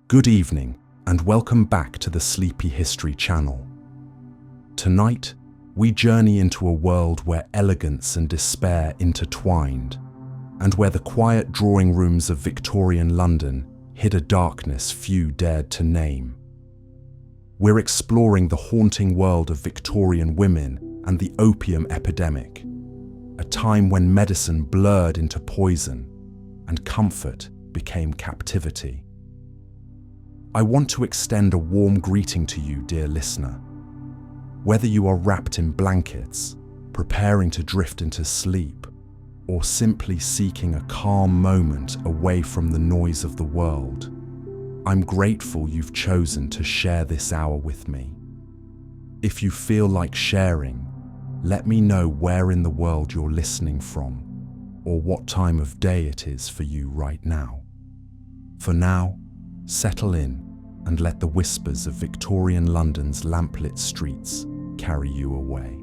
Good evening, and welcome back to the Sleepy History channel. Tonight, we journey into a world where elegance and despair intertwined, and where the quiet drawing rooms of Victorian London hid a darkness few dared to name. We're exploring the haunting world of Victorian women and the opium epidemic, a time when medicine blurred into poison and comfort became captivity. I want to extend a warm greeting to you, dear listener. Whether you are wrapped in blankets, preparing to drift into sleep, or simply seeking a calm moment away from the noise of the world, I'm grateful you've chosen to share this hour with me. If you feel like sharing, let me know where in the world you're listening from, or what time of day it is for you right now. For now, settle in and let the whispers of Victorian London's lamplit streets carry you away.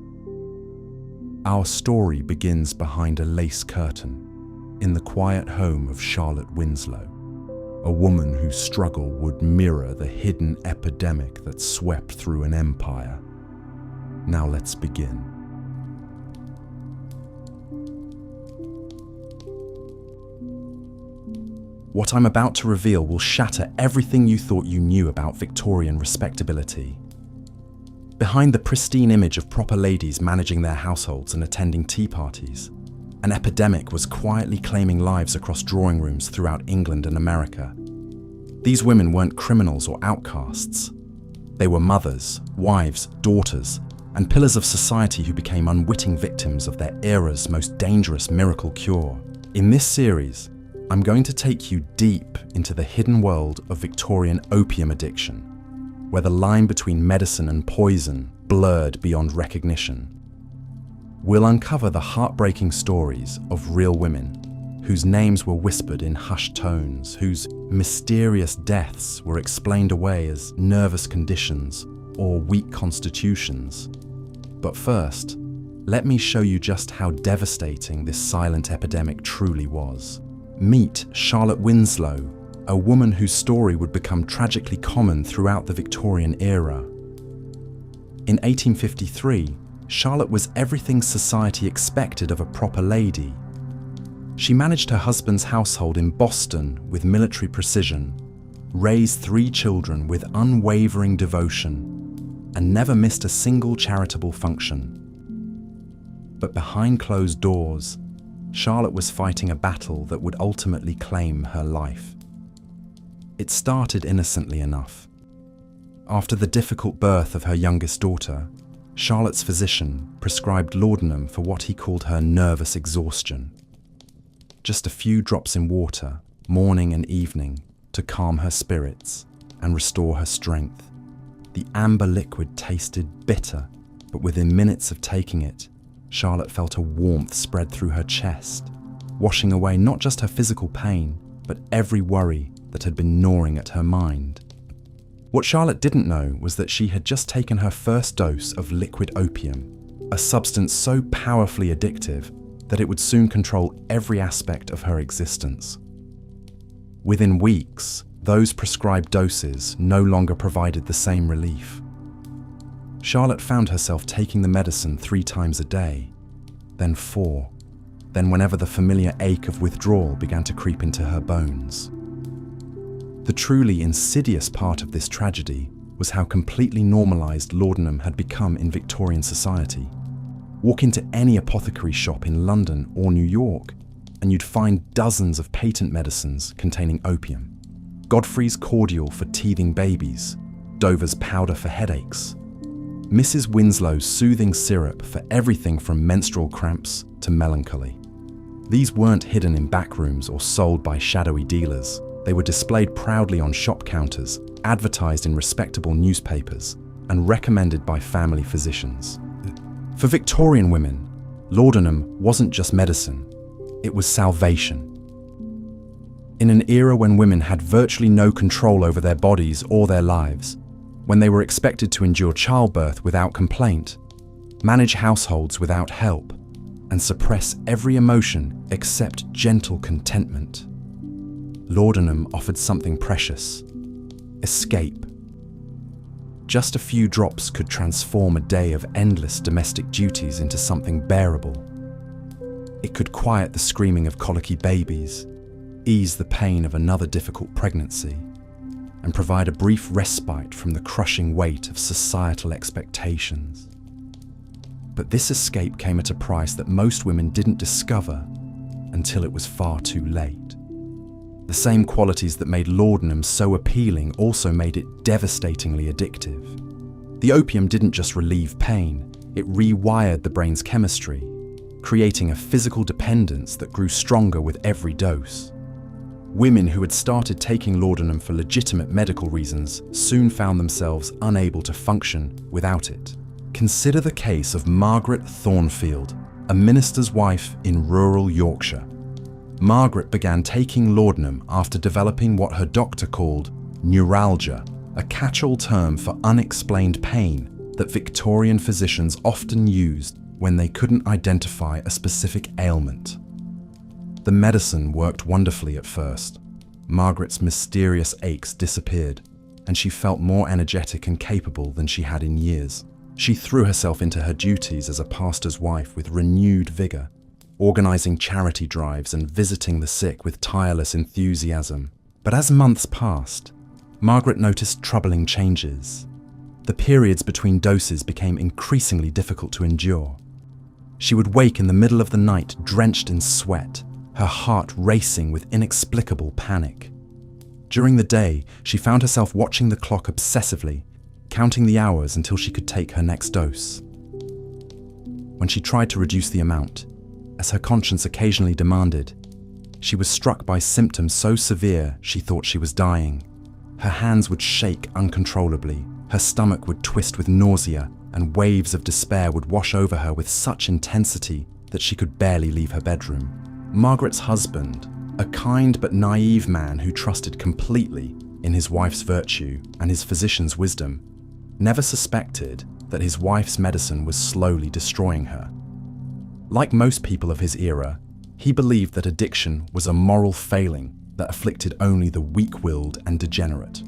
Our story begins behind a lace curtain in the quiet home of Charlotte Winslow, a woman whose struggle would mirror the hidden epidemic that swept through an empire. Now let's begin. What I'm about to reveal will shatter everything you thought you knew about Victorian respectability. Behind the pristine image of proper ladies managing their households and attending tea parties, an epidemic was quietly claiming lives across drawing rooms throughout England and America. These women weren't criminals or outcasts. They were mothers, wives, daughters, and pillars of society who became unwitting victims of their era's most dangerous miracle cure. In this series, I'm going to take you deep into the hidden world of Victorian opium addiction, where the line between medicine and poison blurred beyond recognition. We'll uncover the heartbreaking stories of real women, whose names were whispered in hushed tones, whose mysterious deaths were explained away as nervous conditions or weak constitutions. But first, let me show you just how devastating this silent epidemic truly was. Meet Charlotte Winslow, a woman whose story would become tragically common throughout the Victorian era. In 1853, Charlotte was everything society expected of a proper lady. She managed her husband's household in Boston with military precision, raised 3 children with unwavering devotion, and never missed a single charitable function. But behind closed doors, Charlotte was fighting a battle that would ultimately claim her life. It started innocently enough. After the difficult birth of her youngest daughter, Charlotte's physician prescribed laudanum for what he called her nervous exhaustion. Just a few drops in water, morning and evening, to calm her spirits and restore her strength. The amber liquid tasted bitter, but within minutes of taking it, Charlotte felt a warmth spread through her chest, washing away not just her physical pain, but every worry that had been gnawing at her mind. What Charlotte didn't know was that she had just taken her first dose of liquid opium, a substance so powerfully addictive that it would soon control every aspect of her existence. Within weeks, those prescribed doses no longer provided the same relief. Charlotte found herself taking the medicine 3 times a day, then 4, then whenever the familiar ache of withdrawal began to creep into her bones. The truly insidious part of this tragedy was how completely normalized laudanum had become in Victorian society. Walk into any apothecary shop in London or New York, and you'd find dozens of patent medicines containing opium. Godfrey's cordial for teething babies, Dover's powder for headaches, Mrs. Winslow's soothing syrup for everything from menstrual cramps to melancholy. These weren't hidden in back rooms or sold by shadowy dealers. They were displayed proudly on shop counters, advertised in respectable newspapers, and recommended by family physicians. For Victorian women, laudanum wasn't just medicine, it was salvation. In an era when women had virtually no control over their bodies or their lives, when they were expected to endure childbirth without complaint, manage households without help, and suppress every emotion except gentle contentment, laudanum offered something precious, escape. Just a few drops could transform a day of endless domestic duties into something bearable. It could quiet the screaming of colicky babies, ease the pain of another difficult pregnancy, and provide a brief respite from the crushing weight of societal expectations. But this escape came at a price that most women didn't discover until it was far too late. The same qualities that made laudanum so appealing also made it devastatingly addictive. The opium didn't just relieve pain, it rewired the brain's chemistry, creating a physical dependence that grew stronger with every dose. Women who had started taking laudanum for legitimate medical reasons soon found themselves unable to function without it. Consider the case of Margaret Thornfield, a minister's wife in rural Yorkshire. Margaret began taking laudanum after developing what her doctor called neuralgia, a catch-all term for unexplained pain that Victorian physicians often used when they couldn't identify a specific ailment. The medicine worked wonderfully at first. Margaret's mysterious aches disappeared, and she felt more energetic and capable than she had in years. She threw herself into her duties as a pastor's wife with renewed vigor, organizing charity drives and visiting the sick with tireless enthusiasm. But as months passed, Margaret noticed troubling changes. The periods between doses became increasingly difficult to endure. She would wake in the middle of the night drenched in sweat, her heart racing with inexplicable panic. During the day, she found herself watching the clock obsessively, counting the hours until she could take her next dose. When she tried to reduce the amount, as her conscience occasionally demanded, she was struck by symptoms so severe she thought she was dying. Her hands would shake uncontrollably, her stomach would twist with nausea, and waves of despair would wash over her with such intensity that she could barely leave her bedroom. Margaret's husband, a kind but naive man who trusted completely in his wife's virtue and his physician's wisdom, never suspected that his wife's medicine was slowly destroying her. Like most people of his era, he believed that addiction was a moral failing that afflicted only the weak-willed and degenerate.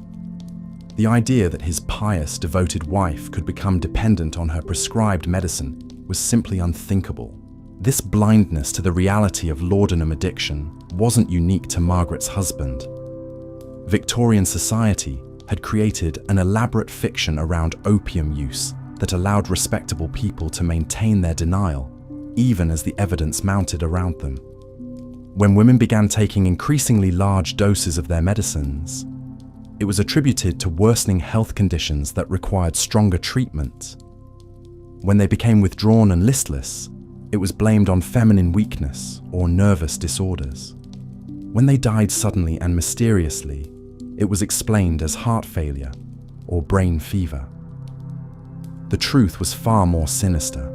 The idea that his pious, devoted wife could become dependent on her prescribed medicine was simply unthinkable. This blindness to the reality of laudanum addiction wasn't unique to Margaret's husband. Victorian society had created an elaborate fiction around opium use that allowed respectable people to maintain their denial, even as the evidence mounted around them. When women began taking increasingly large doses of their medicines, it was attributed to worsening health conditions that required stronger treatment. When they became withdrawn and listless, it was blamed on feminine weakness or nervous disorders. When they died suddenly and mysteriously, it was explained as heart failure or brain fever. The truth was far more sinister.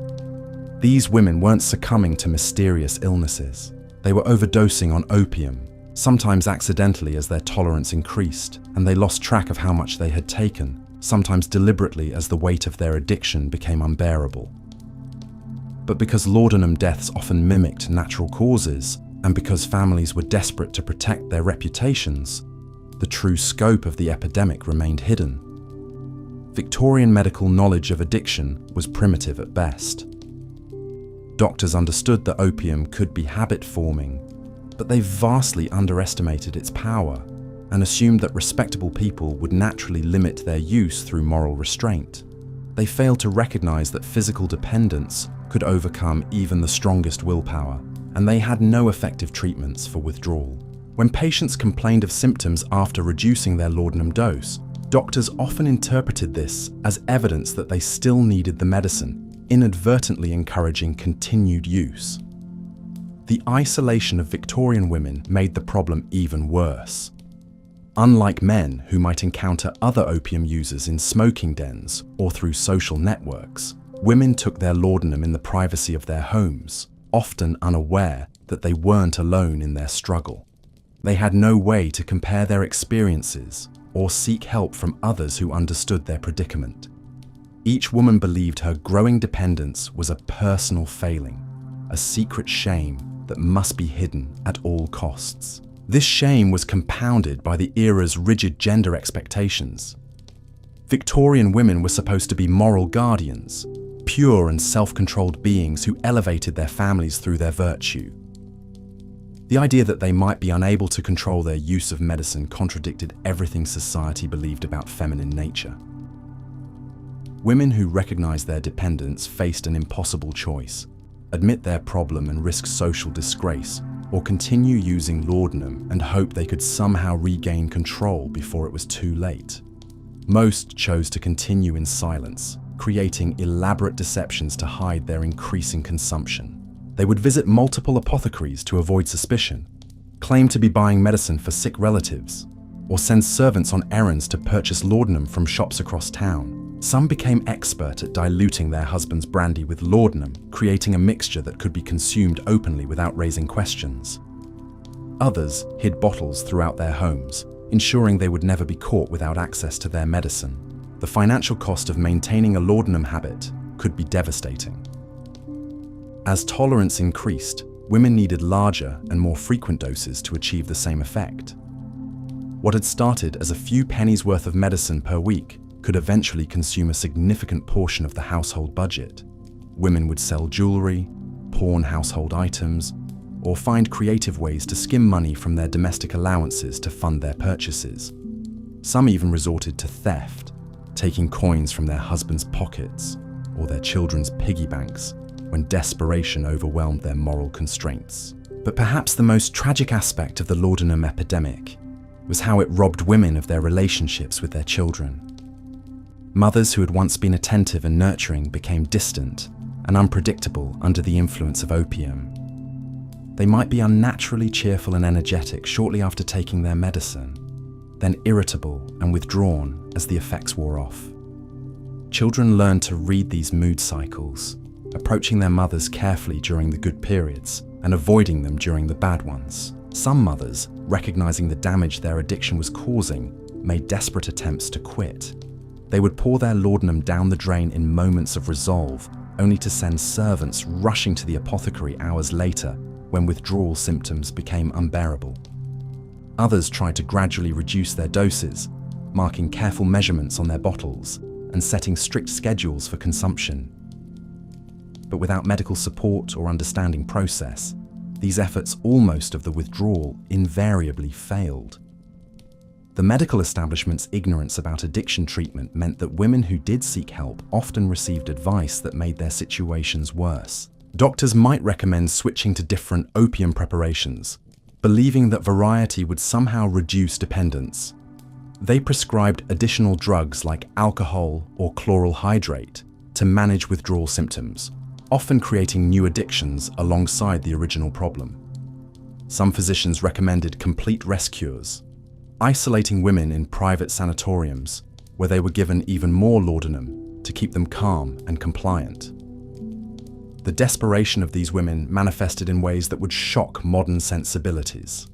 These women weren't succumbing to mysterious illnesses. They were overdosing on opium, sometimes accidentally as their tolerance increased, and they lost track of how much they had taken, sometimes deliberately as the weight of their addiction became unbearable. But because laudanum deaths often mimicked natural causes, and because families were desperate to protect their reputations, the true scope of the epidemic remained hidden. Victorian medical knowledge of addiction was primitive at best. Doctors understood that opium could be habit-forming, but they vastly underestimated its power and assumed that respectable people would naturally limit their use through moral restraint. They failed to recognize that physical dependence could overcome even the strongest willpower, and they had no effective treatments for withdrawal. When patients complained of symptoms after reducing their laudanum dose, doctors often interpreted this as evidence that they still needed the medicine, inadvertently encouraging continued use. The isolation of Victorian women made the problem even worse. Unlike men who might encounter other opium users in smoking dens or through social networks, women took their laudanum in the privacy of their homes, often unaware that they weren't alone in their struggle. They had no way to compare their experiences or seek help from others who understood their predicament. Each woman believed her growing dependence was a personal failing, a secret shame that must be hidden at all costs. This shame was compounded by the era's rigid gender expectations. Victorian women were supposed to be moral guardians, pure and self-controlled beings who elevated their families through their virtue. The idea that they might be unable to control their use of medicine contradicted everything society believed about feminine nature. Women who recognized their dependence faced an impossible choice: admit their problem and risk social disgrace, or continue using laudanum and hope they could somehow regain control before it was too late. Most chose to continue in silence, creating elaborate deceptions to hide their increasing consumption. They would visit multiple apothecaries to avoid suspicion, claim to be buying medicine for sick relatives, or send servants on errands to purchase laudanum from shops across town. Some became expert at diluting their husband's brandy with laudanum, creating a mixture that could be consumed openly without raising questions. Others hid bottles throughout their homes, ensuring they would never be caught without access to their medicine. The financial cost of maintaining a laudanum habit could be devastating. As tolerance increased, women needed larger and more frequent doses to achieve the same effect. What had started as a few pennies worth of medicine per week could eventually consume a significant portion of the household budget. Women would sell jewelry, pawn household items, or find creative ways to skim money from their domestic allowances to fund their purchases. Some even resorted to theft, taking coins from their husbands' pockets or their children's piggy banks when desperation overwhelmed their moral constraints. But perhaps the most tragic aspect of the laudanum epidemic was how it robbed women of their relationships with their children. Mothers who had once been attentive and nurturing became distant and unpredictable under the influence of opium. They might be unnaturally cheerful and energetic shortly after taking their medicine, then irritable and withdrawn as the effects wore off. Children learned to read these mood cycles, approaching their mothers carefully during the good periods and avoiding them during the bad ones. Some mothers, recognizing the damage their addiction was causing, made desperate attempts to quit. They would pour their laudanum down the drain in moments of resolve, only to send servants rushing to the apothecary hours later when withdrawal symptoms became unbearable. Others tried to gradually reduce their doses, marking careful measurements on their bottles and setting strict schedules for consumption. But without medical support or understanding process, these efforts almost of the withdrawal invariably failed. The medical establishment's ignorance about addiction treatment meant that women who did seek help often received advice that made their situations worse. Doctors might recommend switching to different opium preparations, believing that variety would somehow reduce dependence. They prescribed additional drugs like alcohol or chloral hydrate to manage withdrawal symptoms, often creating new addictions alongside the original problem. Some physicians recommended complete rest cures, isolating women in private sanatoriums where they were given even more laudanum to keep them calm and compliant. The desperation of these women manifested in ways that would shock modern sensibilities.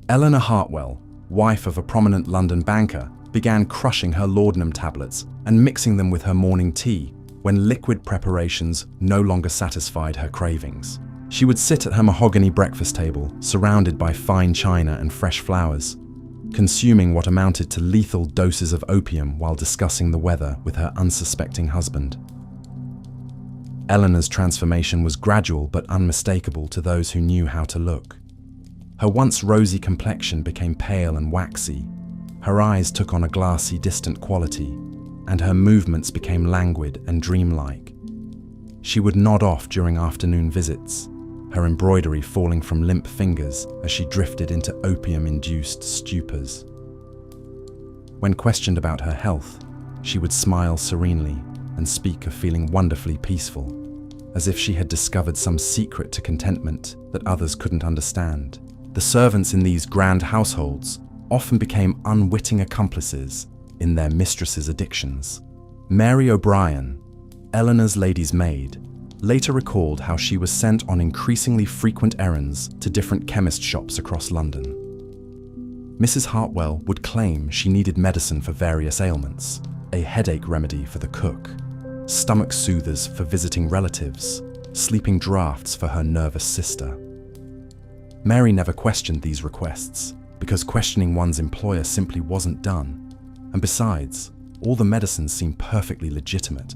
Eleanor Hartwell, wife of a prominent London banker, began crushing her laudanum tablets and mixing them with her morning tea when liquid preparations no longer satisfied her cravings. She would sit at her mahogany breakfast table, surrounded by fine china and fresh flowers, consuming what amounted to lethal doses of opium while discussing the weather with her unsuspecting husband. Eleanor's transformation was gradual but unmistakable to those who knew how to look. Her once rosy complexion became pale and waxy, her eyes took on a glassy, distant quality, and her movements became languid and dreamlike. She would nod off during afternoon visits, her embroidery falling from limp fingers as she drifted into opium-induced stupors. When questioned about her health, she would smile serenely and speak of feeling wonderfully peaceful, as if she had discovered some secret to contentment that others couldn't understand. The servants in these grand households often became unwitting accomplices in their mistress's addictions. Mary O'Brien, Eleanor's lady's maid, later recalled how she was sent on increasingly frequent errands to different chemist shops across London. Mrs. Hartwell would claim she needed medicine for various ailments, a headache remedy for the cook, stomach soothers for visiting relatives, sleeping draughts for her nervous sister. Mary never questioned these requests, because questioning one's employer simply wasn't done. And besides, all the medicines seemed perfectly legitimate.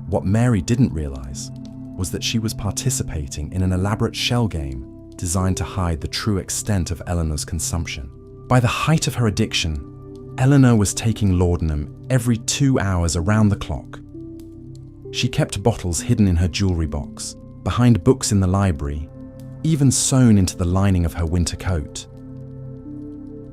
What Mary didn't realize was that she was participating in an elaborate shell game designed to hide the true extent of Eleanor's consumption. By the height of her addiction, Eleanor was taking laudanum every 2 hours around the clock. She kept bottles hidden in her jewelry box, behind books in the library, even sewn into the lining of her winter coat.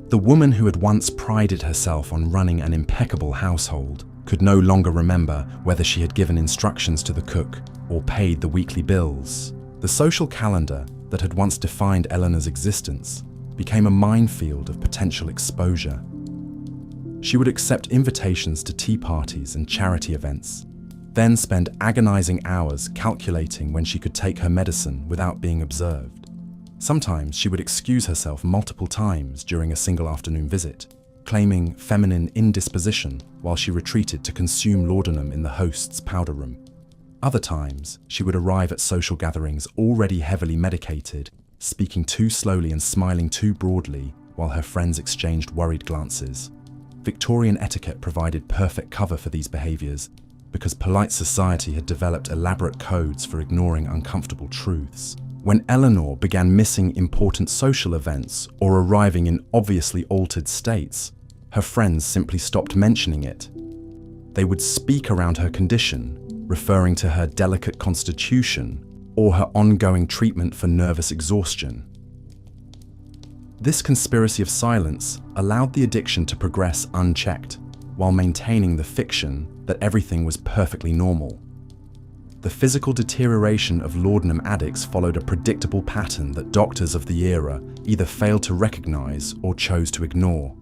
The woman who had once prided herself on running an impeccable household could no longer remember whether she had given instructions to the cook or paid the weekly bills. The social calendar that had once defined Eleanor's existence became a minefield of potential exposure. She would accept invitations to tea parties and charity events, then spend agonizing hours calculating when she could take her medicine without being observed. Sometimes she would excuse herself multiple times during a single afternoon visit, claiming feminine indisposition while she retreated to consume laudanum in the host's powder room. Other times, she would arrive at social gatherings already heavily medicated, speaking too slowly and smiling too broadly while her friends exchanged worried glances. Victorian etiquette provided perfect cover for these behaviors because polite society had developed elaborate codes for ignoring uncomfortable truths. When Eleanor began missing important social events or arriving in obviously altered states, her friends simply stopped mentioning it. They would speak around her condition, referring to her delicate constitution or her ongoing treatment for nervous exhaustion. This conspiracy of silence allowed the addiction to progress unchecked, while maintaining the fiction that everything was perfectly normal. The physical deterioration of laudanum addicts followed a predictable pattern that doctors of the era either failed to recognize or chose to ignore.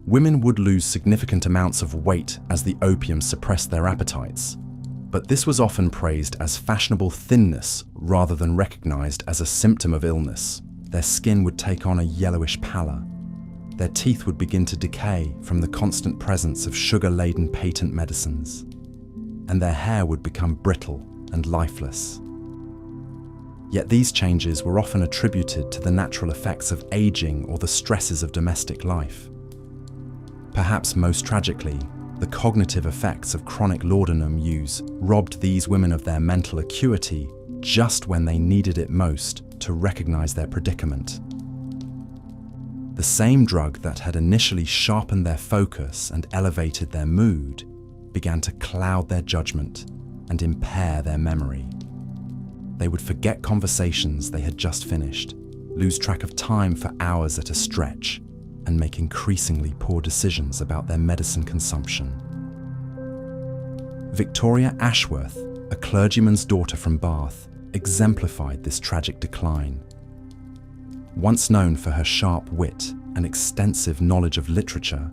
Women would lose significant amounts of weight as the opium suppressed their appetites, but this was often praised as fashionable thinness rather than recognized as a symptom of illness. Their skin would take on a yellowish pallor. Their teeth would begin to decay from the constant presence of sugar-laden patent medicines, and their hair would become brittle and lifeless. Yet these changes were often attributed to the natural effects of aging or the stresses of domestic life. Perhaps most tragically, the cognitive effects of chronic laudanum use robbed these women of their mental acuity just when they needed it most to recognize their predicament. The same drug that had initially sharpened their focus and elevated their mood began to cloud their judgment and impair their memory. They would forget conversations they had just finished, lose track of time for hours at a stretch, and make increasingly poor decisions about their medicine consumption. Victoria Ashworth, a clergyman's daughter from Bath, exemplified this tragic decline. Once known for her sharp wit and extensive knowledge of literature,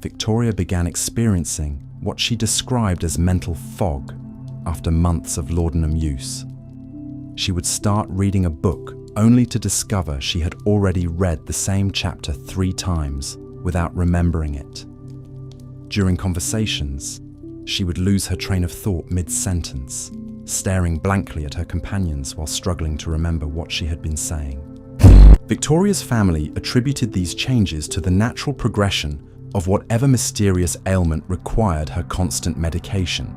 Victoria began experiencing what she described as mental fog after months of laudanum use. She would start reading a book only to discover she had already read the same chapter 3 times without remembering it. During conversations, she would lose her train of thought mid-sentence, staring blankly at her companions while struggling to remember what she had been saying. Victoria's family attributed these changes to the natural progression of whatever mysterious ailment required her constant medication.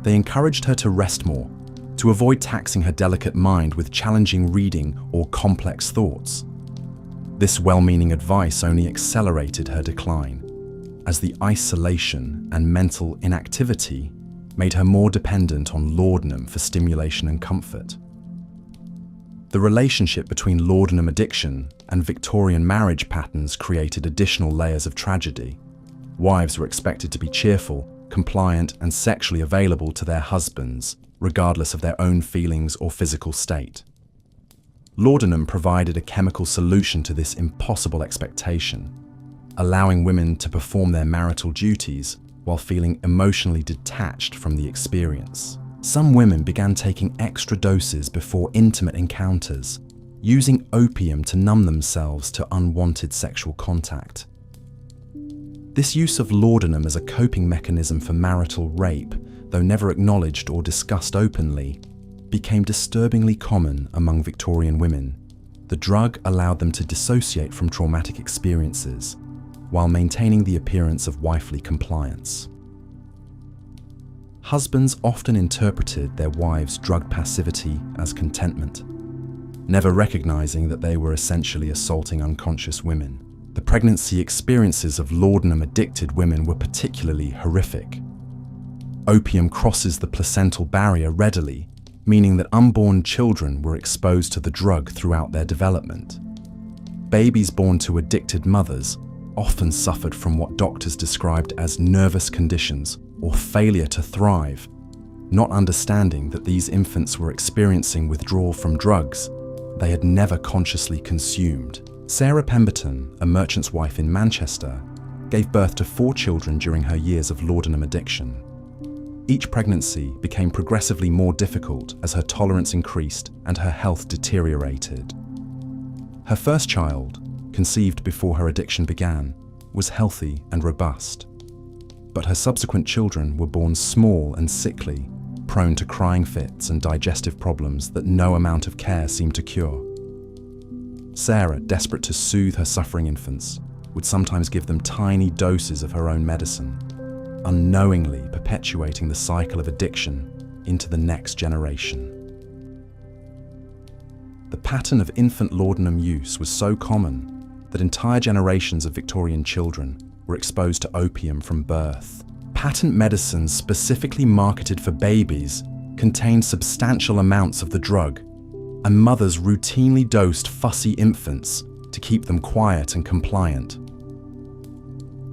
They encouraged her to rest more, to avoid taxing her delicate mind with challenging reading or complex thoughts. This well-meaning advice only accelerated her decline, as the isolation and mental inactivity made her more dependent on laudanum for stimulation and comfort. The relationship between laudanum addiction and Victorian marriage patterns created additional layers of tragedy. Wives were expected to be cheerful, compliant, and sexually available to their husbands, regardless of their own feelings or physical state. Laudanum provided a chemical solution to this impossible expectation, allowing women to perform their marital duties while feeling emotionally detached from the experience. Some women began taking extra doses before intimate encounters, using opium to numb themselves to unwanted sexual contact. This use of laudanum as a coping mechanism for marital rape, though never acknowledged or discussed openly, became disturbingly common among Victorian women. The drug allowed them to dissociate from traumatic experiences while maintaining the appearance of wifely compliance. Husbands often interpreted their wives' drug passivity as contentment, never recognizing that they were essentially assaulting unconscious women. The pregnancy experiences of laudanum-addicted women were particularly horrific. Opium crosses the placental barrier readily, meaning that unborn children were exposed to the drug throughout their development. Babies born to addicted mothers often suffered from what doctors described as nervous conditions or failure to thrive, not understanding that these infants were experiencing withdrawal from drugs they had never consciously consumed. Sarah Pemberton, a merchant's wife in Manchester, gave birth to 4 children during her years of laudanum addiction. Each pregnancy became progressively more difficult as her tolerance increased and her health deteriorated. Her first child, conceived before her addiction began, was healthy and robust. But her subsequent children were born small and sickly, prone to crying fits and digestive problems that no amount of care seemed to cure. Sarah, desperate to soothe her suffering infants, would sometimes give them tiny doses of her own medicine, unknowingly perpetuating the cycle of addiction into the next generation. The pattern of infant laudanum use was so common that entire generations of Victorian children were exposed to opium from birth. Patent medicines specifically marketed for babies contained substantial amounts of the drug, and mothers routinely dosed fussy infants to keep them quiet and compliant.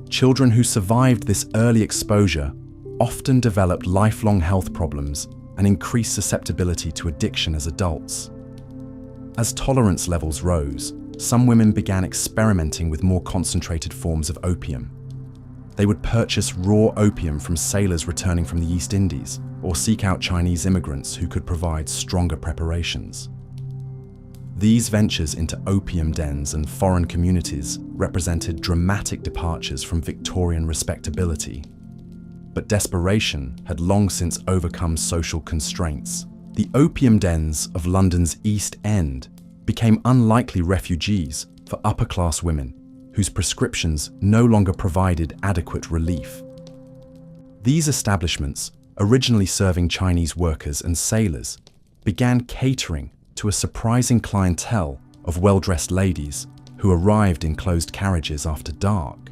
Children who survived this early exposure often developed lifelong health problems and increased susceptibility to addiction as adults. As tolerance levels rose, some women began experimenting with more concentrated forms of opium. They would purchase raw opium from sailors returning from the East Indies, or seek out Chinese immigrants who could provide stronger preparations. These ventures into opium dens and foreign communities represented dramatic departures from Victorian respectability. But desperation had long since overcome social constraints. The opium dens of London's East End became unlikely refugees for upper-class women whose prescriptions no longer provided adequate relief. These establishments, originally serving Chinese workers and sailors, began catering to a surprising clientele of well-dressed ladies who arrived in closed carriages after dark.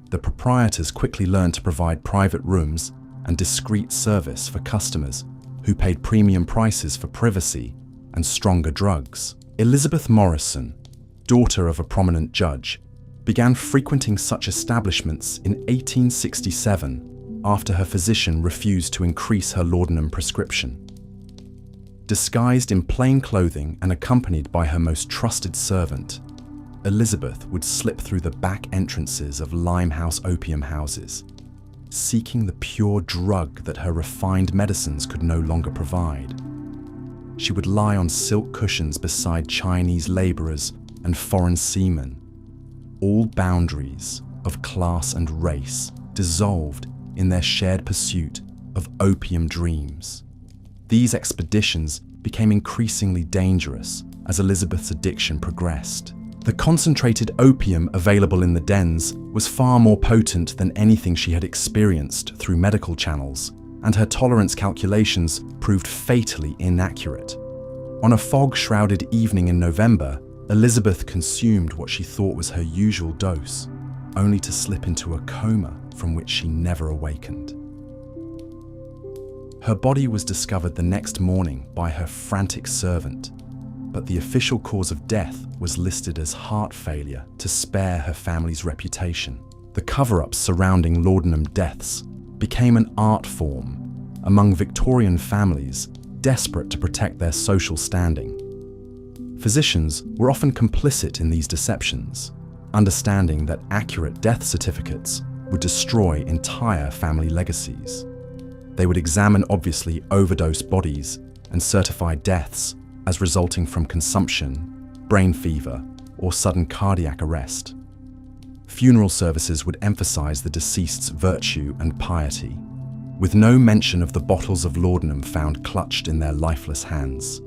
The proprietors quickly learned to provide private rooms and discreet service for customers who paid premium prices for privacy and stronger drugs. Elizabeth Morrison, daughter of a prominent judge, began frequenting such establishments in 1867 after her physician refused to increase her laudanum prescription. Disguised in plain clothing and accompanied by her most trusted servant, Elizabeth would slip through the back entrances of Limehouse opium houses, seeking the pure drug that her refined medicines could no longer provide. She would lie on silk cushions beside Chinese laborers and foreign seamen. All boundaries of class and race dissolved in their shared pursuit of opium dreams. These expeditions became increasingly dangerous as Elizabeth's addiction progressed. The concentrated opium available in the dens was far more potent than anything she had experienced through medical channels, and her tolerance calculations proved fatally inaccurate. On a fog-shrouded evening in November, Elizabeth consumed what she thought was her usual dose, only to slip into a coma from which she never awakened. Her body was discovered the next morning by her frantic servant, but the official cause of death was listed as heart failure to spare her family's reputation. The cover-ups surrounding laudanum deaths became an art form among Victorian families desperate to protect their social standing. Physicians were often complicit in these deceptions, understanding that accurate death certificates would destroy entire family legacies. They would examine obviously overdosed bodies and certify deaths as resulting from consumption, brain fever, or sudden cardiac arrest. Funeral services would emphasize the deceased's virtue and piety, with no mention of the bottles of laudanum found clutched in their lifeless hands.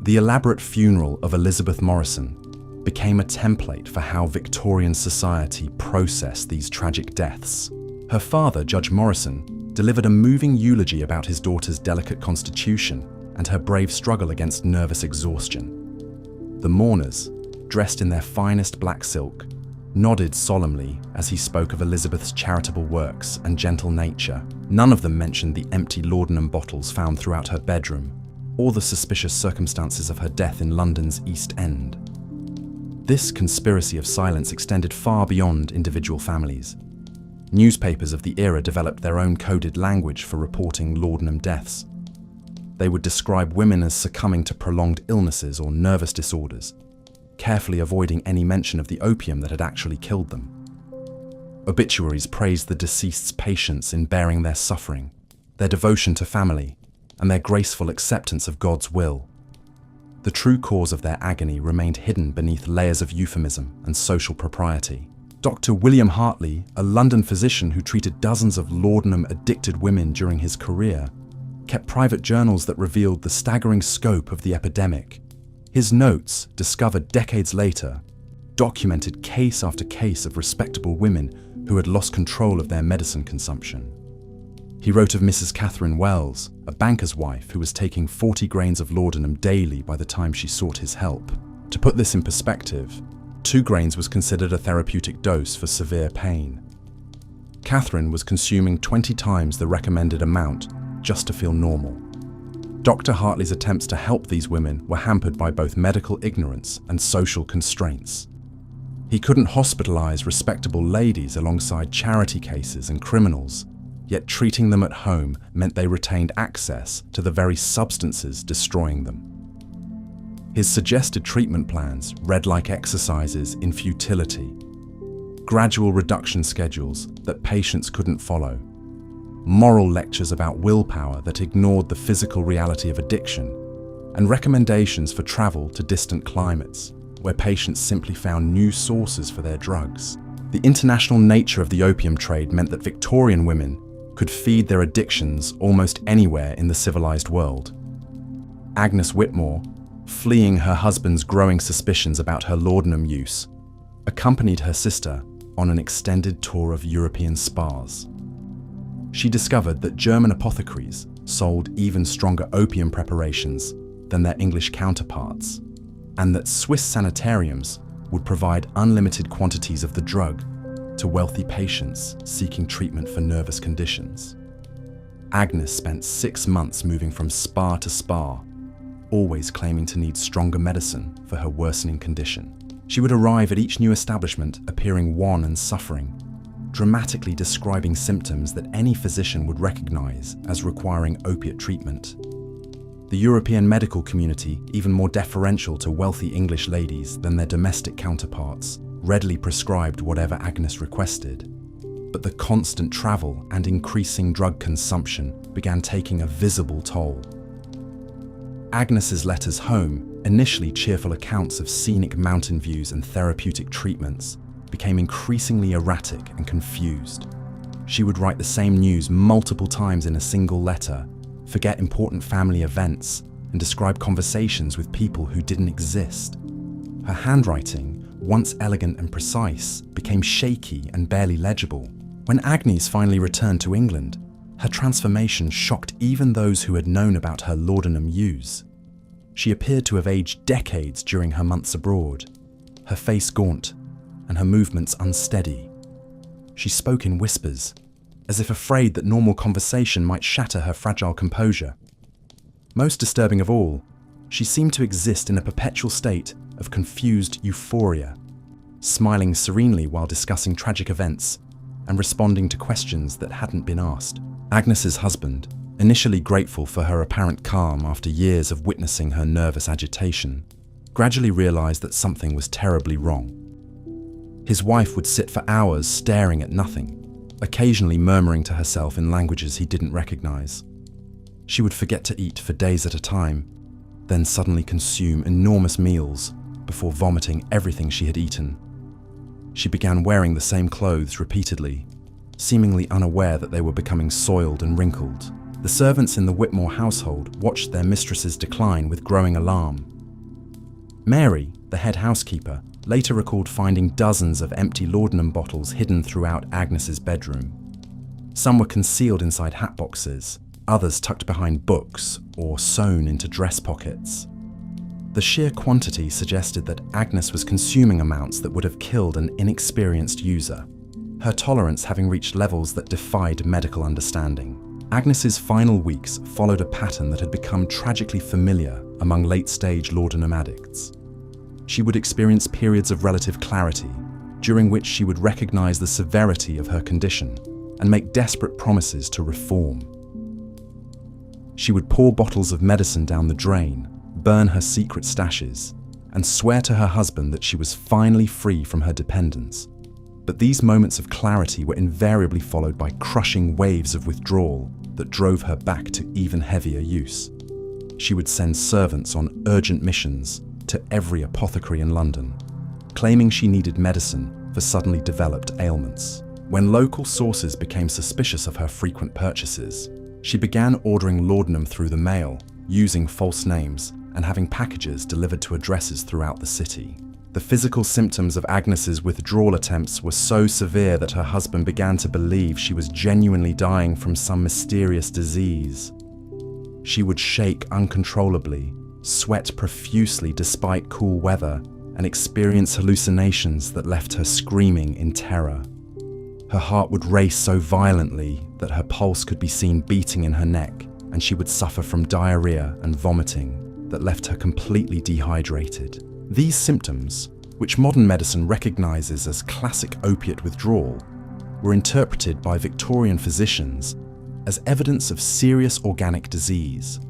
The elaborate funeral of Elizabeth Morrison became a template for how Victorian society processed these tragic deaths. Her father, Judge Morrison, delivered a moving eulogy about his daughter's delicate constitution and her brave struggle against nervous exhaustion. The mourners, dressed in their finest black silk, nodded solemnly as he spoke of Elizabeth's charitable works and gentle nature. None of them mentioned the empty laudanum bottles found throughout her bedroom, or the suspicious circumstances of her death in London's East End. This conspiracy of silence extended far beyond individual families. Newspapers of the era developed their own coded language for reporting laudanum deaths. They would describe women as succumbing to prolonged illnesses or nervous disorders, carefully avoiding any mention of the opium that had actually killed them. Obituaries praised the deceased's patience in bearing their suffering, their devotion to family, and their graceful acceptance of God's will. The true cause of their agony remained hidden beneath layers of euphemism and social propriety. Dr. William Hartley, a London physician who treated dozens of laudanum-addicted women during his career, kept private journals that revealed the staggering scope of the epidemic. His notes, discovered decades later, documented case after case of respectable women who had lost control of their medicine consumption. He wrote of Mrs. Catherine Wells, a banker's wife who was taking 40 grains of laudanum daily by the time she sought his help. To put this in perspective, 2 grains was considered a therapeutic dose for severe pain. Catherine was consuming 20 times the recommended amount just to feel normal. Dr. Hartley's attempts to help these women were hampered by both medical ignorance and social constraints. He couldn't hospitalize respectable ladies alongside charity cases and criminals, yet treating them at home meant they retained access to the very substances destroying them. His suggested treatment plans read like exercises in futility, gradual reduction schedules that patients couldn't follow, moral lectures about willpower that ignored the physical reality of addiction, and recommendations for travel to distant climates, where patients simply found new sources for their drugs. The international nature of the opium trade meant that Victorian women could feed their addictions almost anywhere in the civilized world. Agnes Whitmore, fleeing her husband's growing suspicions about her laudanum use, accompanied her sister on an extended tour of European spas. She discovered that German apothecaries sold even stronger opium preparations than their English counterparts, and that Swiss sanitariums would provide unlimited quantities of the drug to wealthy patients seeking treatment for nervous conditions. Agnes spent 6 months moving from spa to spa, always claiming to need stronger medicine for her worsening condition. She would arrive at each new establishment appearing wan and suffering, dramatically describing symptoms that any physician would recognize as requiring opiate treatment. The European medical community, even more deferential to wealthy English ladies than their domestic counterparts, readily prescribed whatever Agnes requested. But the constant travel and increasing drug consumption began taking a visible toll. Agnes's letters home, initially cheerful accounts of scenic mountain views and therapeutic treatments, became increasingly erratic and confused. She would write the same news multiple times in a single letter, forget important family events, and describe conversations with people who didn't exist. Her handwriting, once elegant and precise, became shaky and barely legible. When Agnes finally returned to England, her transformation shocked even those who had known about her laudanum use. She appeared to have aged decades during her months abroad, her face gaunt and her movements unsteady. She spoke in whispers, as if afraid that normal conversation might shatter her fragile composure. Most disturbing of all, she seemed to exist in a perpetual state of confused euphoria, smiling serenely while discussing tragic events and responding to questions that hadn't been asked. Agnes's husband, initially grateful for her apparent calm after years of witnessing her nervous agitation, gradually realized that something was terribly wrong. His wife would sit for hours staring at nothing, occasionally murmuring to herself in languages he didn't recognize. She would forget to eat for days at a time, then suddenly consume enormous meals before vomiting everything she had eaten. She began wearing the same clothes repeatedly, seemingly unaware that they were becoming soiled and wrinkled. The servants in the Whitmore household watched their mistress's decline with growing alarm. Mary, the head housekeeper, later recalled finding dozens of empty laudanum bottles hidden throughout Agnes's bedroom. Some were concealed inside hat boxes, others tucked behind books or sewn into dress pockets. The sheer quantity suggested that Agnes was consuming amounts that would have killed an inexperienced user, her tolerance having reached levels that defied medical understanding. Agnes's final weeks followed a pattern that had become tragically familiar among late-stage laudanum addicts. She would experience periods of relative clarity, during which she would recognize the severity of her condition and make desperate promises to reform. She would pour bottles of medicine down the drain, burn her secret stashes, and swear to her husband that she was finally free from her dependence. But these moments of clarity were invariably followed by crushing waves of withdrawal that drove her back to even heavier use. She would send servants on urgent missions to every apothecary in London, claiming she needed medicine for suddenly developed ailments. When local sources became suspicious of her frequent purchases, she began ordering laudanum through the mail, using false names and having packages delivered to addresses throughout the city. The physical symptoms of Agnes's withdrawal attempts were so severe that her husband began to believe she was genuinely dying from some mysterious disease. She would shake uncontrollably, sweat profusely despite cool weather, and experience hallucinations that left her screaming in terror. Her heart would race so violently that her pulse could be seen beating in her neck, and she would suffer from diarrhea and vomiting that left her completely dehydrated. These symptoms, which modern medicine recognizes as classic opiate withdrawal, were interpreted by Victorian physicians as evidence of serious organic disease.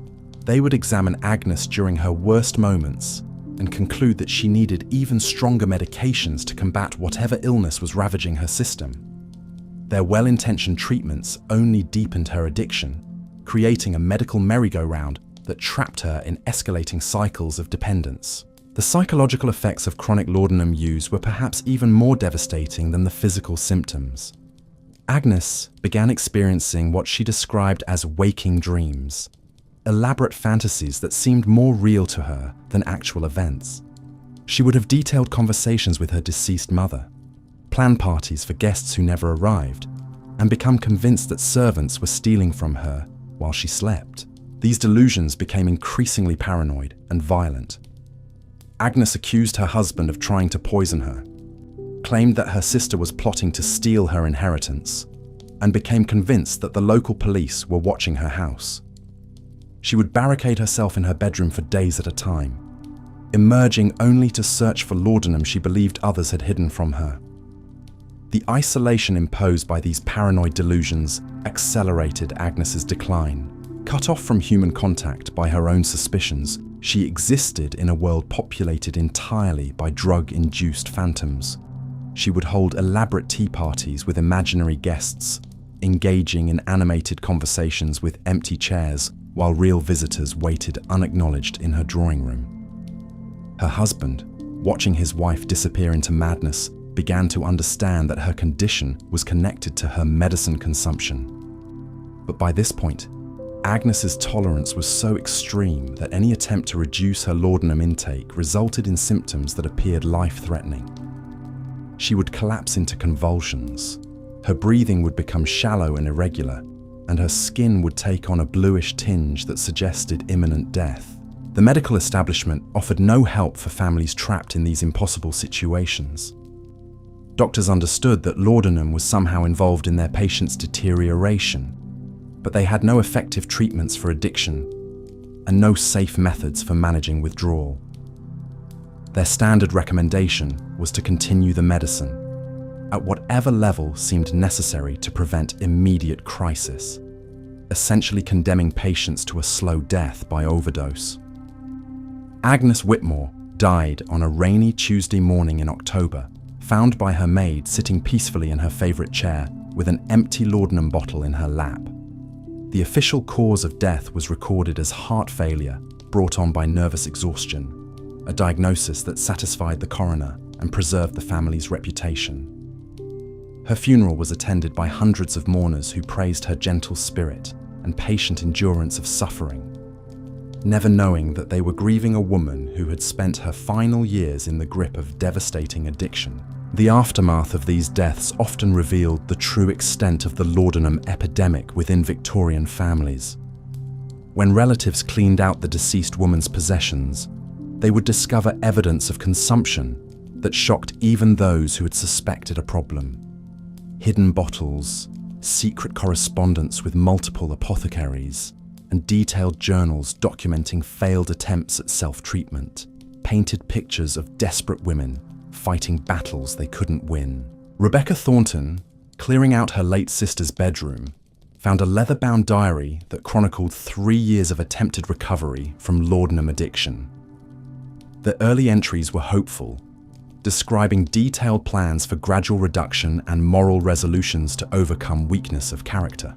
They would examine Agnes during her worst moments and conclude that she needed even stronger medications to combat whatever illness was ravaging her system. Their well-intentioned treatments only deepened her addiction, creating a medical merry-go-round that trapped her in escalating cycles of dependence. The psychological effects of chronic laudanum use were perhaps even more devastating than the physical symptoms. Agnes began experiencing what she described as waking dreams, elaborate fantasies that seemed more real to her than actual events. She would have detailed conversations with her deceased mother, plan parties for guests who never arrived, and become convinced that servants were stealing from her while she slept. These delusions became increasingly paranoid and violent. Agnes accused her husband of trying to poison her, claimed that her sister was plotting to steal her inheritance, and became convinced that the local police were watching her house. She would barricade herself in her bedroom for days at a time, emerging only to search for laudanum she believed others had hidden from her. The isolation imposed by these paranoid delusions accelerated Agnes's decline. Cut off from human contact by her own suspicions, she existed in a world populated entirely by drug-induced phantoms. She would hold elaborate tea parties with imaginary guests, engaging in animated conversations with empty chairs while real visitors waited unacknowledged in her drawing room. Her husband, watching his wife disappear into madness, began to understand that her condition was connected to her medicine consumption. But by this point, Agnes's tolerance was so extreme that any attempt to reduce her laudanum intake resulted in symptoms that appeared life-threatening. She would collapse into convulsions, her breathing would become shallow and irregular, and her skin would take on a bluish tinge that suggested imminent death. The medical establishment offered no help for families trapped in these impossible situations. Doctors understood that laudanum was somehow involved in their patients' deterioration, but they had no effective treatments for addiction and no safe methods for managing withdrawal. Their standard recommendation was to continue the medicine at whatever level seemed necessary to prevent immediate crisis, essentially condemning patients to a slow death by overdose. Agnes Whitmore died on a rainy Tuesday morning in October, found by her maid sitting peacefully in her favorite chair with an empty laudanum bottle in her lap. The official cause of death was recorded as heart failure brought on by nervous exhaustion, a diagnosis that satisfied the coroner and preserved the family's reputation. Her funeral was attended by hundreds of mourners who praised her gentle spirit and patient endurance of suffering, never knowing that they were grieving a woman who had spent her final years in the grip of devastating addiction. The aftermath of these deaths often revealed the true extent of the laudanum epidemic within Victorian families. When relatives cleaned out the deceased woman's possessions, they would discover evidence of consumption that shocked even those who had suspected a problem. Hidden bottles, secret correspondence with multiple apothecaries, and detailed journals documenting failed attempts at self-treatment painted pictures of desperate women fighting battles they couldn't win. Rebecca Thornton, clearing out her late sister's bedroom, found a leather-bound diary that chronicled 3 years of attempted recovery from laudanum addiction. The early entries were hopeful, describing detailed plans for gradual reduction and moral resolutions to overcome weakness of character.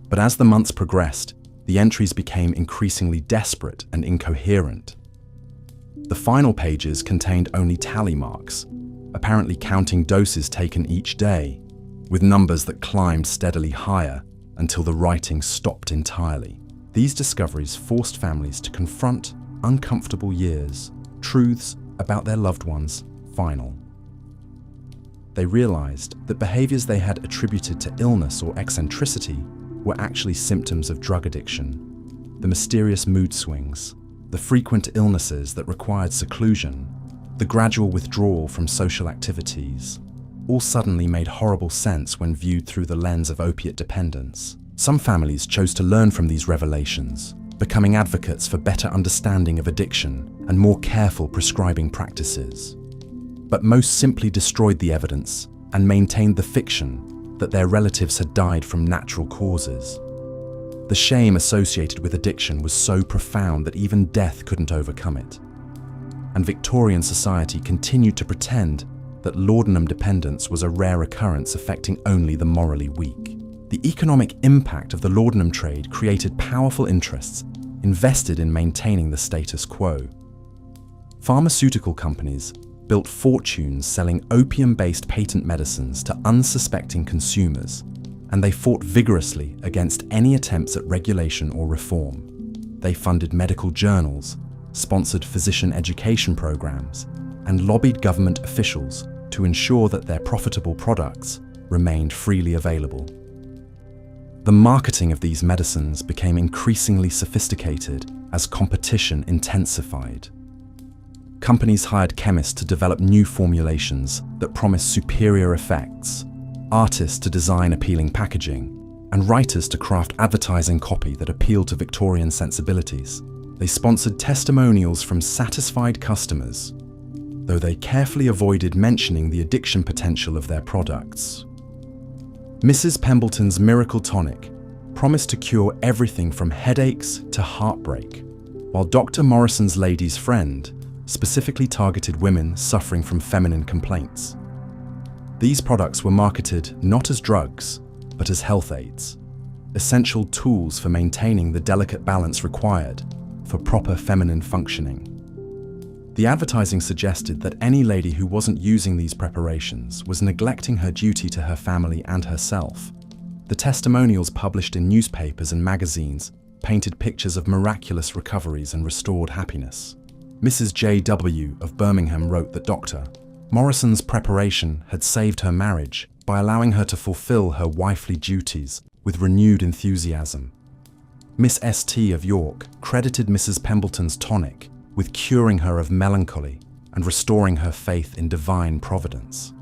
But as the months progressed, the entries became increasingly desperate and incoherent. The final pages contained only tally marks, apparently counting doses taken each day, with numbers that climbed steadily higher until the writing stopped entirely. These discoveries forced families to confront uncomfortable truths about their loved ones, final. They realized that behaviors they had attributed to illness or eccentricity were actually symptoms of drug addiction. The mysterious mood swings, the frequent illnesses that required seclusion, the gradual withdrawal from social activities, all suddenly made horrible sense when viewed through the lens of opiate dependence. Some families chose to learn from these revelations, becoming advocates for better understanding of addiction and more careful prescribing practices. But most simply destroyed the evidence and maintained the fiction that their relatives had died from natural causes. The shame associated with addiction was so profound that even death couldn't overcome it. And Victorian society continued to pretend that laudanum dependence was a rare occurrence affecting only the morally weak. The economic impact of the laudanum trade created powerful interests invested in maintaining the status quo. Pharmaceutical companies built fortunes selling opium-based patent medicines to unsuspecting consumers, and they fought vigorously against any attempts at regulation or reform. They funded medical journals, sponsored physician education programs, and lobbied government officials to ensure that their profitable products remained freely available. The marketing of these medicines became increasingly sophisticated as competition intensified. Companies hired chemists to develop new formulations that promised superior effects, artists to design appealing packaging, and writers to craft advertising copy that appealed to Victorian sensibilities. They sponsored testimonials from satisfied customers, though they carefully avoided mentioning the addiction potential of their products. Mrs. Pembleton's Miracle Tonic promised to cure everything from headaches to heartbreak, while Dr. Morrison's Lady's Friend specifically targeted women suffering from feminine complaints. These products were marketed not as drugs, but as health aids, essential tools for maintaining the delicate balance required for proper feminine functioning. The advertising suggested that any lady who wasn't using these preparations was neglecting her duty to her family and herself. The testimonials published in newspapers and magazines painted pictures of miraculous recoveries and restored happiness. Mrs. J.W. of Birmingham wrote that Dr. Morrison's preparation had saved her marriage by allowing her to fulfill her wifely duties with renewed enthusiasm. Miss S.T. of York credited Mrs. Pembleton's tonic with curing her of melancholy and restoring her faith in divine providence.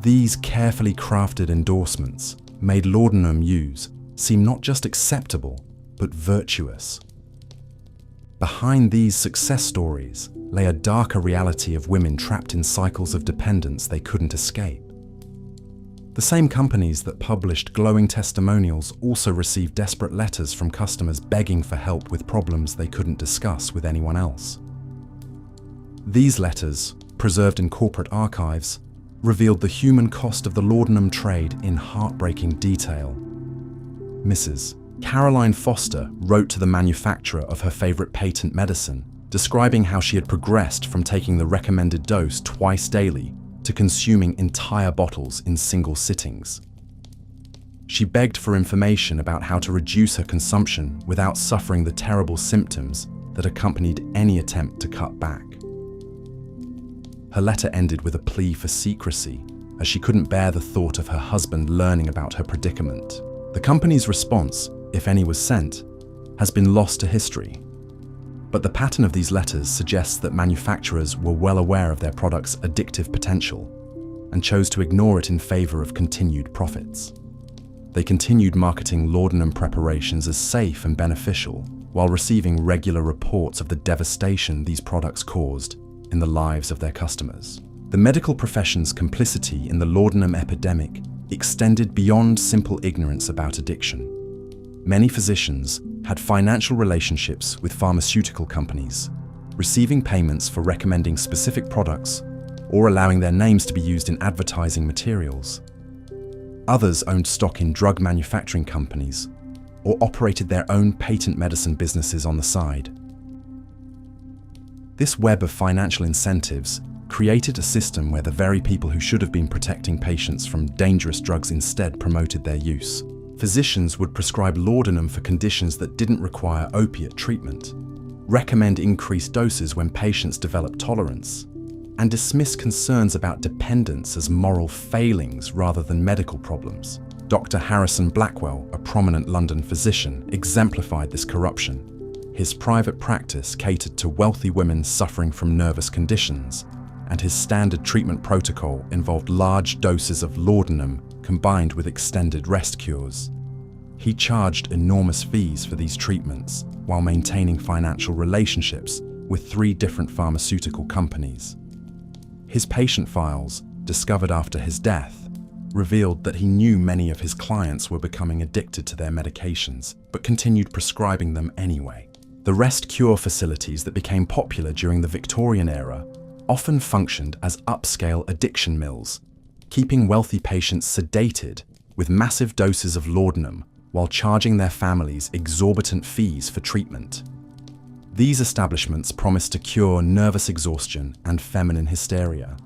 These carefully crafted endorsements made laudanum use seem not just acceptable, but virtuous. Behind these success stories lay a darker reality of women trapped in cycles of dependence they couldn't escape. The same companies that published glowing testimonials also received desperate letters from customers begging for help with problems they couldn't discuss with anyone else. These letters, preserved in corporate archives, revealed the human cost of the laudanum trade in heartbreaking detail. Mrs. Caroline Foster wrote to the manufacturer of her favorite patent medicine, describing how she had progressed from taking the recommended dose twice daily to consuming entire bottles in single sittings. She begged for information about how to reduce her consumption without suffering the terrible symptoms that accompanied any attempt to cut back. Her letter ended with a plea for secrecy, as she couldn't bear the thought of her husband learning about her predicament. The company's response, if any was sent, has been lost to history. But the pattern of these letters suggests that manufacturers were well aware of their product's addictive potential and chose to ignore it in favor of continued profits. They continued marketing laudanum preparations as safe and beneficial while receiving regular reports of the devastation these products caused in the lives of their customers. The medical profession's complicity in the laudanum epidemic extended beyond simple ignorance about addiction. Many physicians had financial relationships with pharmaceutical companies, receiving payments for recommending specific products or allowing their names to be used in advertising materials. Others owned stock in drug manufacturing companies or operated their own patent medicine businesses on the side. This web of financial incentives created a system where the very people who should have been protecting patients from dangerous drugs instead promoted their use. Physicians would prescribe laudanum for conditions that didn't require opiate treatment, recommend increased doses when patients develop tolerance, and dismiss concerns about dependence as moral failings rather than medical problems. Dr. Harrison Blackwell, a prominent London physician, exemplified this corruption. His private practice catered to wealthy women suffering from nervous conditions, and his standard treatment protocol involved large doses of laudanum combined with extended rest cures. He charged enormous fees for these treatments while maintaining financial relationships with 3 different pharmaceutical companies. His patient files, discovered after his death, revealed that he knew many of his clients were becoming addicted to their medications, but continued prescribing them anyway. The rest cure facilities that became popular during the Victorian era often functioned as upscale addiction mills, keeping wealthy patients sedated with massive doses of laudanum while charging their families exorbitant fees for treatment. These establishments promised to cure nervous exhaustion and feminine hysteria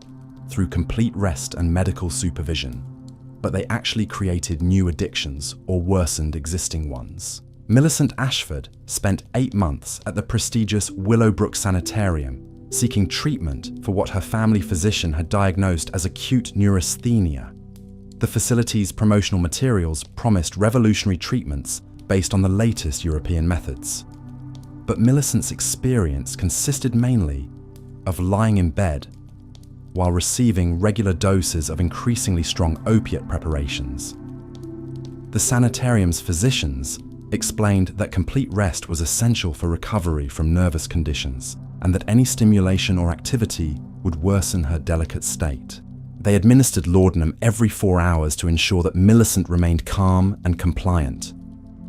through complete rest and medical supervision, but they actually created new addictions or worsened existing ones. Millicent Ashford spent 8 months at the prestigious Willowbrook Sanitarium seeking treatment for what her family physician had diagnosed as acute neurasthenia. The facility's promotional materials promised revolutionary treatments based on the latest European methods. But Millicent's experience consisted mainly of lying in bed while receiving regular doses of increasingly strong opiate preparations. The sanitarium's physicians explained that complete rest was essential for recovery from nervous conditions, and that any stimulation or activity would worsen her delicate state. They administered laudanum every 4 hours to ensure that Millicent remained calm and compliant,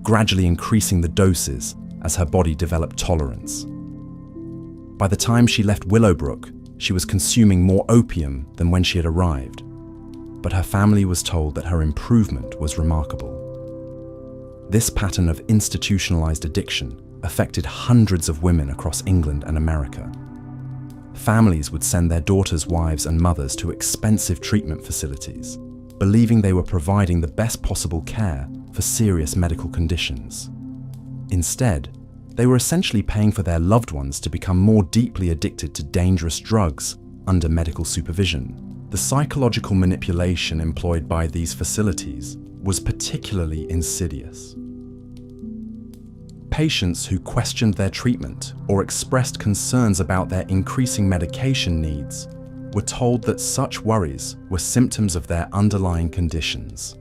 gradually increasing the doses as her body developed tolerance. By the time she left Willowbrook, she was consuming more opium than when she had arrived, but her family was told that her improvement was remarkable. This pattern of institutionalized addiction affected hundreds of women across England and America. Families would send their daughters, wives, and mothers to expensive treatment facilities, believing they were providing the best possible care for serious medical conditions. Instead, they were essentially paying for their loved ones to become more deeply addicted to dangerous drugs under medical supervision. The psychological manipulation employed by these facilities was particularly insidious. Patients who questioned their treatment or expressed concerns about their increasing medication needs were told that such worries were symptoms of their underlying conditions.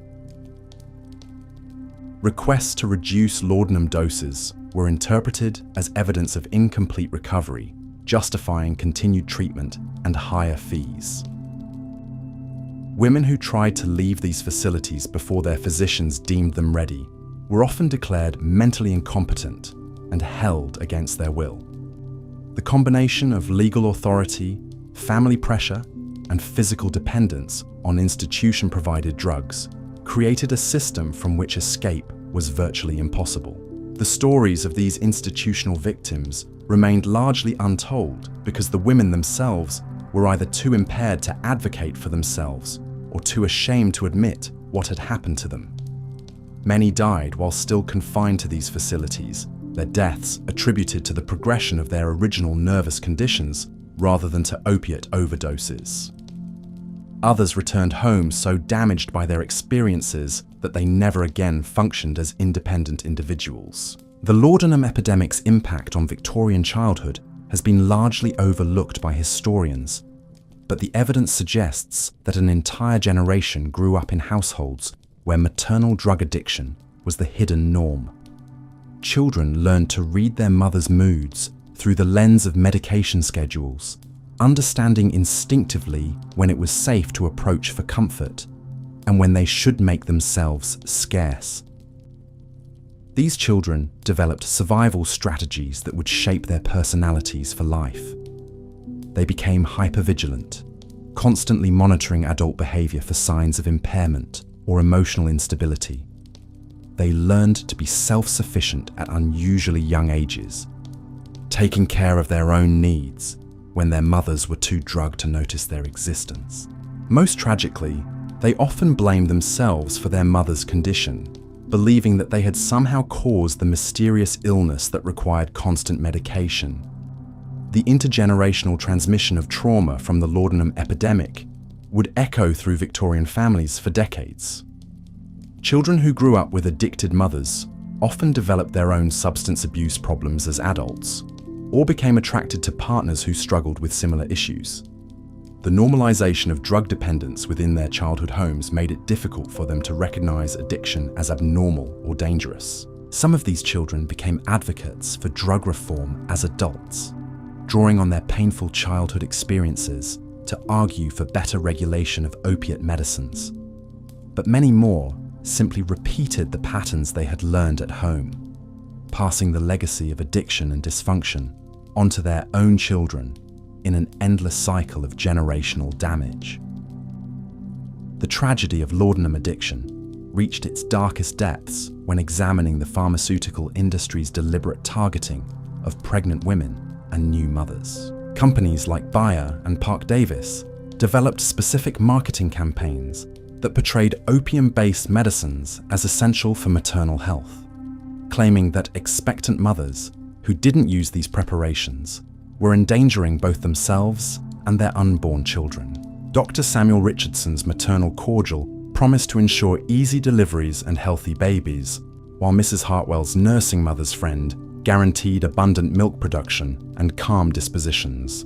Requests to reduce laudanum doses were interpreted as evidence of incomplete recovery, justifying continued treatment and higher fees. Women who tried to leave these facilities before their physicians deemed them ready were often declared mentally incompetent and held against their will. The combination of legal authority, family pressure, and physical dependence on institution-provided drugs created a system from which escape was virtually impossible. The stories of these institutional victims remained largely untold because the women themselves were either too impaired to advocate for themselves or too ashamed to admit what had happened to them. Many died while still confined to these facilities, their deaths attributed to the progression of their original nervous conditions rather than to opiate overdoses. Others returned home so damaged by their experiences that they never again functioned as independent individuals. The laudanum epidemic's impact on Victorian childhood has been largely overlooked by historians, but the evidence suggests that an entire generation grew up in households where maternal drug addiction was the hidden norm. Children learned to read their mother's moods through the lens of medication schedules, understanding instinctively when it was safe to approach for comfort and when they should make themselves scarce. These children developed survival strategies that would shape their personalities for life. They became hypervigilant, constantly monitoring adult behavior for signs of impairment or emotional instability. They learned to be self-sufficient at unusually young ages, taking care of their own needs when their mothers were too drugged to notice their existence. Most tragically, they often blamed themselves for their mother's condition, believing that they had somehow caused the mysterious illness that required constant medication. The intergenerational transmission of trauma from the laudanum epidemic would echo through Victorian families for decades. Children who grew up with addicted mothers often developed their own substance abuse problems as adults, or became attracted to partners who struggled with similar issues. The normalization of drug dependence within their childhood homes made it difficult for them to recognize addiction as abnormal or dangerous. Some of these children became advocates for drug reform as adults, drawing on their painful childhood experiences to argue for better regulation of opiate medicines. But many more simply repeated the patterns they had learned at home, passing the legacy of addiction and dysfunction onto their own children in an endless cycle of generational damage. The tragedy of laudanum addiction reached its darkest depths when examining the pharmaceutical industry's deliberate targeting of pregnant women and new mothers. Companies like Bayer and Park Davis developed specific marketing campaigns that portrayed opium-based medicines as essential for maternal health, claiming that expectant mothers who didn't use these preparations were endangering both themselves and their unborn children. Dr. Samuel Richardson's maternal cordial promised to ensure easy deliveries and healthy babies, while Mrs. Hartwell's nursing mother's friend guaranteed abundant milk production and calm dispositions.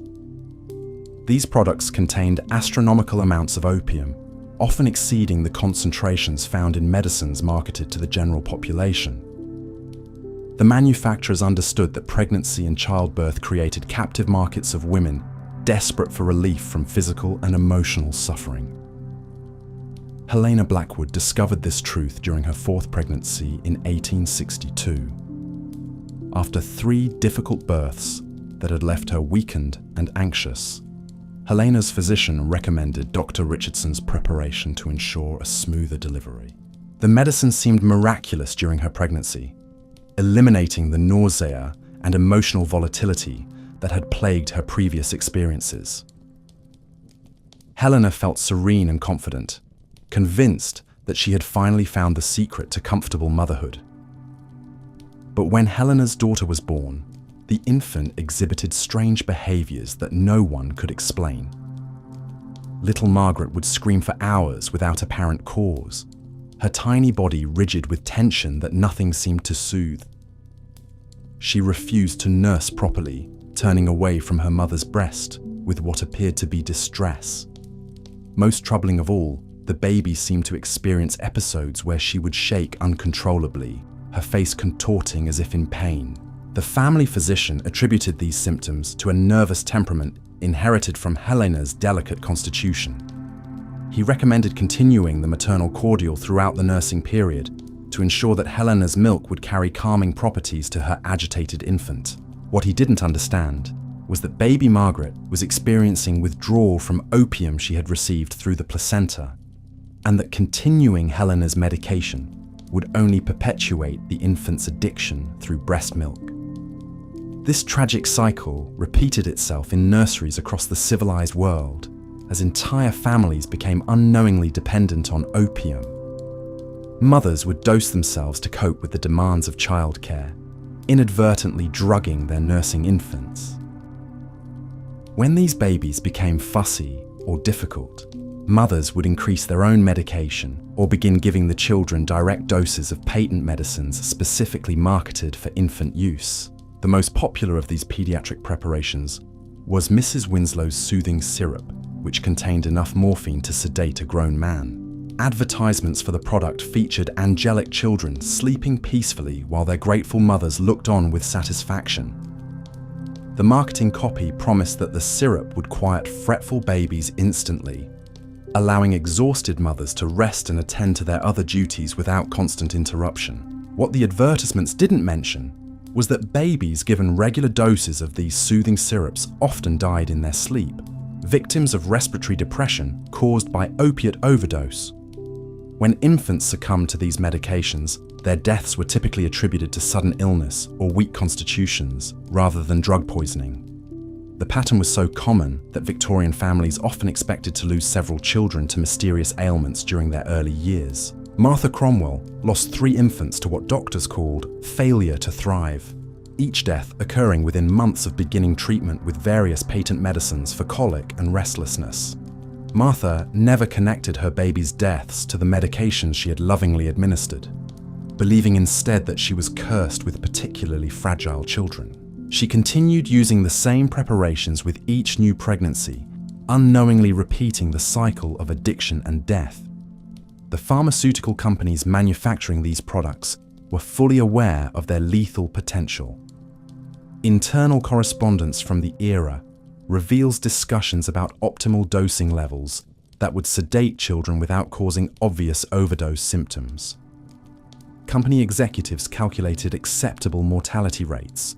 These products contained astronomical amounts of opium, often exceeding the concentrations found in medicines marketed to the general population. The manufacturers understood that pregnancy and childbirth created captive markets of women desperate for relief from physical and emotional suffering. Helena Blackwood discovered this truth during her fourth pregnancy in 1862. After 3 difficult births that had left her weakened and anxious, Helena's physician recommended Dr. Richardson's preparation to ensure a smoother delivery. The medicine seemed miraculous during her pregnancy, eliminating the nausea and emotional volatility that had plagued her previous experiences. Helena felt serene and confident, convinced that she had finally found the secret to comfortable motherhood. But when Helena's daughter was born, the infant exhibited strange behaviors that no one could explain. Little Margaret would scream for hours without apparent cause, her tiny body rigid with tension that nothing seemed to soothe. She refused to nurse properly, turning away from her mother's breast with what appeared to be distress. Most troubling of all, the baby seemed to experience episodes where she would shake uncontrollably, her face contorting as if in pain. The family physician attributed these symptoms to a nervous temperament inherited from Helena's delicate constitution. He recommended continuing the maternal cordial throughout the nursing period to ensure that Helena's milk would carry calming properties to her agitated infant. What he didn't understand was that baby Margaret was experiencing withdrawal from opium she had received through the placenta, and that continuing Helena's medication would only perpetuate the infant's addiction through breast milk. This tragic cycle repeated itself in nurseries across the civilized world as entire families became unknowingly dependent on opium. Mothers would dose themselves to cope with the demands of childcare, inadvertently drugging their nursing infants. When these babies became fussy or difficult, mothers would increase their own medication or begin giving the children direct doses of patent medicines specifically marketed for infant use. The most popular of these pediatric preparations was Mrs. Winslow's soothing syrup, which contained enough morphine to sedate a grown man. Advertisements for the product featured angelic children sleeping peacefully while their grateful mothers looked on with satisfaction. The marketing copy promised that the syrup would quiet fretful babies instantly, allowing exhausted mothers to rest and attend to their other duties without constant interruption. What the advertisements didn't mention was that babies given regular doses of these soothing syrups often died in their sleep, victims of respiratory depression caused by opiate overdose. When infants succumbed to these medications, their deaths were typically attributed to sudden illness or weak constitutions rather than drug poisoning. The pattern was so common that Victorian families often expected to lose several children to mysterious ailments during their early years. Martha Cromwell lost 3 infants to what doctors called failure to thrive, each death occurring within months of beginning treatment with various patent medicines for colic and restlessness. Martha never connected her baby's deaths to the medications she had lovingly administered, believing instead that she was cursed with particularly fragile children. She continued using the same preparations with each new pregnancy, unknowingly repeating the cycle of addiction and death. The pharmaceutical companies manufacturing these products were fully aware of their lethal potential. Internal correspondence from the era reveals discussions about optimal dosing levels that would sedate children without causing obvious overdose symptoms. Company executives calculated acceptable mortality rates,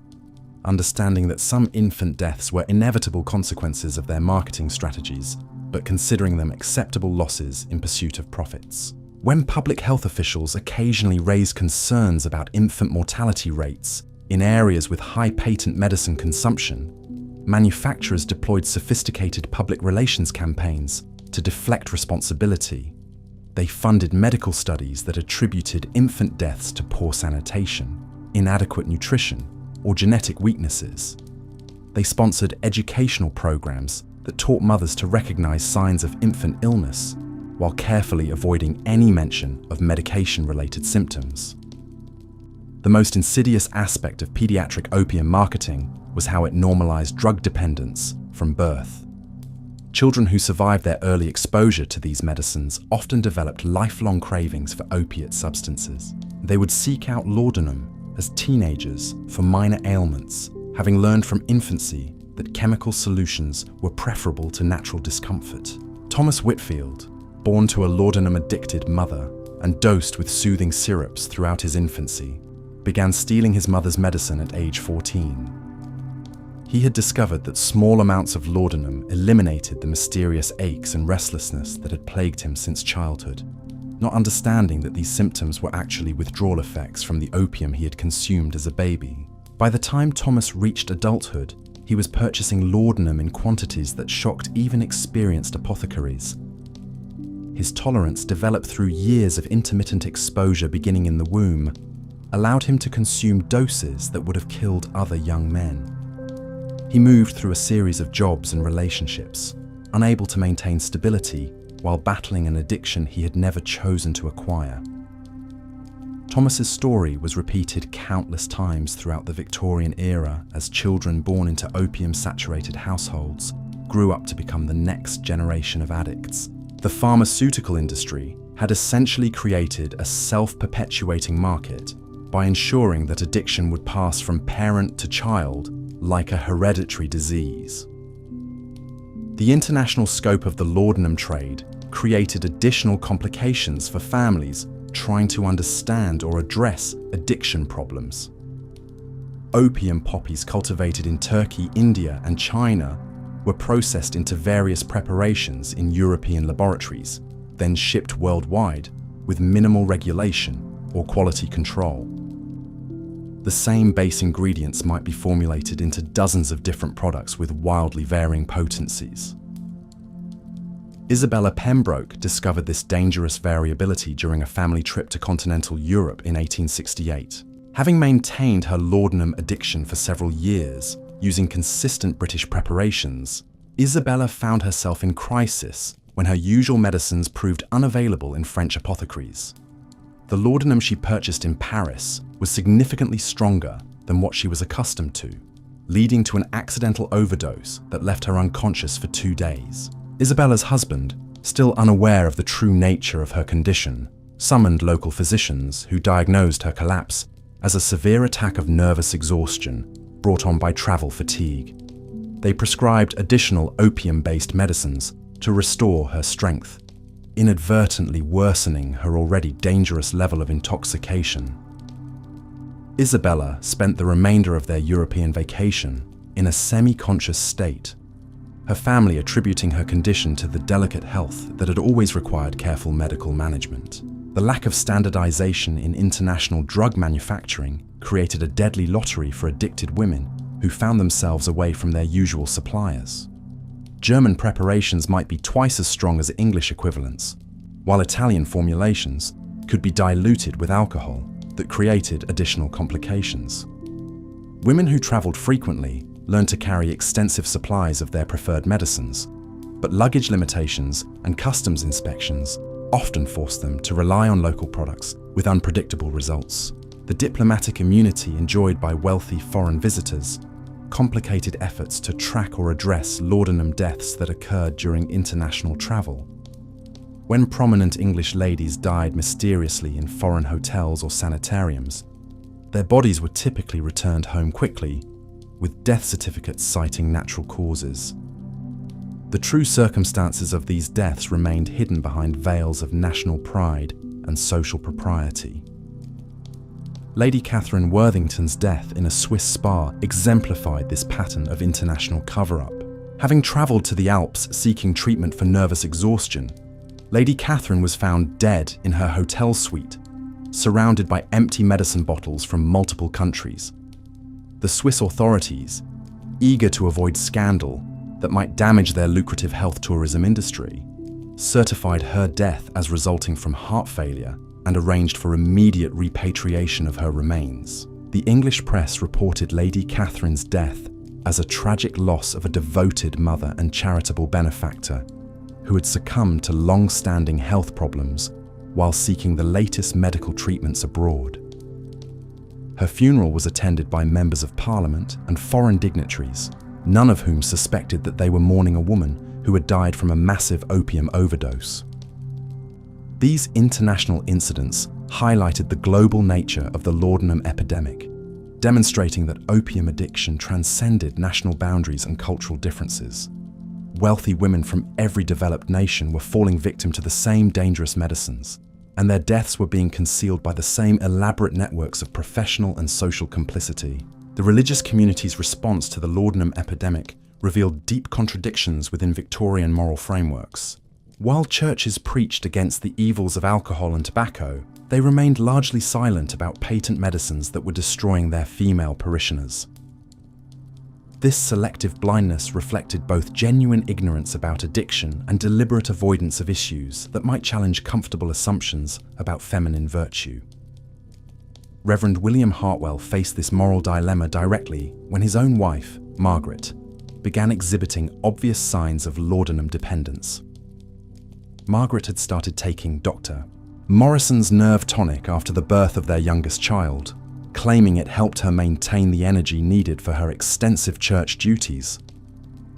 understanding that some infant deaths were inevitable consequences of their marketing strategies, but considering them acceptable losses in pursuit of profits. When public health officials occasionally raised concerns about infant mortality rates in areas with high patent medicine consumption, manufacturers deployed sophisticated public relations campaigns to deflect responsibility. They funded medical studies that attributed infant deaths to poor sanitation, inadequate nutrition, or genetic weaknesses. They sponsored educational programs that taught mothers to recognize signs of infant illness while carefully avoiding any mention of medication-related symptoms. The most insidious aspect of pediatric opium marketing was how it normalized drug dependence from birth. Children who survived their early exposure to these medicines often developed lifelong cravings for opiate substances. They would seek out laudanum as teenagers for minor ailments, having learned from infancy that chemical solutions were preferable to natural discomfort. Thomas Whitfield, born to a laudanum-addicted mother and dosed with soothing syrups throughout his infancy, began stealing his mother's medicine at age 14. He had discovered that small amounts of laudanum eliminated the mysterious aches and restlessness that had plagued him since childhood, not understanding that these symptoms were actually withdrawal effects from the opium he had consumed as a baby. By the time Thomas reached adulthood, he was purchasing laudanum in quantities that shocked even experienced apothecaries. His tolerance, developed through years of intermittent exposure beginning in the womb, allowed him to consume doses that would have killed other young men. He moved through a series of jobs and relationships, unable to maintain stability while battling an addiction he had never chosen to acquire. Thomas's story was repeated countless times throughout the Victorian era as children born into opium-saturated households grew up to become the next generation of addicts. The pharmaceutical industry had essentially created a self-perpetuating market by ensuring that addiction would pass from parent to child like a hereditary disease. The international scope of the laudanum trade created additional complications for families trying to understand or address addiction problems. Opium poppies cultivated in Turkey, India, and China were processed into various preparations in European laboratories, then shipped worldwide with minimal regulation or quality control. The same base ingredients might be formulated into dozens of different products with wildly varying potencies. Isabella Pembroke discovered this dangerous variability during a family trip to continental Europe in 1868. Having maintained her laudanum addiction for several years, using consistent British preparations, Isabella found herself in crisis when her usual medicines proved unavailable in French apothecaries. The laudanum she purchased in Paris was significantly stronger than what she was accustomed to, leading to an accidental overdose that left her unconscious for 2 days. Isabella's husband, still unaware of the true nature of her condition, summoned local physicians who diagnosed her collapse as a severe attack of nervous exhaustion brought on by travel fatigue. They prescribed additional opium-based medicines to restore her strength, inadvertently worsening her already dangerous level of intoxication. Isabella spent the remainder of their European vacation in a semi-conscious state, her family attributing her condition to the delicate health that had always required careful medical management. The lack of standardization in international drug manufacturing created a deadly lottery for addicted women who found themselves away from their usual suppliers. German preparations might be twice as strong as English equivalents, while Italian formulations could be diluted with alcohol that created additional complications. Women who traveled frequently learned to carry extensive supplies of their preferred medicines, but luggage limitations and customs inspections often forced them to rely on local products with unpredictable results. The diplomatic immunity enjoyed by wealthy foreign visitors complicated efforts to track or address laudanum deaths that occurred during international travel. When prominent English ladies died mysteriously in foreign hotels or sanitariums, their bodies were typically returned home quickly, with death certificates citing natural causes. The true circumstances of these deaths remained hidden behind veils of national pride and social propriety. Lady Catherine Worthington's death in a Swiss spa exemplified this pattern of international cover-up. Having travelled to the Alps seeking treatment for nervous exhaustion, Lady Catherine was found dead in her hotel suite, surrounded by empty medicine bottles from multiple countries. The Swiss authorities, eager to avoid scandal that might damage their lucrative health tourism industry, certified her death as resulting from heart failure and arranged for immediate repatriation of her remains. The English press reported Lady Catherine's death as a tragic loss of a devoted mother and charitable benefactor who had succumbed to long-standing health problems while seeking the latest medical treatments abroad. Her funeral was attended by members of Parliament and foreign dignitaries, none of whom suspected that they were mourning a woman who had died from a massive opium overdose. These international incidents highlighted the global nature of the laudanum epidemic, demonstrating that opium addiction transcended national boundaries and cultural differences. Wealthy women from every developed nation were falling victim to the same dangerous medicines, and their deaths were being concealed by the same elaborate networks of professional and social complicity. The religious community's response to the laudanum epidemic revealed deep contradictions within Victorian moral frameworks. While churches preached against the evils of alcohol and tobacco, they remained largely silent about patent medicines that were destroying their female parishioners. This selective blindness reflected both genuine ignorance about addiction and deliberate avoidance of issues that might challenge comfortable assumptions about feminine virtue. Reverend William Hartwell faced this moral dilemma directly when his own wife, Margaret, began exhibiting obvious signs of laudanum dependence. Margaret had started taking Dr. Morrison's nerve tonic after the birth of their youngest child, claiming it helped her maintain the energy needed for her extensive church duties.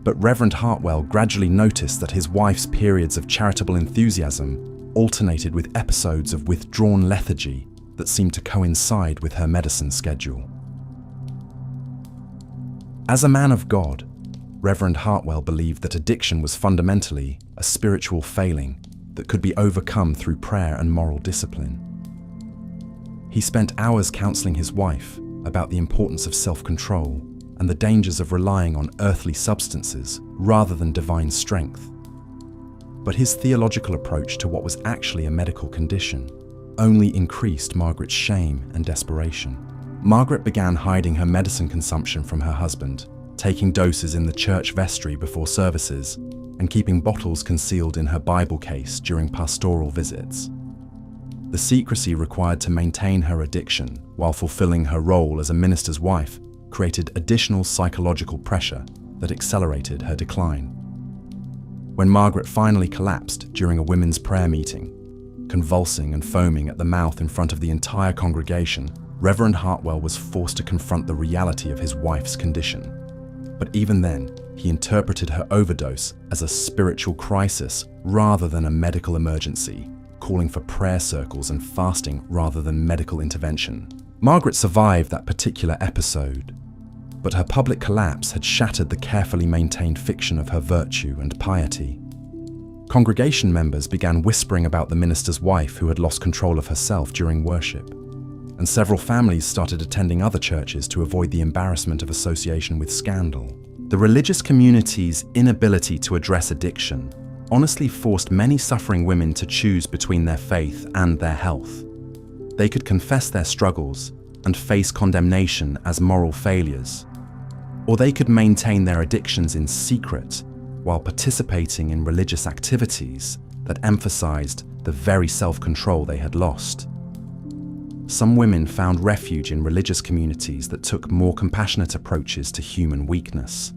But Reverend Hartwell gradually noticed that his wife's periods of charitable enthusiasm alternated with episodes of withdrawn lethargy that seemed to coincide with her medicine schedule. As a man of God, Reverend Hartwell believed that addiction was fundamentally a spiritual failing that could be overcome through prayer and moral discipline. He spent hours counseling his wife about the importance of self-control and the dangers of relying on earthly substances rather than divine strength. But his theological approach to what was actually a medical condition only increased Margaret's shame and desperation. Margaret began hiding her medicine consumption from her husband, taking doses in the church vestry before services, and keeping bottles concealed in her Bible case during pastoral visits. The secrecy required to maintain her addiction while fulfilling her role as a minister's wife created additional psychological pressure that accelerated her decline. When Margaret finally collapsed during a women's prayer meeting, convulsing and foaming at the mouth in front of the entire congregation, Reverend Hartwell was forced to confront the reality of his wife's condition. But even then, he interpreted her overdose as a spiritual crisis rather than a medical emergency, calling for prayer circles and fasting rather than medical intervention. Margaret survived that particular episode, but her public collapse had shattered the carefully maintained fiction of her virtue and piety. Congregation members began whispering about the minister's wife who had lost control of herself during worship, and several families started attending other churches to avoid the embarrassment of association with scandal. The religious community's inability to address addiction honestly forced many suffering women to choose between their faith and their health. They could confess their struggles and face condemnation as moral failures, or they could maintain their addictions in secret while participating in religious activities that emphasized the very self-control they had lost. Some women found refuge in religious communities that took more compassionate approaches to human weakness.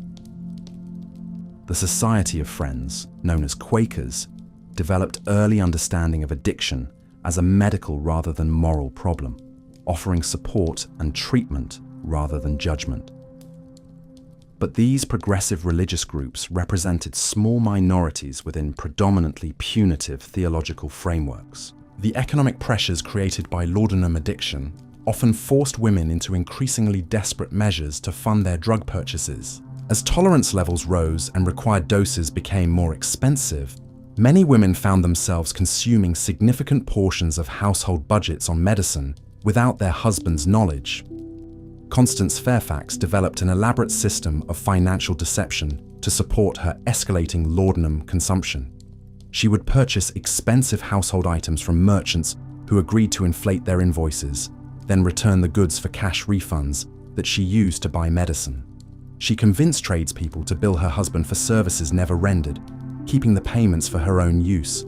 The Society of Friends, known as Quakers, developed early understanding of addiction as a medical rather than moral problem, offering support and treatment rather than judgment. But these progressive religious groups represented small minorities within predominantly punitive theological frameworks. The economic pressures created by laudanum addiction often forced women into increasingly desperate measures to fund their drug purchases. As tolerance levels rose and required doses became more expensive, many women found themselves consuming significant portions of household budgets on medicine without their husband's knowledge. Constance Fairfax developed an elaborate system of financial deception to support her escalating laudanum consumption. She would purchase expensive household items from merchants who agreed to inflate their invoices, then return the goods for cash refunds that she used to buy medicine. She convinced tradespeople to bill her husband for services never rendered, keeping the payments for her own use.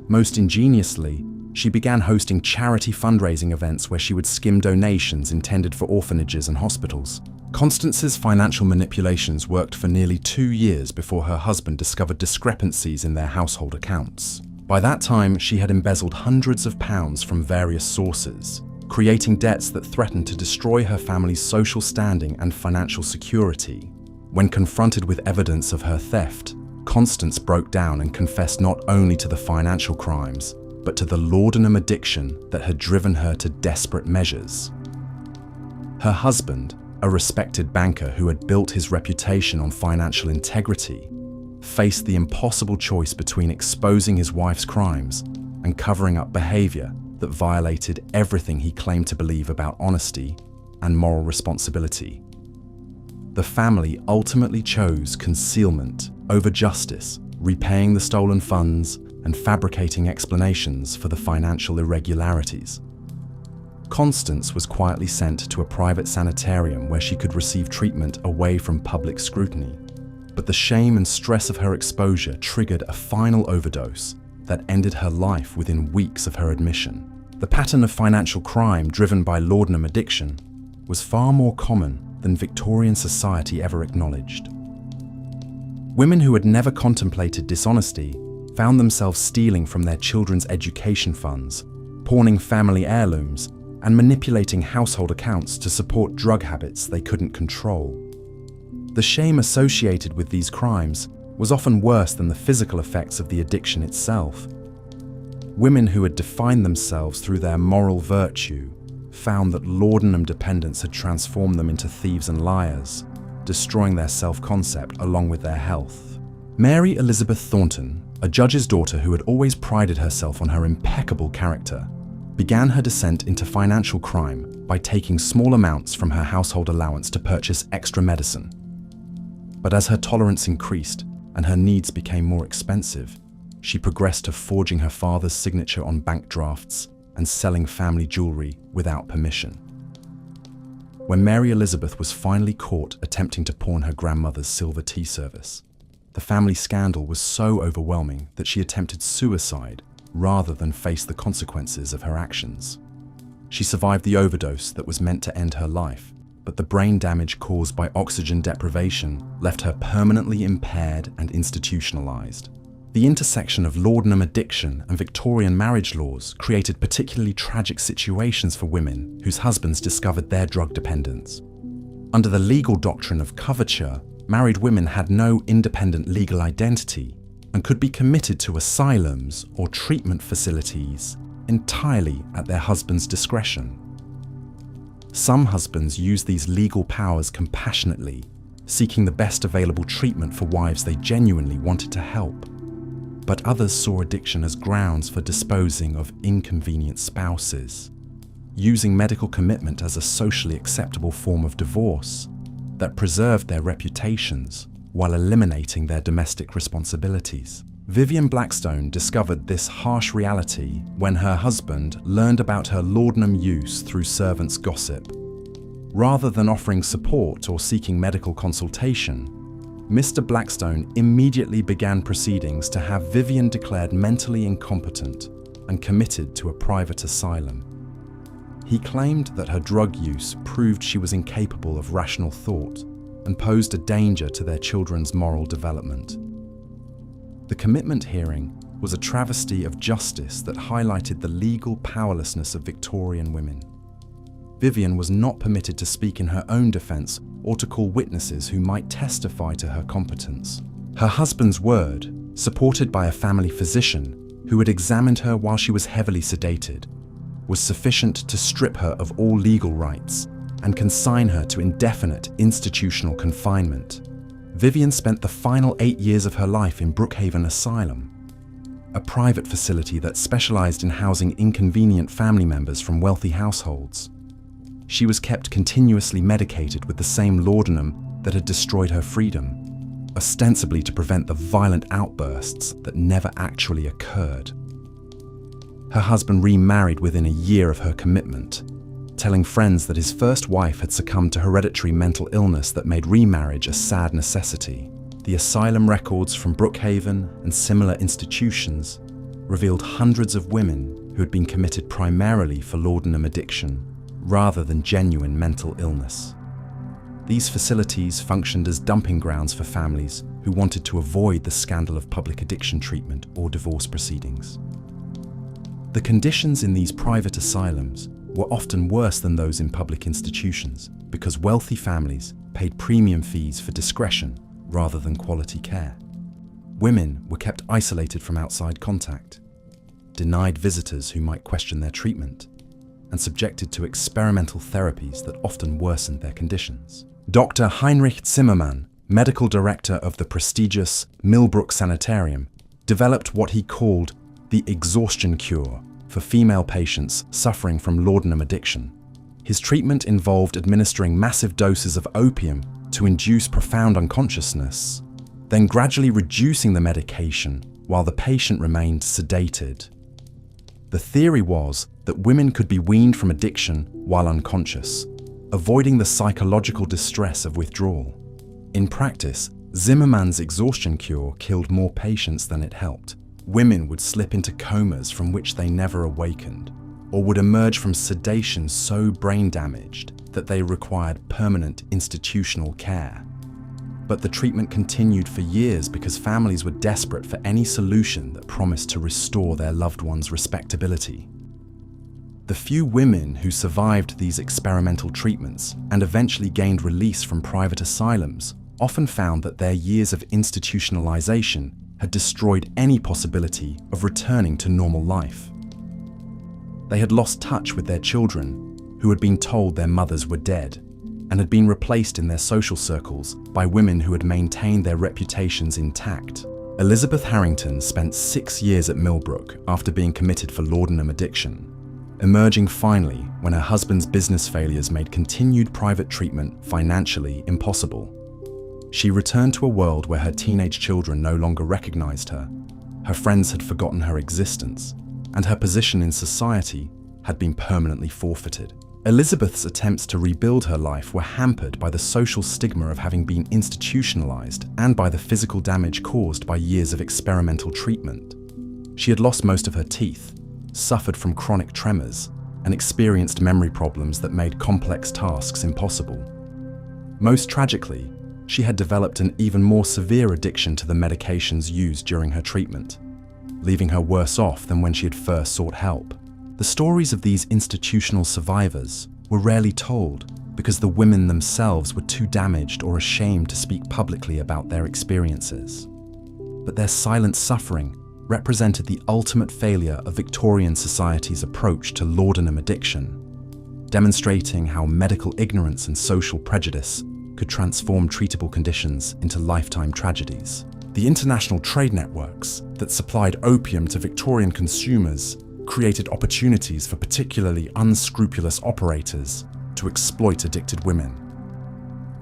Most ingeniously, she began hosting charity fundraising events where she would skim donations intended for orphanages and hospitals. Constance's financial manipulations worked for nearly 2 years before her husband discovered discrepancies in their household accounts. By that time, she had embezzled hundreds of pounds from various sources, creating debts that threatened to destroy her family's social standing and financial security. When confronted with evidence of her theft, Constance broke down and confessed not only to the financial crimes, but to the laudanum addiction that had driven her to desperate measures. Her husband, a respected banker who had built his reputation on financial integrity, faced the impossible choice between exposing his wife's crimes and covering up behavior that violated everything he claimed to believe about honesty and moral responsibility. The family ultimately chose concealment over justice, repaying the stolen funds and fabricating explanations for the financial irregularities. Constance was quietly sent to a private sanitarium where she could receive treatment away from public scrutiny. But the shame and stress of her exposure triggered a final overdose that ended her life within weeks of her admission. The pattern of financial crime driven by laudanum addiction was far more common than Victorian society ever acknowledged. Women who had never contemplated dishonesty found themselves stealing from their children's education funds, pawning family heirlooms, and manipulating household accounts to support drug habits they couldn't control. The shame associated with these crimes was often worse than the physical effects of the addiction itself. Women who had defined themselves through their moral virtue found that laudanum dependence had transformed them into thieves and liars, destroying their self-concept along with their health. Mary Elizabeth Thornton, a judge's daughter who had always prided herself on her impeccable character, began her descent into financial crime by taking small amounts from her household allowance to purchase extra medicine. But as her tolerance increased and her needs became more expensive, she progressed to forging her father's signature on bank drafts and selling family jewelry without permission. When Mary Elizabeth was finally caught attempting to pawn her grandmother's silver tea service, the family scandal was so overwhelming that she attempted suicide rather than face the consequences of her actions. She survived the overdose that was meant to end her life, but the brain damage caused by oxygen deprivation left her permanently impaired and institutionalized. The intersection of laudanum addiction and Victorian marriage laws created particularly tragic situations for women whose husbands discovered their drug dependence. Under the legal doctrine of coverture, married women had no independent legal identity and could be committed to asylums or treatment facilities entirely at their husband's discretion. Some husbands used these legal powers compassionately, seeking the best available treatment for wives they genuinely wanted to help. But others saw addiction as grounds for disposing of inconvenient spouses, using medical commitment as a socially acceptable form of divorce that preserved their reputations while eliminating their domestic responsibilities. Vivian Blackstone discovered this harsh reality when her husband learned about her laudanum use through servants' gossip. Rather than offering support or seeking medical consultation, Mr. Blackstone immediately began proceedings to have Vivian declared mentally incompetent and committed to a private asylum. He claimed that her drug use proved she was incapable of rational thought and posed a danger to their children's moral development. The commitment hearing was a travesty of justice that highlighted the legal powerlessness of Victorian women. Vivian was not permitted to speak in her own defense or to call witnesses who might testify to her competence. Her husband's word, supported by a family physician who had examined her while she was heavily sedated, was sufficient to strip her of all legal rights and consign her to indefinite institutional confinement. Vivian spent the final 8 years of her life in Brookhaven Asylum, a private facility that specialized in housing inconvenient family members from wealthy households. She was kept continuously medicated with the same laudanum that had destroyed her freedom, ostensibly to prevent the violent outbursts that never actually occurred. Her husband remarried within a year of her commitment, telling friends that his first wife had succumbed to hereditary mental illness that made remarriage a sad necessity. The asylum records from Brookhaven and similar institutions revealed hundreds of women who had been committed primarily for laudanum addiction rather than genuine mental illness. These facilities functioned as dumping grounds for families who wanted to avoid the scandal of public addiction treatment or divorce proceedings. The conditions in these private asylums were often worse than those in public institutions because wealthy families paid premium fees for discretion rather than quality care. Women were kept isolated from outside contact, denied visitors who might question their treatment, and subjected to experimental therapies that often worsened their conditions. Dr. Heinrich Zimmermann, medical director of the prestigious Millbrook Sanitarium, developed what he called the exhaustion cure for female patients suffering from laudanum addiction. His treatment involved administering massive doses of opium to induce profound unconsciousness, then gradually reducing the medication while the patient remained sedated. The theory was that women could be weaned from addiction while unconscious, avoiding the psychological distress of withdrawal. In practice, Zimmermann's exhaustion cure killed more patients than it helped. Women would slip into comas from which they never awakened, or would emerge from sedation so brain damaged that they required permanent institutional care. But the treatment continued for years because families were desperate for any solution that promised to restore their loved one's respectability. The few women who survived these experimental treatments and eventually gained release from private asylums often found that their years of institutionalization had destroyed any possibility of returning to normal life. They had lost touch with their children, who had been told their mothers were dead, and had been replaced in their social circles by women who had maintained their reputations intact. Elizabeth Harrington spent 6 years at Millbrook after being committed for laudanum addiction, emerging finally when her husband's business failures made continued private treatment financially impossible. She returned to a world where her teenage children no longer recognized her, her friends had forgotten her existence, and her position in society had been permanently forfeited. Elizabeth's attempts to rebuild her life were hampered by the social stigma of having been institutionalized and by the physical damage caused by years of experimental treatment. She had lost most of her teeth, suffered from chronic tremors, and experienced memory problems that made complex tasks impossible. Most tragically, she had developed an even more severe addiction to the medications used during her treatment, leaving her worse off than when she had first sought help. The stories of these institutional survivors were rarely told because the women themselves were too damaged or ashamed to speak publicly about their experiences. But their silent suffering represented the ultimate failure of Victorian society's approach to laudanum addiction, demonstrating how medical ignorance and social prejudice could transform treatable conditions into lifetime tragedies. The international trade networks that supplied opium to Victorian consumers created opportunities for particularly unscrupulous operators to exploit addicted women.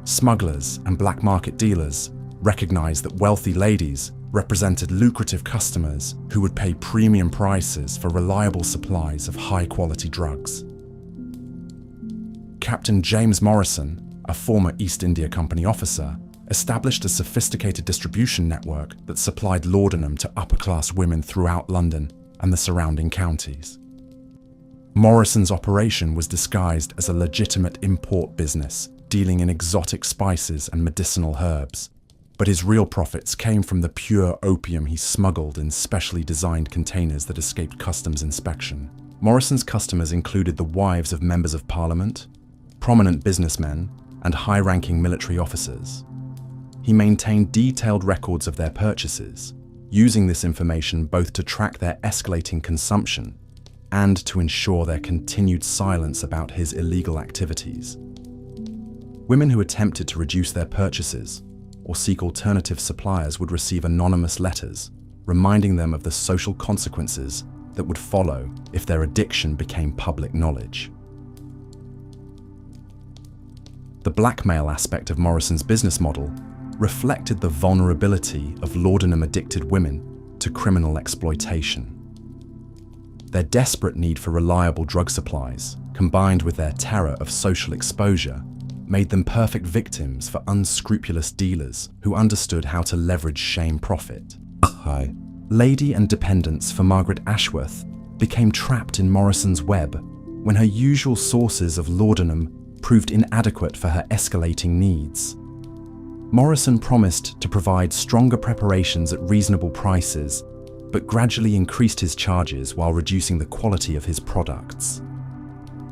Smugglers and black market dealers recognized that wealthy ladies represented lucrative customers who would pay premium prices for reliable supplies of high-quality drugs. Captain James Morrison, a former East India Company officer, established a sophisticated distribution network that supplied laudanum to upper-class women throughout London and the surrounding counties. Morrison's operation was disguised as a legitimate import business dealing in exotic spices and medicinal herbs, but his real profits came from the pure opium he smuggled in specially designed containers that escaped customs inspection. Morrison's customers included the wives of members of parliament, prominent businessmen, and high-ranking military officers. He maintained detailed records of their purchases, using this information both to track their escalating consumption and to ensure their continued silence about his illegal activities. Women who attempted to reduce their purchases or seek alternative suppliers would receive anonymous letters reminding them of the social consequences that would follow if their addiction became public knowledge. The blackmail aspect of Morrison's business model reflected the vulnerability of laudanum-addicted women to criminal exploitation. Their desperate need for reliable drug supplies, combined with their terror of social exposure, made them perfect victims for unscrupulous dealers who understood how to leverage shame profit. Lady and dependents for Margaret Ashworth became trapped in Morrison's web when her usual sources of laudanum proved inadequate for her escalating needs. Morrison promised to provide stronger preparations at reasonable prices, but gradually increased his charges while reducing the quality of his products.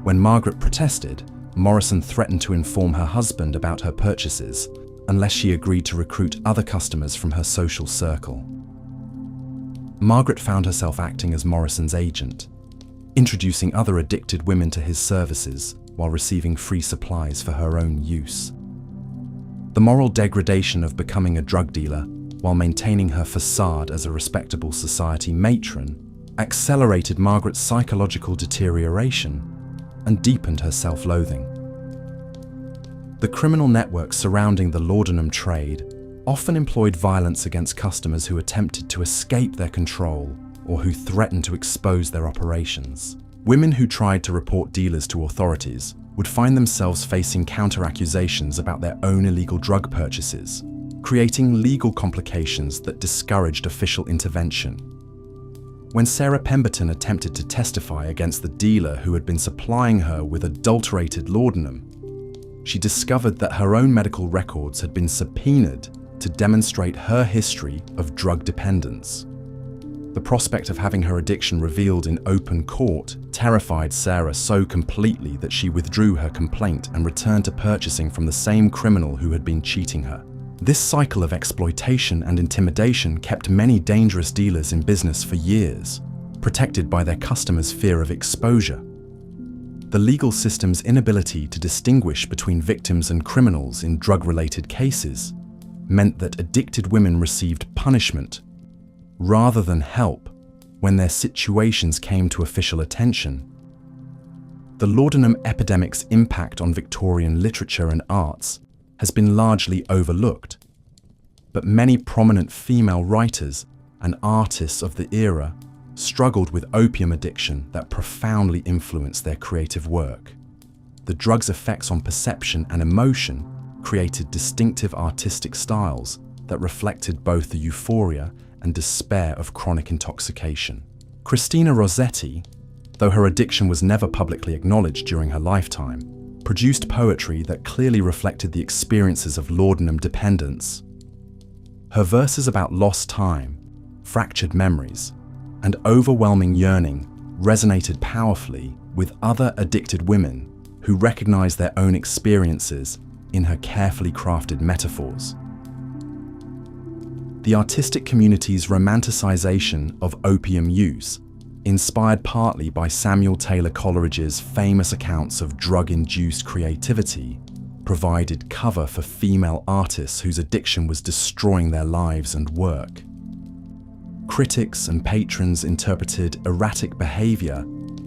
When Margaret protested, Morrison threatened to inform her husband about her purchases unless she agreed to recruit other customers from her social circle. Margaret found herself acting as Morrison's agent, introducing other addicted women to his services while receiving free supplies for her own use. The moral degradation of becoming a drug dealer while maintaining her facade as a respectable society matron accelerated Margaret's psychological deterioration and deepened her self-loathing. The criminal networks surrounding the laudanum trade often employed violence against customers who attempted to escape their control or who threatened to expose their operations. Women who tried to report dealers to authorities would find themselves facing counter-accusations about their own illegal drug purchases, creating legal complications that discouraged official intervention. When Sarah Pemberton attempted to testify against the dealer who had been supplying her with adulterated laudanum, she discovered that her own medical records had been subpoenaed to demonstrate her history of drug dependence. The prospect of having her addiction revealed in open court terrified Sarah so completely that she withdrew her complaint and returned to purchasing from the same criminal who had been cheating her. This cycle of exploitation and intimidation kept many dangerous dealers in business for years, protected by their customers' fear of exposure. The legal system's inability to distinguish between victims and criminals in drug-related cases meant that addicted women received punishment rather than help when their situations came to official attention. The laudanum epidemic's impact on Victorian literature and arts has been largely overlooked, but many prominent female writers and artists of the era struggled with opium addiction that profoundly influenced their creative work. the drug's effects on perception and emotion created distinctive artistic styles that reflected both the euphoria and despair of chronic intoxication. Christina Rossetti, though her addiction was never publicly acknowledged during her lifetime, produced poetry that clearly reflected the experiences of laudanum dependence. Her verses about lost time, fractured memories, and overwhelming yearning resonated powerfully with other addicted women who recognized their own experiences in her carefully crafted metaphors. The artistic community's romanticization of opium use, inspired partly by Samuel Taylor Coleridge's famous accounts of drug-induced creativity, provided cover for female artists whose addiction was destroying their lives and work. Critics and patrons interpreted erratic behavior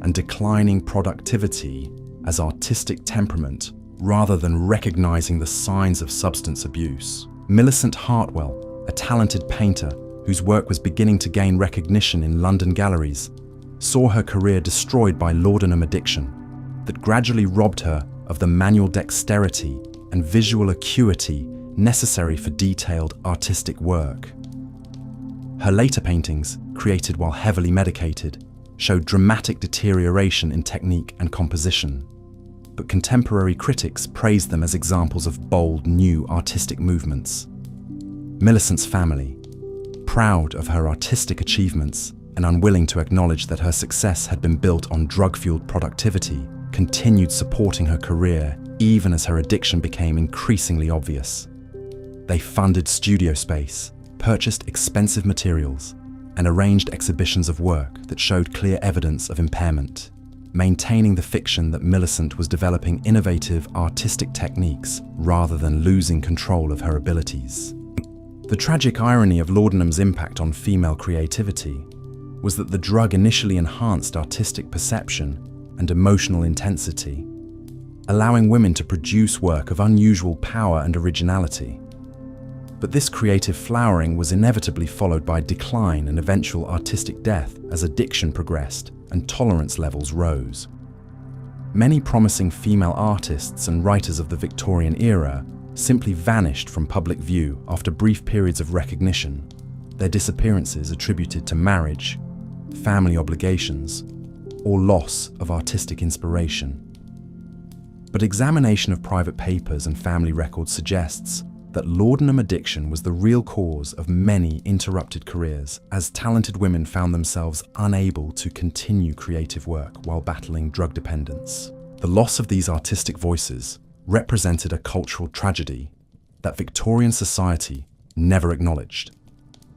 and declining productivity as artistic temperament rather than recognizing the signs of substance abuse. Millicent Hartwell, a talented painter whose work was beginning to gain recognition in London galleries, saw her career destroyed by laudanum addiction that gradually robbed her of the manual dexterity and visual acuity necessary for detailed artistic work. Her later paintings, created while heavily medicated, showed dramatic deterioration in technique and composition, but contemporary critics praised them as examples of bold, new artistic movements. Millicent's family, proud of her artistic achievements and unwilling to acknowledge that her success had been built on drug-fueled productivity, continued supporting her career even as her addiction became increasingly obvious. They funded studio space, purchased expensive materials, and arranged exhibitions of work that showed clear evidence of impairment, maintaining the fiction that Millicent was developing innovative artistic techniques rather than losing control of her abilities. The tragic irony of laudanum's impact on female creativity was that the drug initially enhanced artistic perception and emotional intensity, allowing women to produce work of unusual power and originality. But this creative flowering was inevitably followed by decline and eventual artistic death as addiction progressed and tolerance levels rose. Many promising female artists and writers of the Victorian era simply vanished from public view after brief periods of recognition, their disappearances attributed to marriage, family obligations, or loss of artistic inspiration. But examination of private papers and family records suggests that laudanum addiction was the real cause of many interrupted careers, as talented women found themselves unable to continue creative work while battling drug dependence. The loss of these artistic voices represented a cultural tragedy that Victorian society never acknowledged,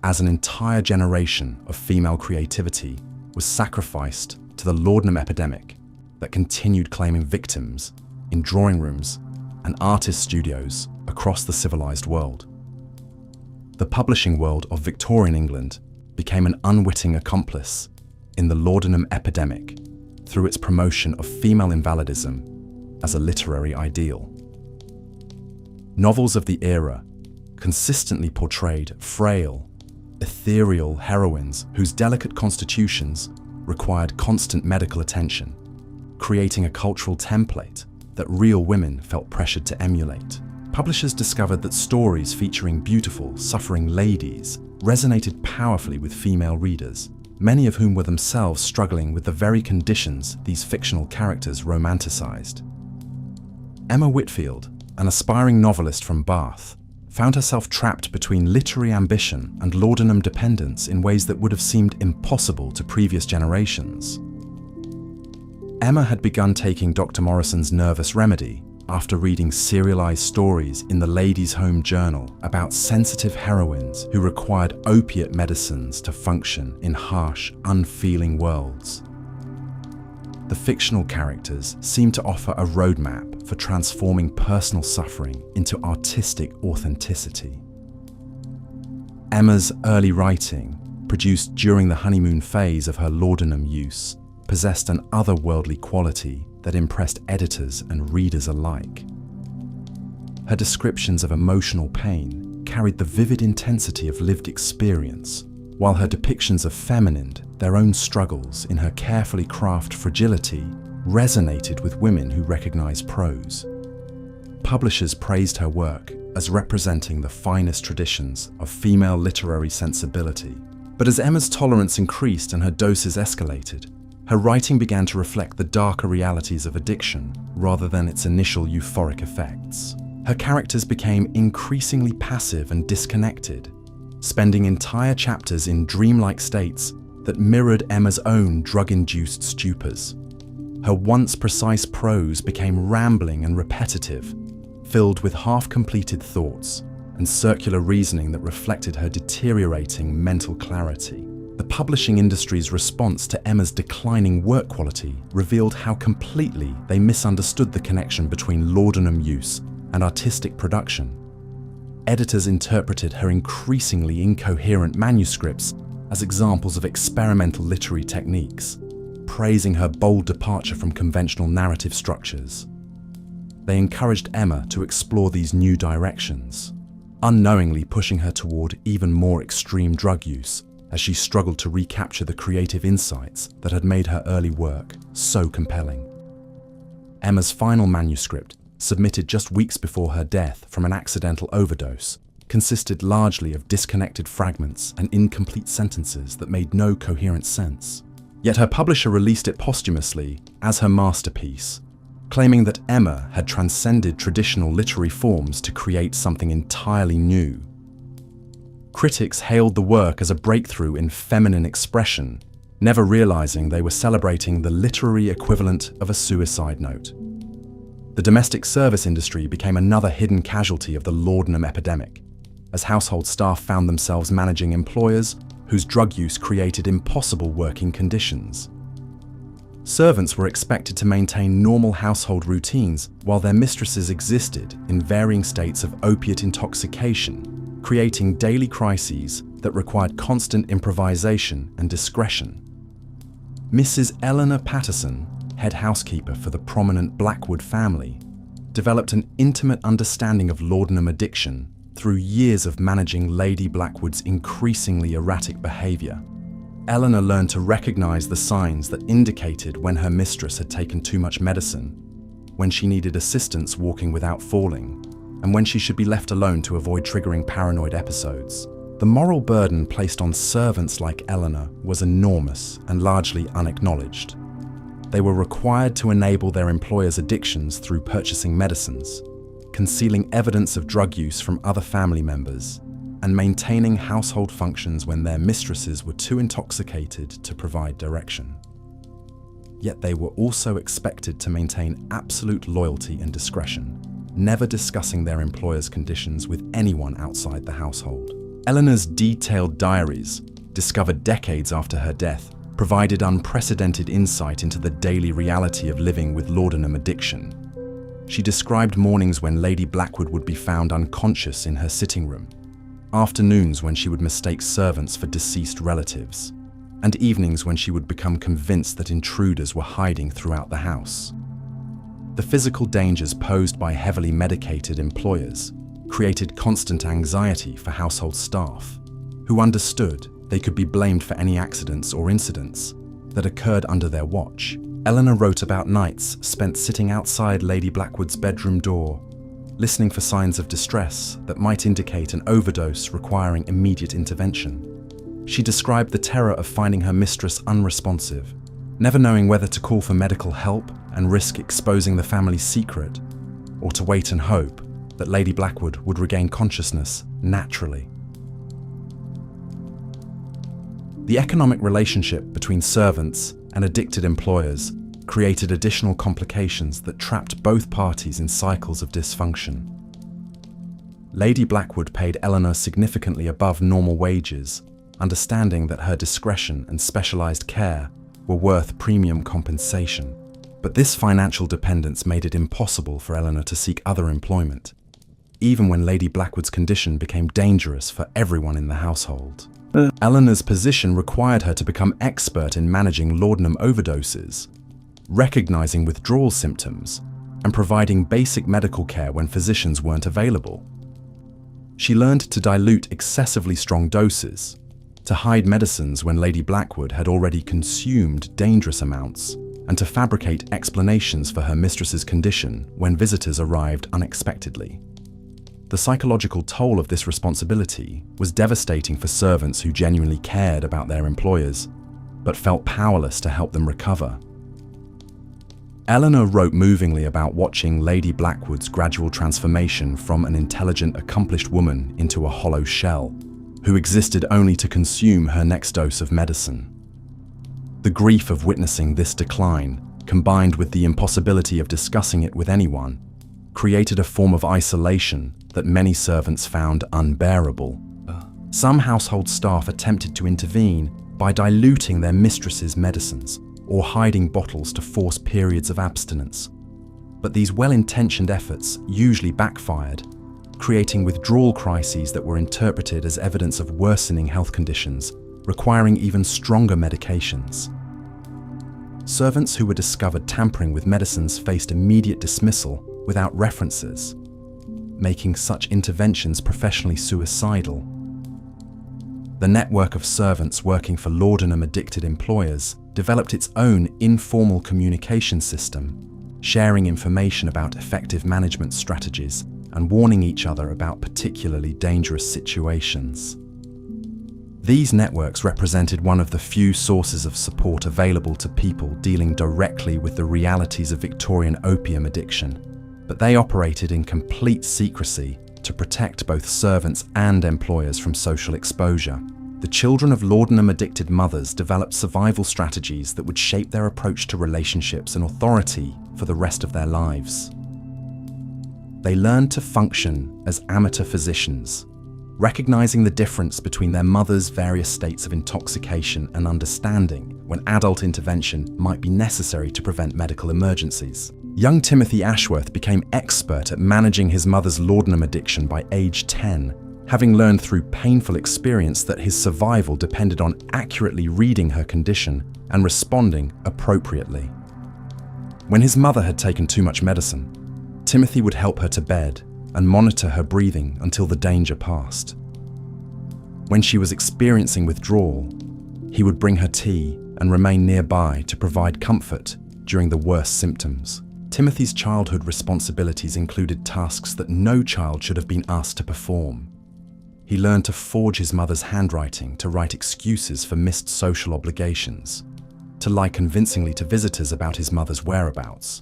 as an entire generation of female creativity was sacrificed to the laudanum epidemic that continued claiming victims in drawing rooms and artist studios across the civilized world. The publishing world of Victorian England became an unwitting accomplice in the laudanum epidemic through its promotion of female invalidism as a literary ideal. Novels of the era consistently portrayed frail, ethereal heroines whose delicate constitutions required constant medical attention, creating a cultural template that real women felt pressured to emulate. Publishers discovered that stories featuring beautiful, suffering ladies resonated powerfully with female readers, many of whom were themselves struggling with the very conditions these fictional characters romanticized. Emma Whitfield, an aspiring novelist from Bath, found herself trapped between literary ambition and laudanum dependence in ways that would have seemed impossible to previous generations. Emma had begun taking Dr. Morrison's Nervous Remedy after reading serialized stories in the Ladies' Home Journal about sensitive heroines who required opiate medicines to function in harsh, unfeeling worlds. The fictional characters seemed to offer a roadmap for transforming personal suffering into artistic authenticity. Emma's early writing, produced during the honeymoon phase of her laudanum use, possessed an otherworldly quality that impressed editors and readers alike. Her descriptions of emotional pain carried the vivid intensity of lived experience, while her depictions of feminine, their own struggles in her carefully crafted fragility, resonated with women who recognized prose. Publishers praised her work as representing the finest traditions of female literary sensibility. But as Emma's tolerance increased and her doses escalated, her writing began to reflect the darker realities of addiction rather than its initial euphoric effects. Her characters became increasingly passive and disconnected, spending entire chapters in dreamlike states that mirrored Emma's own drug-induced stupors. Her once precise prose became rambling and repetitive, filled with half-completed thoughts and circular reasoning that reflected her deteriorating mental clarity. The publishing industry's response to Emma's declining work quality revealed how completely they misunderstood the connection between laudanum use and artistic production. Editors interpreted her increasingly incoherent manuscripts as examples of experimental literary techniques, praising her bold departure from conventional narrative structures. They encouraged Emma to explore these new directions, unknowingly pushing her toward even more extreme drug use as she struggled to recapture the creative insights that had made her early work so compelling. Emma's final manuscript, submitted just weeks before her death from an accidental overdose, consisted largely of disconnected fragments and incomplete sentences that made no coherent sense. Yet her publisher released it posthumously as her masterpiece, claiming that Emma had transcended traditional literary forms to create something entirely new. Critics hailed the work as a breakthrough in feminine expression, never realizing they were celebrating the literary equivalent of a suicide note. The domestic service industry became another hidden casualty of the laudanum epidemic, as household staff found themselves managing employers whose drug use created impossible working conditions. Servants were expected to maintain normal household routines while their mistresses existed in varying states of opiate intoxication, creating daily crises that required constant improvisation and discretion. Mrs. Eleanor Patterson, head housekeeper for the prominent Blackwood family, developed an intimate understanding of laudanum addiction through years of managing Lady Blackwood's increasingly erratic behavior. Eleanor learned to recognize the signs that indicated when her mistress had taken too much medicine, when she needed assistance walking without falling, and when she should be left alone to avoid triggering paranoid episodes. The moral burden placed on servants like Eleanor was enormous and largely unacknowledged. They were required to enable their employers' addictions through purchasing medicines, concealing evidence of drug use from other family members, and maintaining household functions when their mistresses were too intoxicated to provide direction. Yet they were also expected to maintain absolute loyalty and discretion, never discussing their employers' conditions with anyone outside the household. Eleanor's detailed diaries, discovered decades after her death, provided unprecedented insight into the daily reality of living with laudanum addiction. She described mornings when Lady Blackwood would be found unconscious in her sitting room, afternoons when she would mistake servants for deceased relatives, and evenings when she would become convinced that intruders were hiding throughout the house. The physical dangers posed by heavily medicated employers created constant anxiety for household staff, who understood they could be blamed for any accidents or incidents that occurred under their watch. Eleanor wrote about nights spent sitting outside Lady Blackwood's bedroom door, listening for signs of distress that might indicate an overdose requiring immediate intervention. She described the terror of finding her mistress unresponsive, never knowing whether to call for medical help and risk exposing the family's secret, or to wait and hope that Lady Blackwood would regain consciousness naturally. The economic relationship between servants and addicted employers created additional complications that trapped both parties in cycles of dysfunction. Lady Blackwood paid Eleanor significantly above normal wages, understanding that her discretion and specialized care were worth premium compensation. But this financial dependence made it impossible for Eleanor to seek other employment, even when Lady Blackwood's condition became dangerous for everyone in the household. Eleanor's position required her to become expert in managing laudanum overdoses, recognizing withdrawal symptoms, and providing basic medical care when physicians weren't available. She learned to dilute excessively strong doses, to hide medicines when Lady Blackwood had already consumed dangerous amounts, and to fabricate explanations for her mistress's condition when visitors arrived unexpectedly. The psychological toll of this responsibility was devastating for servants who genuinely cared about their employers, but felt powerless to help them recover. Eleanor wrote movingly about watching Lady Blackwood's gradual transformation from an intelligent, accomplished woman into a hollow shell, who existed only to consume her next dose of medicine. The grief of witnessing this decline, combined with the impossibility of discussing it with anyone, created a form of isolation that many servants found unbearable. Some household staff attempted to intervene by diluting their mistress's medicines or hiding bottles to force periods of abstinence. But these well-intentioned efforts usually backfired, creating withdrawal crises that were interpreted as evidence of worsening health conditions, requiring even stronger medications. Servants who were discovered tampering with medicines faced immediate dismissal without references, making such interventions professionally suicidal. The network of servants working for laudanum-addicted employers developed its own informal communication system, sharing information about effective management strategies and warning each other about particularly dangerous situations. These networks represented one of the few sources of support available to people dealing directly with the realities of Victorian opium addiction, but they operated in complete secrecy to protect both servants and employers from social exposure. The children of laudanum-addicted mothers developed survival strategies that would shape their approach to relationships and authority for the rest of their lives. They learned to function as amateur physicians, recognizing the difference between their mother's various states of intoxication and understanding when adult intervention might be necessary to prevent medical emergencies. Young Timothy Ashworth became expert at managing his mother's laudanum addiction by age 10, having learned through painful experience that his survival depended on accurately reading her condition and responding appropriately. When his mother had taken too much medicine, Timothy would help her to bed and monitor her breathing until the danger passed. When she was experiencing withdrawal, he would bring her tea and remain nearby to provide comfort during the worst symptoms. Timothy's childhood responsibilities included tasks that no child should have been asked to perform. He learned to forge his mother's handwriting to write excuses for missed social obligations, to lie convincingly to visitors about his mother's whereabouts,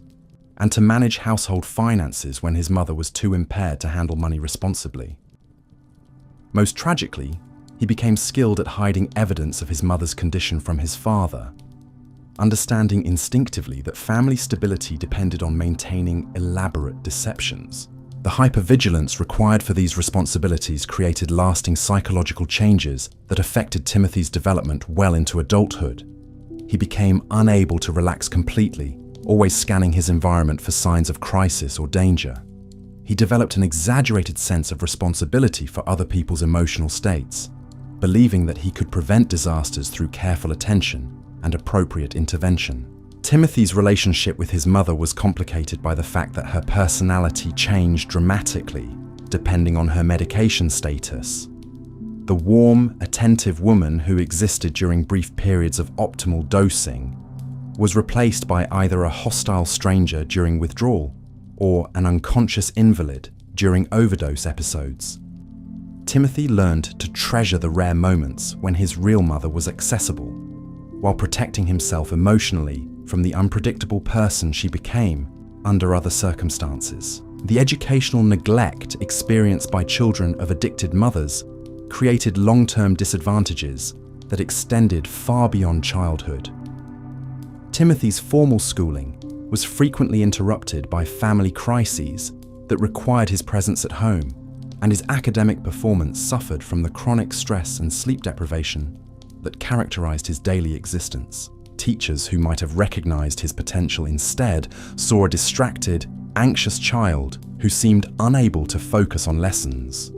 and to manage household finances when his mother was too impaired to handle money responsibly. Most tragically, he became skilled at hiding evidence of his mother's condition from his father, understanding instinctively that family stability depended on maintaining elaborate deceptions. The hypervigilance required for these responsibilities created lasting psychological changes that affected Timothy's development well into adulthood. He became unable to relax completely, always scanning his environment for signs of crisis or danger. He developed an exaggerated sense of responsibility for other people's emotional states, believing that he could prevent disasters through careful attention and appropriate intervention. Timothy's relationship with his mother was complicated by the fact that her personality changed dramatically depending on her medication status. The warm, attentive woman who existed during brief periods of optimal dosing was replaced by either a hostile stranger during withdrawal or an unconscious invalid during overdose episodes. Timothy learned to treasure the rare moments when his real mother was accessible, while protecting himself emotionally from the unpredictable person she became under other circumstances. The educational neglect experienced by children of addicted mothers created long-term disadvantages that extended far beyond childhood. Timothy's formal schooling was frequently interrupted by family crises that required his presence at home, and his academic performance suffered from the chronic stress and sleep deprivation that characterized his daily existence. Teachers who might have recognized his potential instead saw a distracted, anxious child who seemed unable to focus on lessons.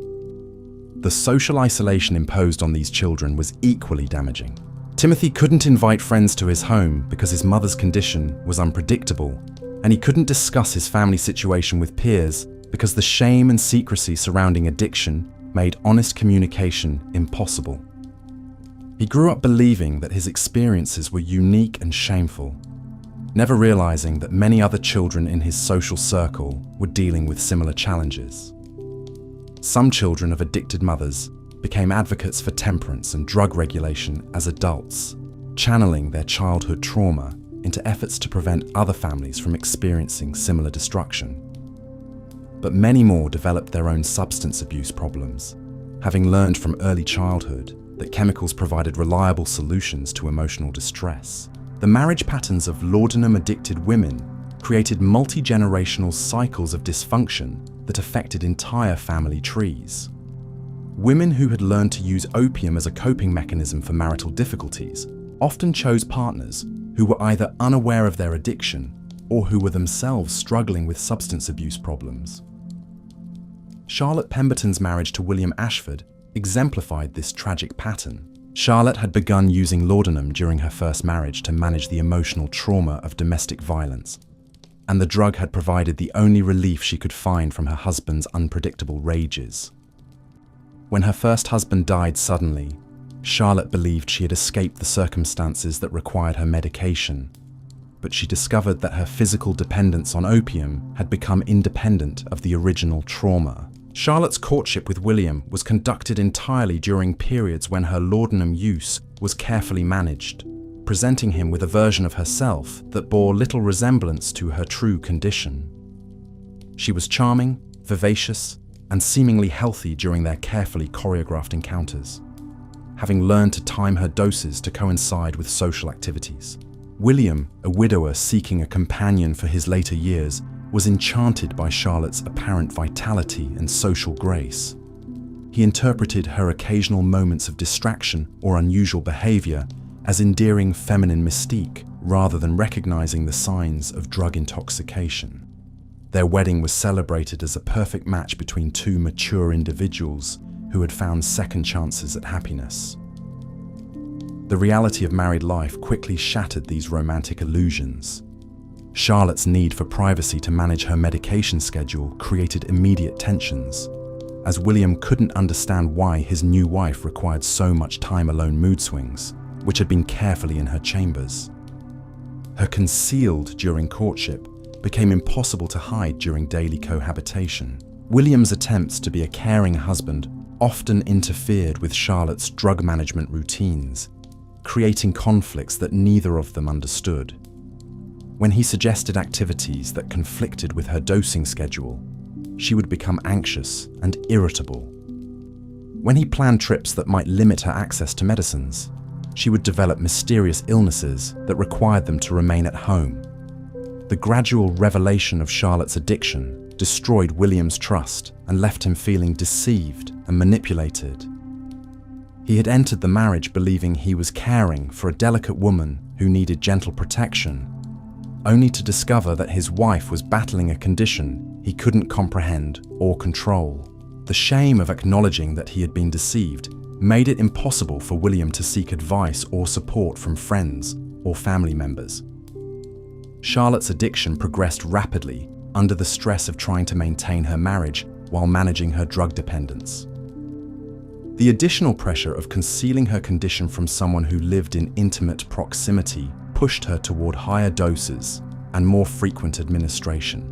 The social isolation imposed on these children was equally damaging. Timothy couldn't invite friends to his home because his mother's condition was unpredictable, and he couldn't discuss his family situation with peers because the shame and secrecy surrounding addiction made honest communication impossible. He grew up believing that his experiences were unique and shameful. never realizing that many other children in his social circle were dealing with similar challenges. Some children of addicted mothers became advocates for temperance and drug regulation as adults, channeling their childhood trauma into efforts to prevent other families from experiencing similar destruction. But many more developed their own substance abuse problems, having learned from early childhood that chemicals provided reliable solutions to emotional distress. The marriage patterns of laudanum-addicted women created multi-generational cycles of dysfunction that affected entire family trees. Women who had learned to use opium as a coping mechanism for marital difficulties often chose partners who were either unaware of their addiction or who were themselves struggling with substance abuse problems. Charlotte Pemberton's marriage to William Ashford exemplified this tragic pattern. Charlotte had begun using laudanum during her first marriage to manage the emotional trauma of domestic violence, and the drug had provided the only relief she could find from her husband's unpredictable rages. When her first husband died suddenly, Charlotte believed she had escaped the circumstances that required her medication, but she discovered that her physical dependence on opium had become independent of the original trauma. Charlotte's courtship with William was conducted entirely during periods when her laudanum use was carefully managed, presenting him with a version of herself that bore little resemblance to her true condition. She was charming, vivacious, and seemingly healthy during their carefully choreographed encounters, having learned to time her doses to coincide with social activities. William, a widower seeking a companion for his later years, was enchanted by Charlotte's apparent vitality and social grace. He interpreted her occasional moments of distraction or unusual behavior as endearing feminine mystique, rather than recognizing the signs of drug intoxication. Their wedding was celebrated as a perfect match between two mature individuals who had found second chances at happiness. The reality of married life quickly shattered these romantic illusions. Charlotte's need for privacy to manage her medication schedule created immediate tensions, as William couldn't understand why his new wife required so much time alone mood swings, which had been carefully in her chambers. Her concealed during courtship became impossible to hide during daily cohabitation. William's attempts to be a caring husband often interfered with Charlotte's drug management routines, creating conflicts that neither of them understood. When he suggested activities that conflicted with her dosing schedule, she would become anxious and irritable. When he planned trips that might limit her access to medicines, she would develop mysterious illnesses that required them to remain at home. The gradual revelation of Charlotte's addiction destroyed William's trust and left him feeling deceived and manipulated. He had entered the marriage believing he was caring for a delicate woman who needed gentle protection, only to discover that his wife was battling a condition he couldn't comprehend or control. The shame of acknowledging that he had been deceived made it impossible for William to seek advice or support from friends or family members. Charlotte's addiction progressed rapidly under the stress of trying to maintain her marriage while managing her drug dependence. The additional pressure of concealing her condition from someone who lived in intimate proximity pushed her toward higher doses and more frequent administration.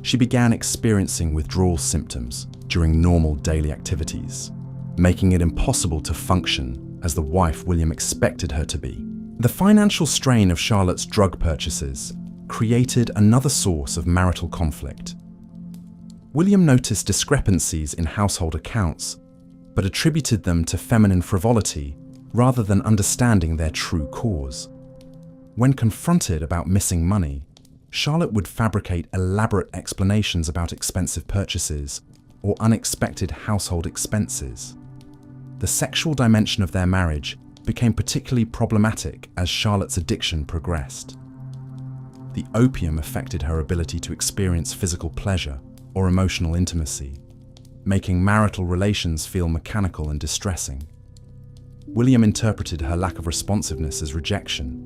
She began experiencing withdrawal symptoms during normal daily activities, making it impossible to function as the wife William expected her to be. The financial strain of Charlotte's drug purchases created another source of marital conflict. William noticed discrepancies in household accounts, but attributed them to feminine frivolity rather than understanding their true cause. When confronted about missing money, Charlotte would fabricate elaborate explanations about expensive purchases or unexpected household expenses. The sexual dimension of their marriage became particularly problematic as Charlotte's addiction progressed. The opium affected her ability to experience physical pleasure or emotional intimacy, making marital relations feel mechanical and distressing. William interpreted her lack of responsiveness as rejection,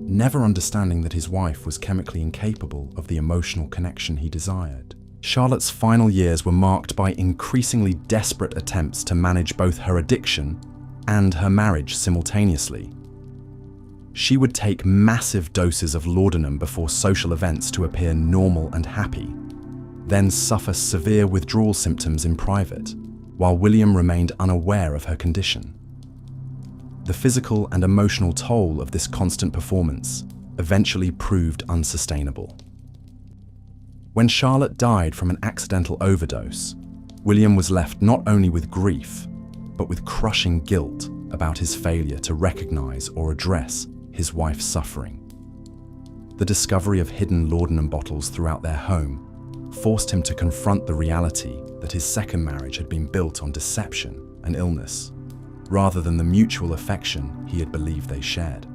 never understanding that his wife was chemically incapable of the emotional connection he desired. Charlotte's final years were marked by increasingly desperate attempts to manage both her addiction and her marriage simultaneously. She would take massive doses of laudanum before social events to appear normal and happy, then suffer severe withdrawal symptoms in private, while William remained unaware of her condition. The physical and emotional toll of this constant performance eventually proved unsustainable. When Charlotte died from an accidental overdose, William was left not only with grief, but with crushing guilt about his failure to recognize or address his wife's suffering. The discovery of hidden laudanum bottles throughout their home forced him to confront the reality that his second marriage had been built on deception and illness, rather than the mutual affection he had believed they shared.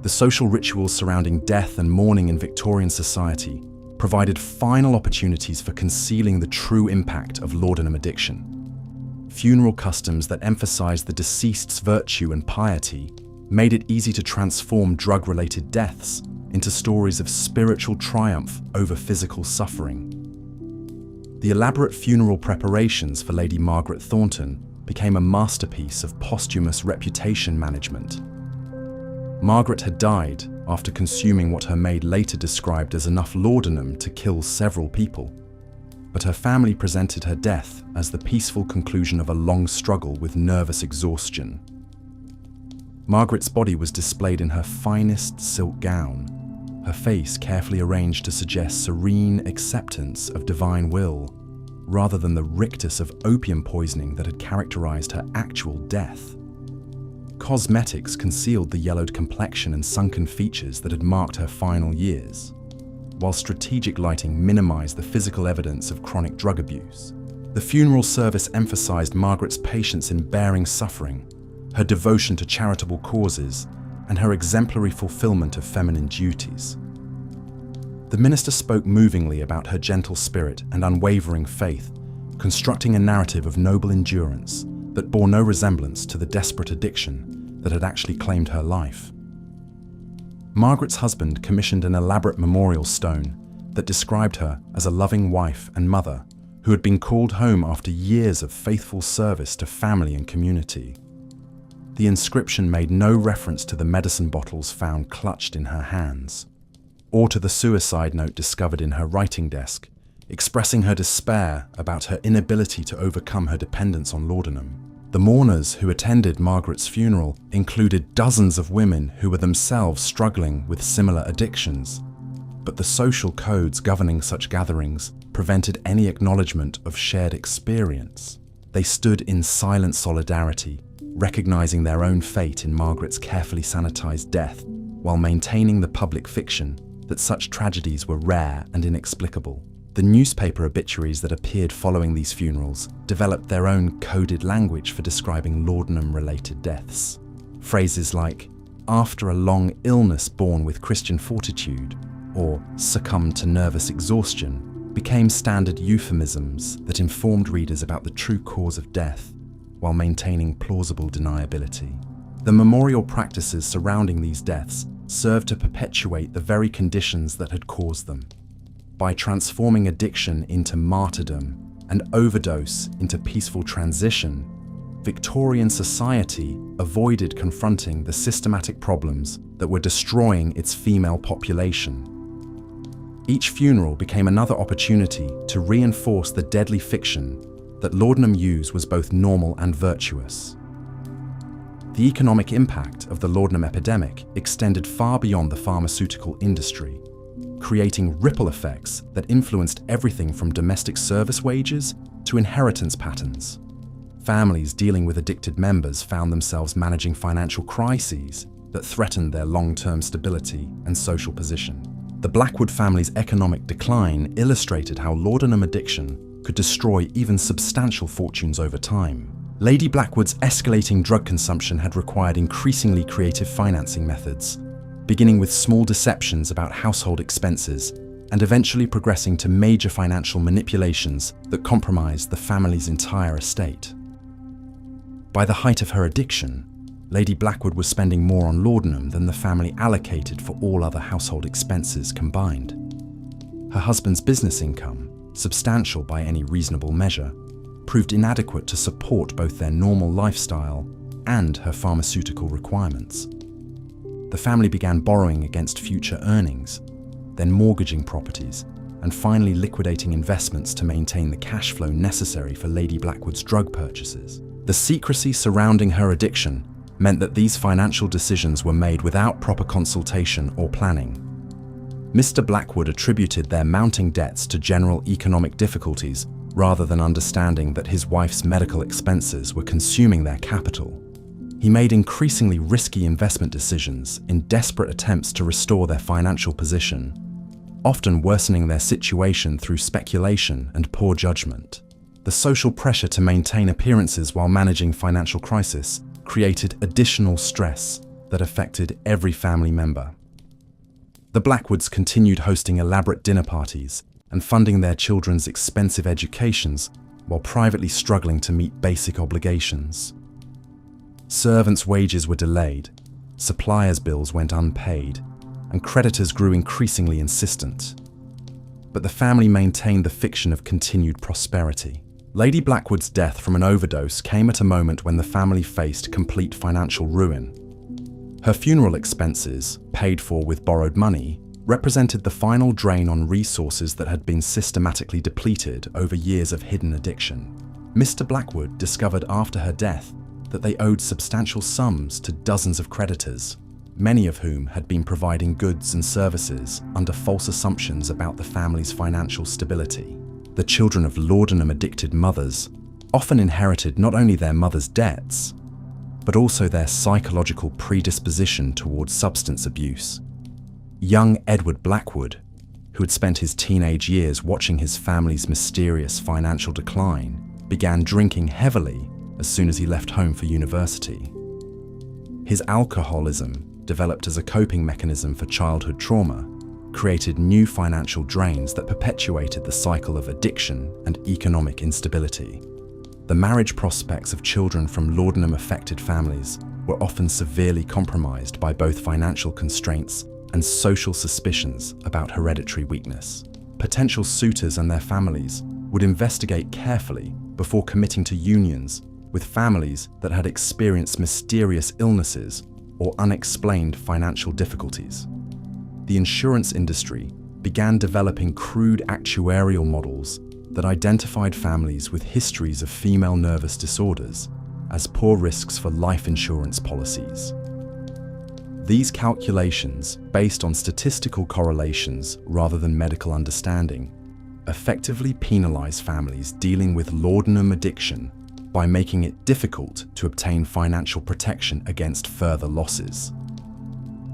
The social rituals surrounding death and mourning in Victorian society provided final opportunities for concealing the true impact of laudanum addiction. Funeral customs that emphasized the deceased's virtue and piety made it easy to transform drug-related deaths into stories of spiritual triumph over physical suffering. The elaborate funeral preparations for Lady Margaret Thornton became a masterpiece of posthumous reputation management. Margaret had died after consuming what her maid later described as enough laudanum to kill several people, but her family presented her death as the peaceful conclusion of a long struggle with nervous exhaustion. Margaret's body was displayed in her finest silk gown, her face carefully arranged to suggest serene acceptance of divine will, rather than the rictus of opium poisoning that had characterized her actual death. Cosmetics concealed the yellowed complexion and sunken features that had marked her final years, while strategic lighting minimized the physical evidence of chronic drug abuse. The funeral service emphasized Margaret's patience in bearing suffering, her devotion to charitable causes, and her exemplary fulfillment of feminine duties. The minister spoke movingly about her gentle spirit and unwavering faith, constructing a narrative of noble endurance that bore no resemblance to the desperate addiction that had actually claimed her life. Margaret's husband commissioned an elaborate memorial stone that described her as a loving wife and mother who had been called home after years of faithful service to family and community. The inscription made no reference to the medicine bottles found clutched in her hands, or to the suicide note discovered in her writing desk, expressing her despair about her inability to overcome her dependence on laudanum. The mourners who attended Margaret's funeral included dozens of women who were themselves struggling with similar addictions, but the social codes governing such gatherings prevented any acknowledgement of shared experience. They stood in silent solidarity, recognizing their own fate in Margaret's carefully sanitized death, while maintaining the public fiction that such tragedies were rare and inexplicable. The newspaper obituaries that appeared following these funerals developed their own coded language for describing laudanum-related deaths. Phrases like, "after a long illness borne with Christian fortitude," or "succumbed to nervous exhaustion," became standard euphemisms that informed readers about the true cause of death, while maintaining plausible deniability. The memorial practices surrounding these deaths served to perpetuate the very conditions that had caused them. By transforming addiction into martyrdom and overdose into peaceful transition, Victorian society avoided confronting the systematic problems that were destroying its female population. Each funeral became another opportunity to reinforce the deadly fiction that laudanum use was both normal and virtuous. The economic impact of the laudanum epidemic extended far beyond the pharmaceutical industry, creating ripple effects that influenced everything from domestic service wages to inheritance patterns. Families dealing with addicted members found themselves managing financial crises that threatened their long-term stability and social position. The Blackwood family's economic decline illustrated how laudanum addiction could destroy even substantial fortunes over time. Lady Blackwood's escalating drug consumption had required increasingly creative financing methods, beginning with small deceptions about household expenses and eventually progressing to major financial manipulations that compromised the family's entire estate. By the height of her addiction, Lady Blackwood was spending more on laudanum than the family allocated for all other household expenses combined. Her husband's business income, substantial by any reasonable measure, proved inadequate to support both their normal lifestyle and her pharmaceutical requirements. The family began borrowing against future earnings, then mortgaging properties, and finally liquidating investments to maintain the cash flow necessary for Lady Blackwood's drug purchases. The secrecy surrounding her addiction meant that these financial decisions were made without proper consultation or planning. Mr. Blackwood attributed their mounting debts to general economic difficulties rather than understanding that his wife's medical expenses were consuming their capital. He made increasingly risky investment decisions in desperate attempts to restore their financial position, often worsening their situation through speculation and poor judgment. The social pressure to maintain appearances while managing financial crisis created additional stress that affected every family member. The Blackwoods continued hosting elaborate dinner parties and funding their children's expensive educations while privately struggling to meet basic obligations. Servants' wages were delayed, suppliers' bills went unpaid, and creditors grew increasingly insistent. But the family maintained the fiction of continued prosperity. Lady Blackwood's death from an overdose came at a moment when the family faced complete financial ruin. Her funeral expenses, paid for with borrowed money, represented the final drain on resources that had been systematically depleted over years of hidden addiction. Mr. Blackwood discovered after her death that they owed substantial sums to dozens of creditors, many of whom had been providing goods and services under false assumptions about the family's financial stability. The children of laudanum-addicted mothers often inherited not only their mother's debts, but also their psychological predisposition towards substance abuse. Young Edward Blackwood, who had spent his teenage years watching his family's mysterious financial decline, began drinking heavily as soon as he left home for university. His alcoholism, developed as a coping mechanism for childhood trauma, created new financial drains that perpetuated the cycle of addiction and economic instability. The marriage prospects of children from laudanum-affected families were often severely compromised by both financial constraints and social suspicions about hereditary weakness. Potential suitors and their families would investigate carefully before committing to unions with families that had experienced mysterious illnesses or unexplained financial difficulties. The insurance industry began developing crude actuarial models that identified families with histories of female nervous disorders as poor risks for life insurance policies. These calculations, based on statistical correlations rather than medical understanding, effectively penalize families dealing with laudanum addiction by making it difficult to obtain financial protection against further losses.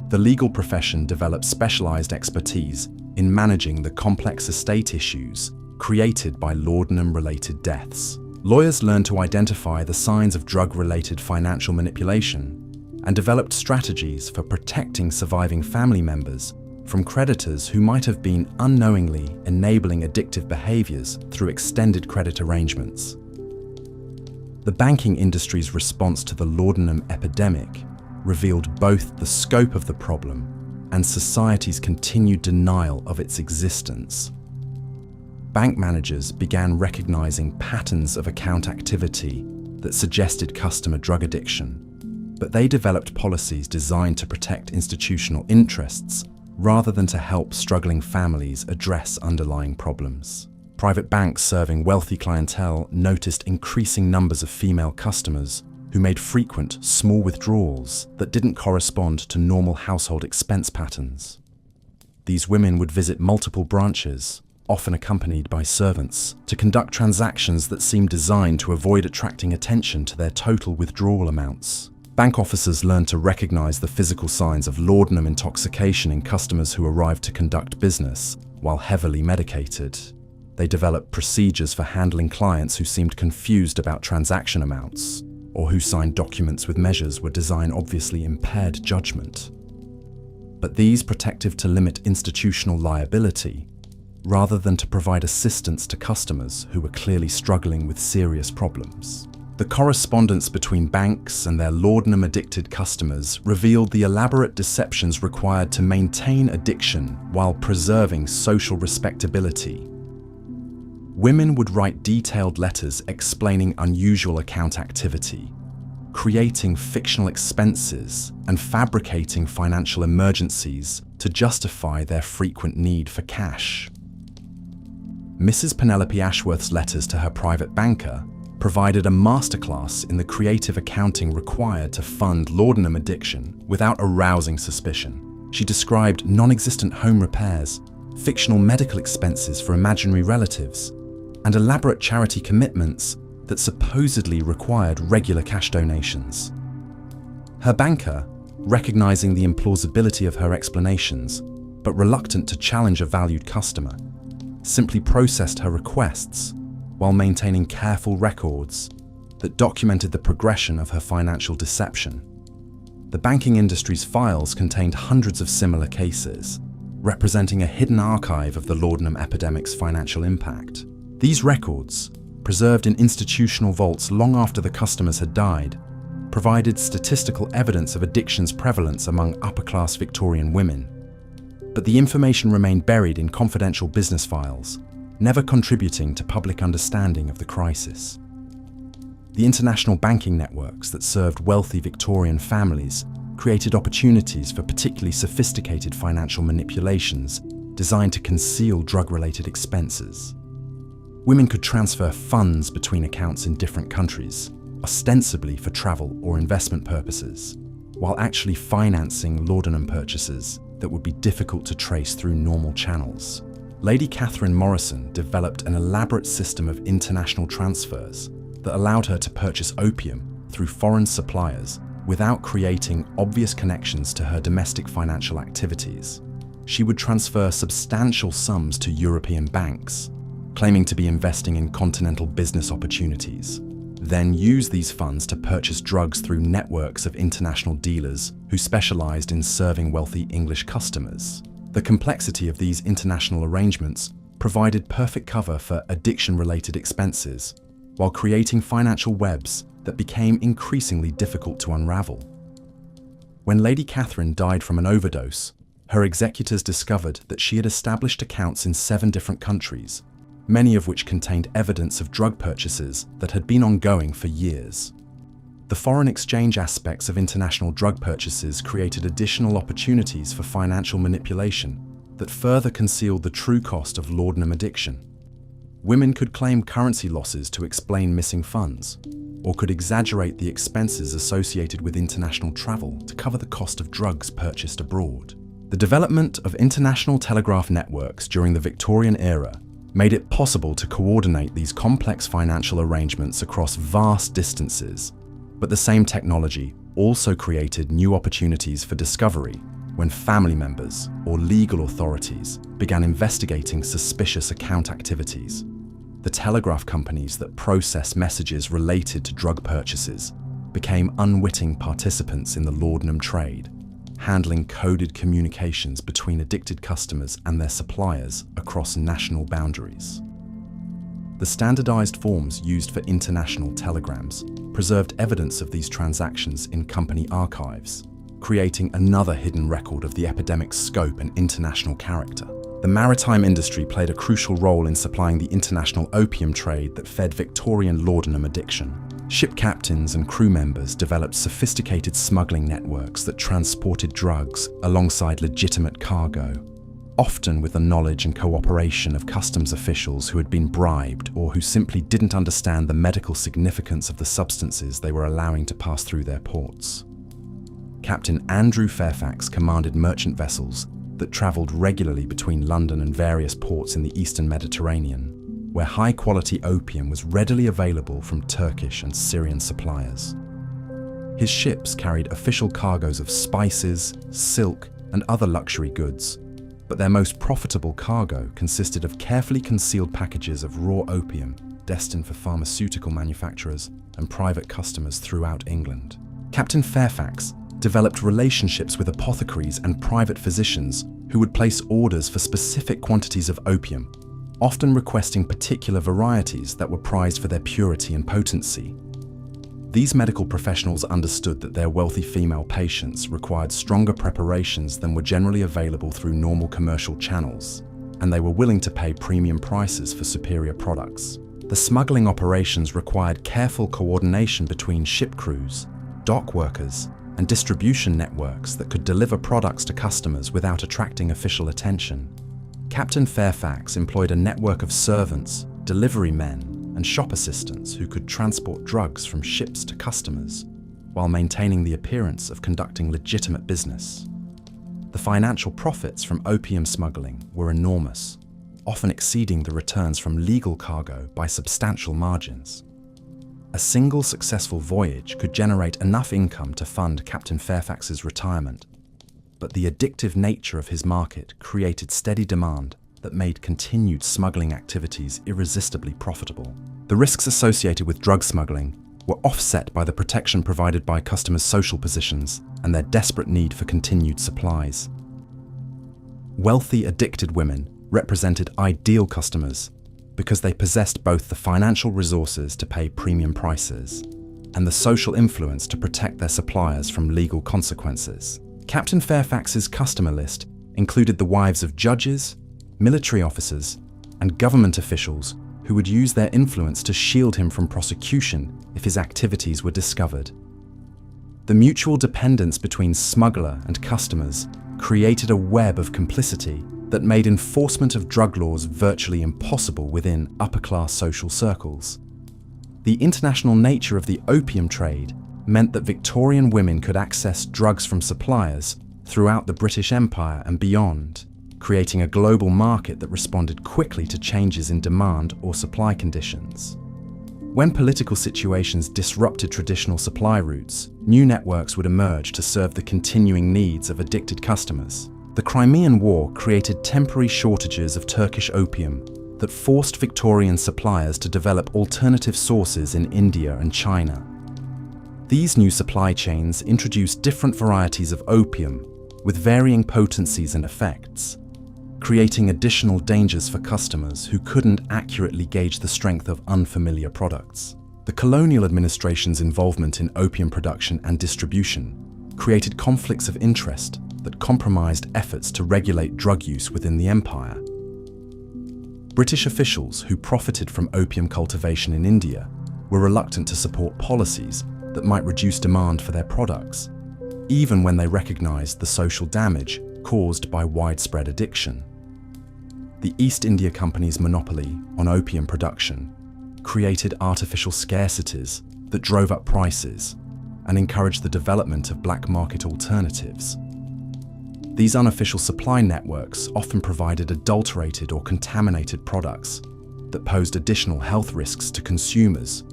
The legal profession developed specialized expertise in managing the complex estate issues created by laudanum-related deaths. Lawyers learned to identify the signs of drug-related financial manipulation and developed strategies for protecting surviving family members from creditors who might have been unknowingly enabling addictive behaviors through extended credit arrangements. The banking industry's response to the laudanum epidemic revealed both the scope of the problem and society's continued denial of its existence. Bank managers began recognizing patterns of account activity that suggested customer drug addiction, but they developed policies designed to protect institutional interests rather than to help struggling families address underlying problems. Private banks serving wealthy clientele noticed increasing numbers of female customers who made frequent, small withdrawals that didn't correspond to normal household expense patterns. These women would visit multiple branches, often accompanied by servants, to conduct transactions that seemed designed to avoid attracting attention to their total withdrawal amounts. Bank officers learned to recognize the physical signs of laudanum intoxication in customers who arrived to conduct business while heavily medicated. They developed procedures for handling clients who seemed confused about transaction amounts, or who signed documents with measures where design obviously impaired judgment. But these protective to limit institutional liability, rather than to provide assistance to customers who were clearly struggling with serious problems. The correspondence between banks and their laudanum-addicted customers revealed the elaborate deceptions required to maintain addiction while preserving social respectability. Women would write detailed letters explaining unusual account activity, creating fictional expenses and fabricating financial emergencies to justify their frequent need for cash. Mrs. Penelope Ashworth's letters to her private banker provided a masterclass in the creative accounting required to fund laudanum addiction without arousing suspicion. She described non-existent home repairs, fictional medical expenses for imaginary relatives, and elaborate charity commitments that supposedly required regular cash donations. Her banker, recognizing the implausibility of her explanations, but reluctant to challenge a valued customer, simply processed her requests while maintaining careful records that documented the progression of her financial deception. The banking industry's files contained hundreds of similar cases, representing a hidden archive of the laudanum epidemic's financial impact. These records, preserved in institutional vaults long after the customers had died, provided statistical evidence of addiction's prevalence among upper-class Victorian women. But the information remained buried in confidential business files, never contributing to public understanding of the crisis. The international banking networks that served wealthy Victorian families created opportunities for particularly sophisticated financial manipulations designed to conceal drug-related expenses. Women could transfer funds between accounts in different countries, ostensibly for travel or investment purposes, while actually financing laudanum purchases that would be difficult to trace through normal channels. Lady Catherine Morrison developed an elaborate system of international transfers that allowed her to purchase opium through foreign suppliers without creating obvious connections to her domestic financial activities. She would transfer substantial sums to European banks, claiming to be investing in continental business opportunities, then use these funds to purchase drugs through networks of international dealers who specialized in serving wealthy English customers. The complexity of these international arrangements provided perfect cover for addiction-related expenses, while creating financial webs that became increasingly difficult to unravel. When Lady Catherine died from an overdose, her executors discovered that she had established accounts in 7 different countries, many of which contained evidence of drug purchases that had been ongoing for years. The foreign exchange aspects of international drug purchases created additional opportunities for financial manipulation that further concealed the true cost of laudanum addiction. Women could claim currency losses to explain missing funds, or could exaggerate the expenses associated with international travel to cover the cost of drugs purchased abroad. The development of international telegraph networks during the Victorian era made it possible to coordinate these complex financial arrangements across vast distances, but the same technology also created new opportunities for discovery when family members or legal authorities began investigating suspicious account activities. The telegraph companies that process messages related to drug purchases became unwitting participants in the laudanum trade, handling coded communications between addicted customers and their suppliers across national boundaries. The standardized forms used for international telegrams preserved evidence of these transactions in company archives, creating another hidden record of the epidemic's scope and international character. The maritime industry played a crucial role in supplying the international opium trade that fed Victorian laudanum addiction. Ship captains and crew members developed sophisticated smuggling networks that transported drugs alongside legitimate cargo, often with the knowledge and cooperation of customs officials who had been bribed or who simply didn't understand the medical significance of the substances they were allowing to pass through their ports. Captain Andrew Fairfax commanded merchant vessels that travelled regularly between London and various ports in the Eastern Mediterranean, where high-quality opium was readily available from Turkish and Syrian suppliers. His ships carried official cargoes of spices, silk, and other luxury goods, but their most profitable cargo consisted of carefully concealed packages of raw opium destined for pharmaceutical manufacturers and private customers throughout England. Captain Fairfax developed relationships with apothecaries and private physicians who would place orders for specific quantities of opium, often requesting particular varieties that were prized for their purity and potency. These medical professionals understood that their wealthy female patients required stronger preparations than were generally available through normal commercial channels, and they were willing to pay premium prices for superior products. The smuggling operations required careful coordination between ship crews, dock workers, and distribution networks that could deliver products to customers without attracting official attention. Captain Fairfax employed a network of servants, delivery men, and shop assistants who could transport drugs from ships to customers, while maintaining the appearance of conducting legitimate business. The financial profits from opium smuggling were enormous, often exceeding the returns from legal cargo by substantial margins. A single successful voyage could generate enough income to fund Captain Fairfax's retirement, but the addictive nature of his market created steady demand that made continued smuggling activities irresistibly profitable. The risks associated with drug smuggling were offset by the protection provided by customers' social positions and their desperate need for continued supplies. Wealthy, addicted women represented ideal customers because they possessed both the financial resources to pay premium prices and the social influence to protect their suppliers from legal consequences. Captain Fairfax's customer list included the wives of judges, military officers, and government officials who would use their influence to shield him from prosecution if his activities were discovered. The mutual dependence between smuggler and customers created a web of complicity that made enforcement of drug laws virtually impossible within upper-class social circles. The international nature of the opium trade meant that Victorian women could access drugs from suppliers throughout the British Empire and beyond, creating a global market that responded quickly to changes in demand or supply conditions. When political situations disrupted traditional supply routes, new networks would emerge to serve the continuing needs of addicted customers. The Crimean War created temporary shortages of Turkish opium that forced Victorian suppliers to develop alternative sources in India and China. These new supply chains introduced different varieties of opium with varying potencies and effects, creating additional dangers for customers who couldn't accurately gauge the strength of unfamiliar products. The colonial administration's involvement in opium production and distribution created conflicts of interest that compromised efforts to regulate drug use within the empire. British officials who profited from opium cultivation in India were reluctant to support policies that might reduce demand for their products, even when they recognized the social damage caused by widespread addiction. The East India Company's monopoly on opium production created artificial scarcities that drove up prices and encouraged the development of black market alternatives. These unofficial supply networks often provided adulterated or contaminated products that posed additional health risks to consumers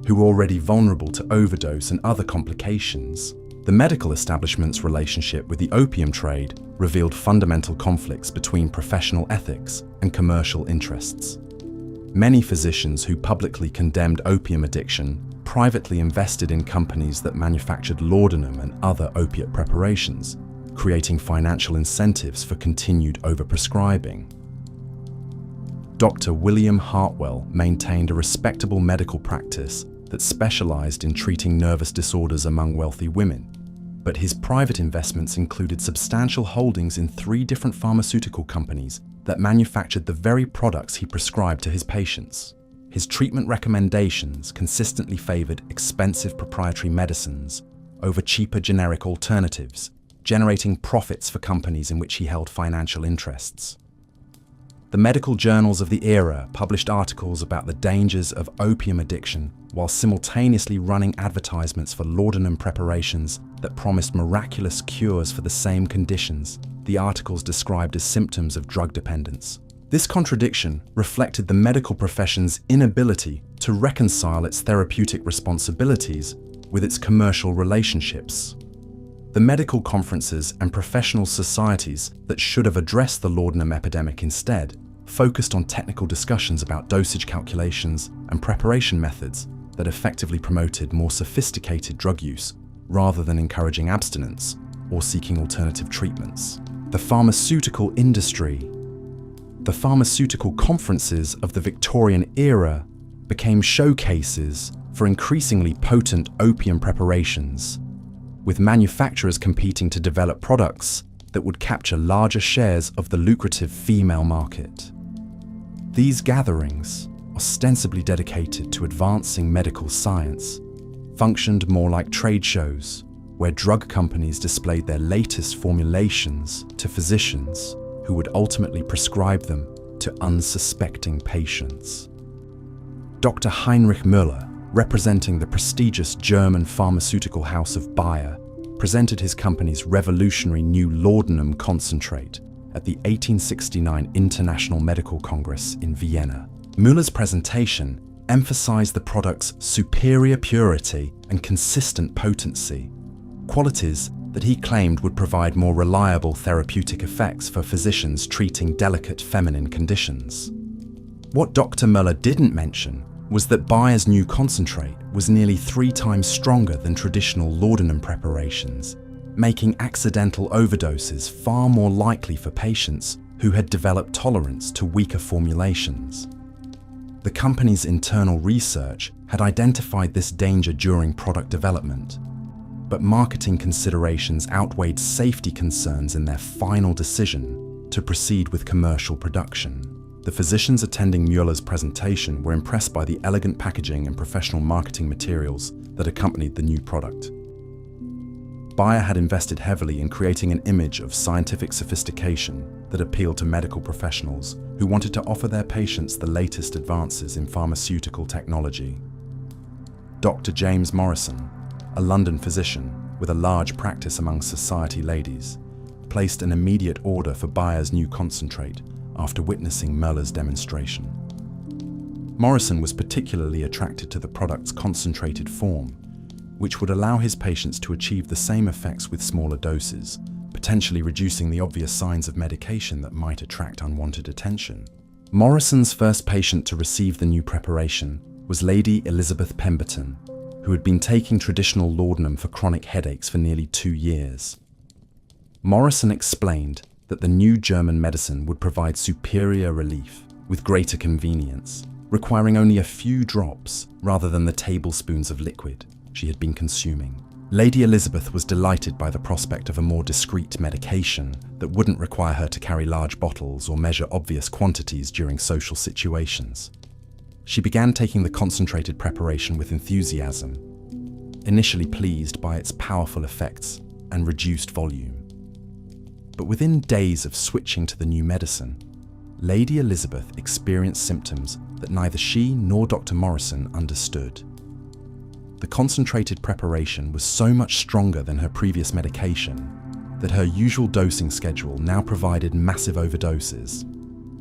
who were already vulnerable to overdose and other complications. The medical establishment's relationship with the opium trade revealed fundamental conflicts between professional ethics and commercial interests. Many physicians who publicly condemned opium addiction privately invested in companies that manufactured laudanum and other opiate preparations, creating financial incentives for continued overprescribing. Dr. William Hartwell maintained a respectable medical practice that specialized in treating nervous disorders among wealthy women, but his private investments included substantial holdings in 3 different pharmaceutical companies that manufactured the very products he prescribed to his patients. His treatment recommendations consistently favored expensive proprietary medicines over cheaper generic alternatives, generating profits for companies in which he held financial interests. The medical journals of the era published articles about the dangers of opium addiction while simultaneously running advertisements for laudanum preparations that promised miraculous cures for the same conditions the articles described as symptoms of drug dependence. This contradiction reflected the medical profession's inability to reconcile its therapeutic responsibilities with its commercial relationships. The medical conferences and professional societies that should have addressed the laudanum epidemic instead focused on technical discussions about dosage calculations and preparation methods that effectively promoted more sophisticated drug use rather than encouraging abstinence or seeking alternative treatments. The pharmaceutical industry. The pharmaceutical conferences of the Victorian era became showcases for increasingly potent opium preparations, with manufacturers competing to develop products that would capture larger shares of the lucrative female market. These gatherings, ostensibly dedicated to advancing medical science, functioned more like trade shows, where drug companies displayed their latest formulations to physicians who would ultimately prescribe them to unsuspecting patients. Dr. Heinrich Müller, representing the prestigious German pharmaceutical house of Bayer, presented his company's revolutionary new laudanum concentrate at the 1869 International Medical Congress in Vienna. Müller's presentation emphasized the product's superior purity and consistent potency, qualities that he claimed would provide more reliable therapeutic effects for physicians treating delicate feminine conditions. What Dr. Müller didn't mention was that Bayer's new concentrate was nearly 3 times stronger than traditional laudanum preparations, making accidental overdoses far more likely for patients who had developed tolerance to weaker formulations. The company's internal research had identified this danger during product development, but marketing considerations outweighed safety concerns in their final decision to proceed with commercial production. The physicians attending Müller's presentation were impressed by the elegant packaging and professional marketing materials that accompanied the new product. Bayer had invested heavily in creating an image of scientific sophistication that appealed to medical professionals who wanted to offer their patients the latest advances in pharmaceutical technology. Dr. James Morrison, a London physician with a large practice among society ladies, placed an immediate order for Bayer's new concentrate after witnessing Müller's demonstration. Morrison was particularly attracted to the product's concentrated form, which would allow his patients to achieve the same effects with smaller doses, potentially reducing the obvious signs of medication that might attract unwanted attention. Morrison's first patient to receive the new preparation was Lady Elizabeth Pemberton, who had been taking traditional laudanum for chronic headaches for nearly 2 years. Morrison explained that the new German medicine would provide superior relief with greater convenience, requiring only a few drops rather than the tablespoons of liquid she had been consuming. Lady Elizabeth was delighted by the prospect of a more discreet medication that wouldn't require her to carry large bottles or measure obvious quantities during social situations. She began taking the concentrated preparation with enthusiasm, initially pleased by its powerful effects and reduced volume. But within days of switching to the new medicine, Lady Elizabeth experienced symptoms that neither she nor Dr. Morrison understood. The concentrated preparation was so much stronger than her previous medication that her usual dosing schedule now provided massive overdoses,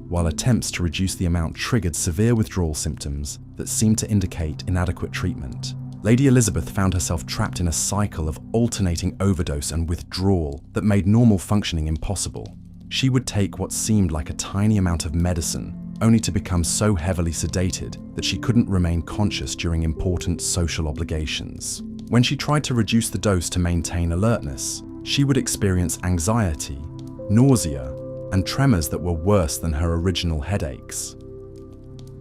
while attempts to reduce the amount triggered severe withdrawal symptoms that seemed to indicate inadequate treatment. Lady Elizabeth found herself trapped in a cycle of alternating overdose and withdrawal that made normal functioning impossible. She would take what seemed like a tiny amount of medicine, only to become so heavily sedated that she couldn't remain conscious during important social obligations. When she tried to reduce the dose to maintain alertness, she would experience anxiety, nausea, and tremors that were worse than her original headaches.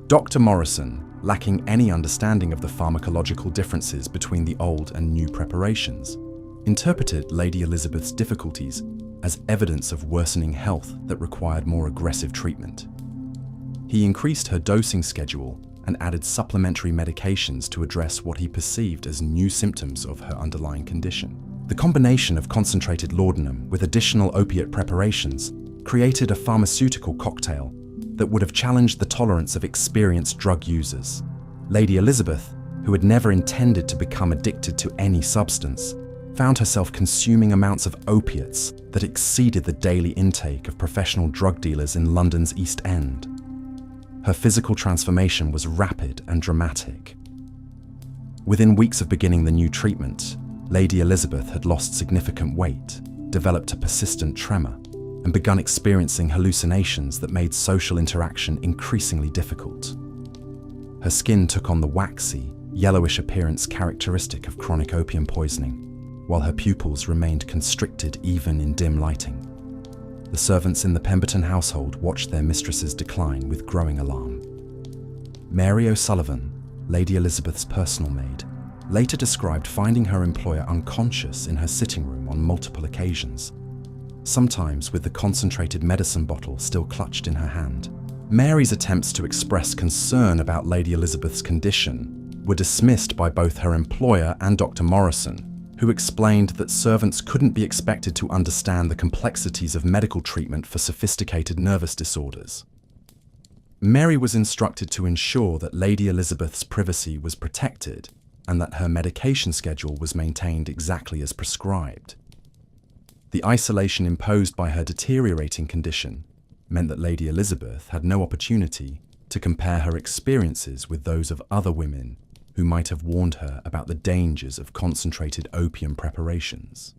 Dr. Morrison, lacking any understanding of the pharmacological differences between the old and new preparations, interpreted Lady Elizabeth's difficulties as evidence of worsening health that required more aggressive treatment. He increased her dosing schedule and added supplementary medications to address what he perceived as new symptoms of her underlying condition. The combination of concentrated laudanum with additional opiate preparations created a pharmaceutical cocktail that would have challenged the tolerance of experienced drug users. Lady Elizabeth, who had never intended to become addicted to any substance, found herself consuming amounts of opiates that exceeded the daily intake of professional drug dealers in London's East End. Her physical transformation was rapid and dramatic. Within weeks of beginning the new treatment, Lady Elizabeth had lost significant weight, developed a persistent tremor, and begun experiencing hallucinations that made social interaction increasingly difficult. Her skin took on the waxy, yellowish appearance characteristic of chronic opium poisoning, while her pupils remained constricted even in dim lighting. The servants in the Pemberton household watched their mistress's decline with growing alarm. Mary O'Sullivan, Lady Elizabeth's personal maid, later described finding her employer unconscious in her sitting room on multiple occasions, sometimes with the concentrated medicine bottle still clutched in her hand. Mary's attempts to express concern about Lady Elizabeth's condition were dismissed by both her employer and Dr. Morrison, who explained that servants couldn't be expected to understand the complexities of medical treatment for sophisticated nervous disorders. Mary was instructed to ensure that Lady Elizabeth's privacy was protected and that her medication schedule was maintained exactly as prescribed. The isolation imposed by her deteriorating condition meant that Lady Elizabeth had no opportunity to compare her experiences with those of other women who might have warned her about the dangers of concentrated opium preparations.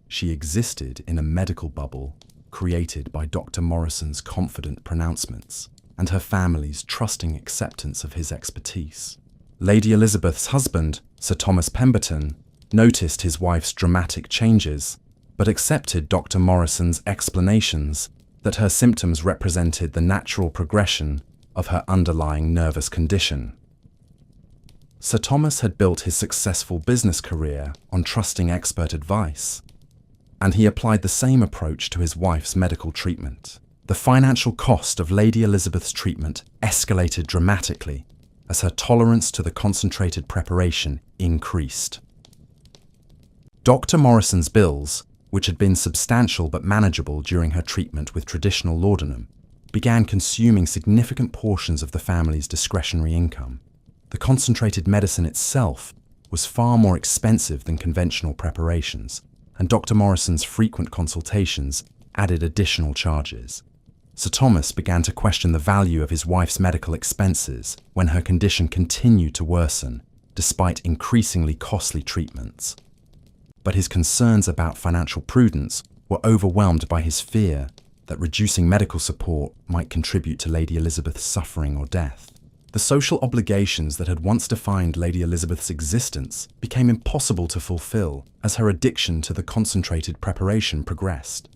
She existed in a medical bubble created by Dr. Morrison's confident pronouncements and her family's trusting acceptance of his expertise. Lady Elizabeth's husband, Sir Thomas Pemberton, noticed his wife's dramatic changes, but accepted Dr. Morrison's explanations that her symptoms represented the natural progression of her underlying nervous condition. Sir Thomas had built his successful business career on trusting expert advice, and he applied the same approach to his wife's medical treatment. The financial cost of Lady Elizabeth's treatment escalated dramatically as her tolerance to the concentrated preparation increased. Dr. Morrison's bills, which had been substantial but manageable during her treatment with traditional laudanum, began consuming significant portions of the family's discretionary income. The concentrated medicine itself was far more expensive than conventional preparations, and Dr. Morrison's frequent consultations added additional charges. Sir Thomas began to question the value of his wife's medical expenses when her condition continued to worsen, despite increasingly costly treatments. But his concerns about financial prudence were overwhelmed by his fear that reducing medical support might contribute to Lady Elizabeth's suffering or death. The social obligations that had once defined Lady Elizabeth's existence became impossible to fulfill as her addiction to the concentrated preparation progressed.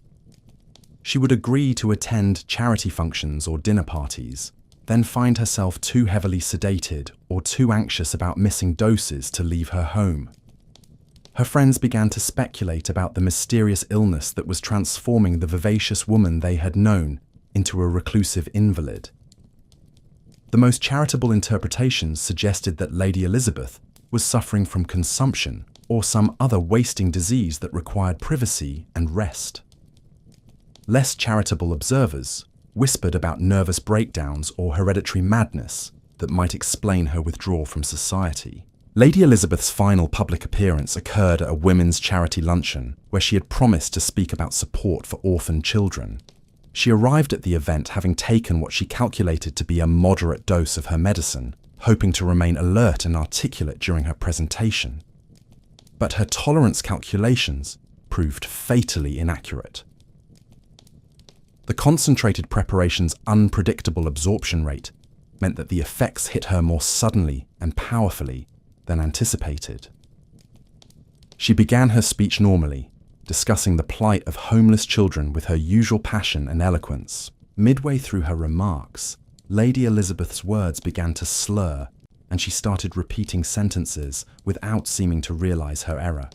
She would agree to attend charity functions or dinner parties, then find herself too heavily sedated or too anxious about missing doses to leave her home. Her friends began to speculate about the mysterious illness that was transforming the vivacious woman they had known into a reclusive invalid. The most charitable interpretations suggested that Lady Elizabeth was suffering from consumption or some other wasting disease that required privacy and rest. Less charitable observers whispered about nervous breakdowns or hereditary madness that might explain her withdrawal from society. Lady Elizabeth's final public appearance occurred at a women's charity luncheon where she had promised to speak about support for orphan children. She arrived at the event having taken what she calculated to be a moderate dose of her medicine, hoping to remain alert and articulate during her presentation. But her tolerance calculations proved fatally inaccurate. The concentrated preparation's unpredictable absorption rate meant that the effects hit her more suddenly and powerfully than anticipated. She began her speech normally, discussing the plight of homeless children with her usual passion and eloquence. Midway through her remarks, Lady Elizabeth's words began to slur, and she started repeating sentences without seeming to realize her error.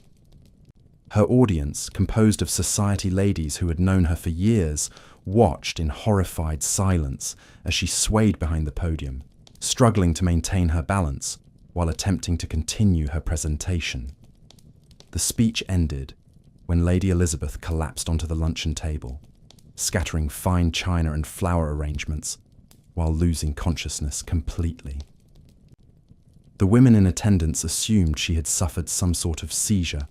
Her audience, composed of society ladies who had known her for years, watched in horrified silence as she swayed behind the podium, struggling to maintain her balance while attempting to continue her presentation. The speech ended when Lady Elizabeth collapsed onto the luncheon table, scattering fine china and flower arrangements while losing consciousness completely. The women in attendance assumed she had suffered some sort of seizure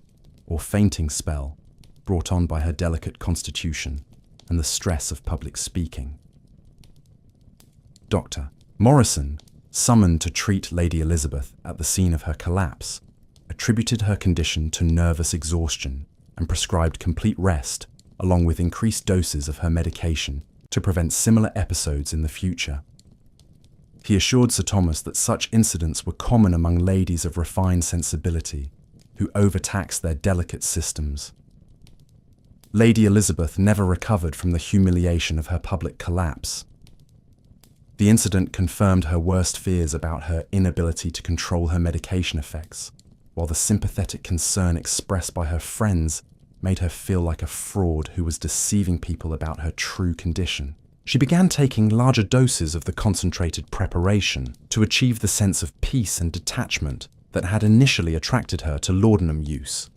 or fainting spell brought on by her delicate constitution and the stress of public speaking. Dr. Morrison, summoned to treat Lady Elizabeth at the scene of her collapse, attributed her condition to nervous exhaustion and prescribed complete rest along with increased doses of her medication to prevent similar episodes in the future. He assured Sir Thomas that such incidents were common among ladies of refined sensibility who overtaxed their delicate systems. Lady Elizabeth never recovered from the humiliation of her public collapse. The incident confirmed her worst fears about her inability to control her medication effects, while the sympathetic concern expressed by her friends made her feel like a fraud who was deceiving people about her true condition. She began taking larger doses of the concentrated preparation to achieve the sense of peace and detachment that had initially attracted her to laudanum use.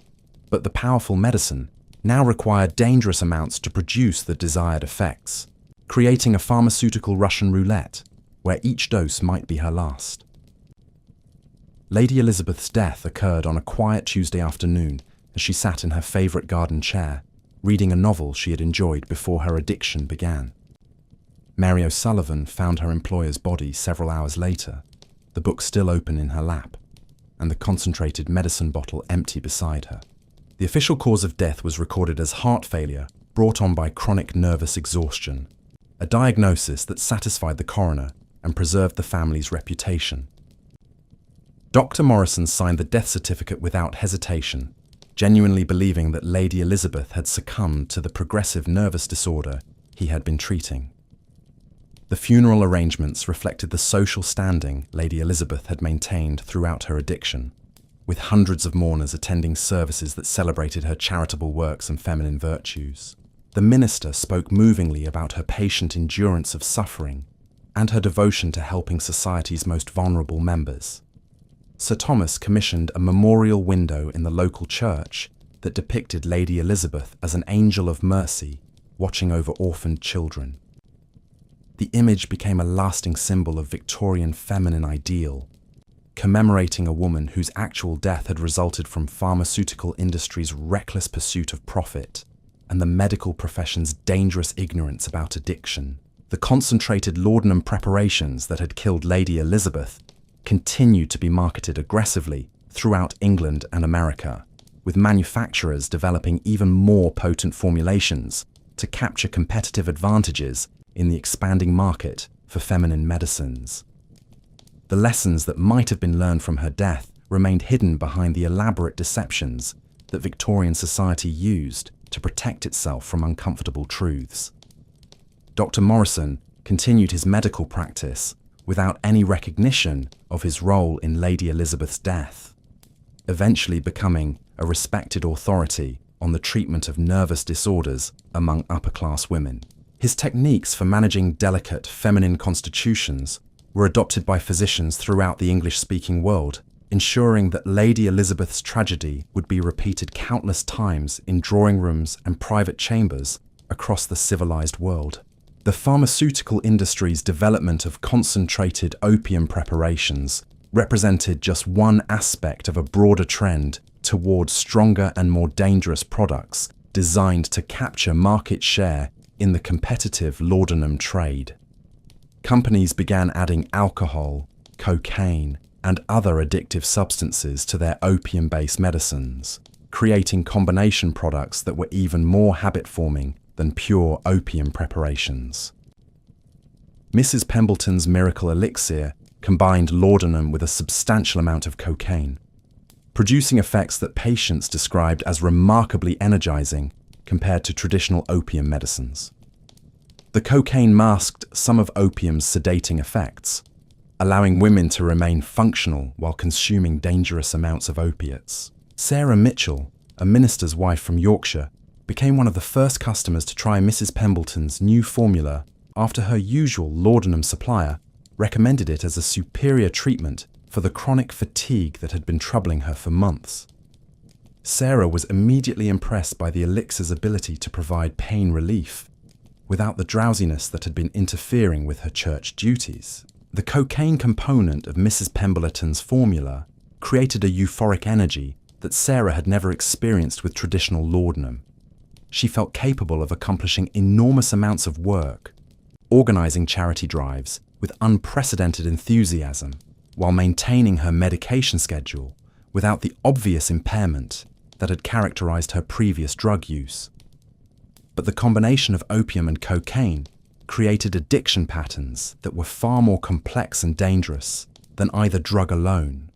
But the powerful medicine now required dangerous amounts to produce the desired effects, creating a pharmaceutical Russian roulette where each dose might be her last. Lady Elizabeth's death occurred on a quiet Tuesday afternoon as she sat in her favourite garden chair, reading a novel she had enjoyed before her addiction began. Mary O'Sullivan found her employer's body several hours later, the book still open in her lap, and the concentrated medicine bottle empty beside her. The official cause of death was recorded as heart failure brought on by chronic nervous exhaustion, a diagnosis that satisfied the coroner and preserved the family's reputation. Dr. Morrison signed the death certificate without hesitation, genuinely believing that Lady Elizabeth had succumbed to the progressive nervous disorder he had been treating. The funeral arrangements reflected the social standing Lady Elizabeth had maintained throughout her addiction, with hundreds of mourners attending services that celebrated her charitable works and feminine virtues. The minister spoke movingly about her patient endurance of suffering and her devotion to helping society's most vulnerable members. Sir Thomas commissioned a memorial window in the local church that depicted Lady Elizabeth as an angel of mercy watching over orphaned children. The image became a lasting symbol of Victorian feminine ideal, commemorating a woman whose actual death had resulted from pharmaceutical industry's reckless pursuit of profit and the medical profession's dangerous ignorance about addiction. The concentrated laudanum preparations that had killed Lady Elizabeth continued to be marketed aggressively throughout England and America, with manufacturers developing even more potent formulations to capture competitive advantages in the expanding market for feminine medicines. The lessons that might have been learned from her death remained hidden behind the elaborate deceptions that Victorian society used to protect itself from uncomfortable truths. Dr. Morrison continued his medical practice without any recognition of his role in Lady Elizabeth's death, eventually becoming a respected authority on the treatment of nervous disorders among upper-class women. His techniques for managing delicate feminine constitutions were adopted by physicians throughout the English-speaking world, ensuring that Lady Elizabeth's tragedy would be repeated countless times in drawing rooms and private chambers across the civilized world. The pharmaceutical industry's development of concentrated opium preparations represented just one aspect of a broader trend towards stronger and more dangerous products designed to capture market share in the competitive laudanum trade. Companies began adding alcohol, cocaine, and other addictive substances to their opium-based medicines, creating combination products that were even more habit-forming than pure opium preparations. Mrs. Pemberton's miracle elixir combined laudanum with a substantial amount of cocaine, producing effects that patients described as remarkably energizing compared to traditional opium medicines. The cocaine masked some of opium's sedating effects, allowing women to remain functional while consuming dangerous amounts of opiates. Sarah Mitchell, a minister's wife from Yorkshire, became one of the first customers to try Mrs. Pemberton's new formula after her usual laudanum supplier recommended it as a superior treatment for the chronic fatigue that had been troubling her for months. Sarah was immediately impressed by the elixir's ability to provide pain relief without the drowsiness that had been interfering with her church duties. The cocaine component of Mrs. Pemberton's formula created a euphoric energy that Sarah had never experienced with traditional laudanum. She felt capable of accomplishing enormous amounts of work, organizing charity drives with unprecedented enthusiasm, while maintaining her medication schedule without the obvious impairment that had characterized her previous drug use. But the combination of opium and cocaine created addiction patterns that were far more complex and dangerous than either drug alone.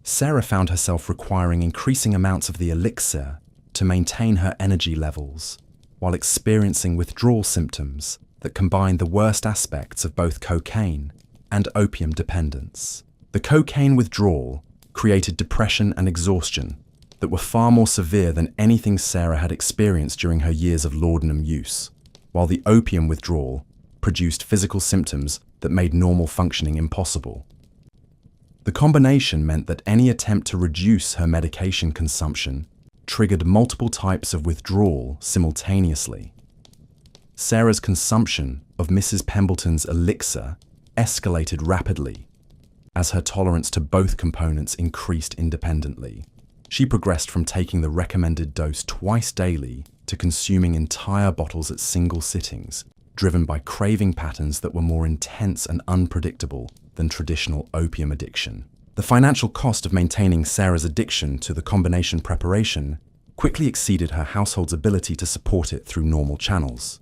Sarah found herself requiring increasing amounts of the elixir to maintain her energy levels, while experiencing withdrawal symptoms that combined the worst aspects of both cocaine and opium dependence. The cocaine withdrawal created depression and exhaustion that were far more severe than anything Sarah had experienced during her years of laudanum use. while the opium withdrawal produced physical symptoms that made normal functioning impossible. The combination meant that any attempt to reduce her medication consumption triggered multiple types of withdrawal simultaneously. Sarah's consumption of Mrs. Pemberton's elixir escalated rapidly as her tolerance to both components increased independently. She progressed from taking the recommended dose twice daily to consuming entire bottles at single sittings, driven by craving patterns that were more intense and unpredictable than traditional opium addiction. The financial cost of maintaining Sarah's addiction to the combination preparation quickly exceeded her household's ability to support it through normal channels.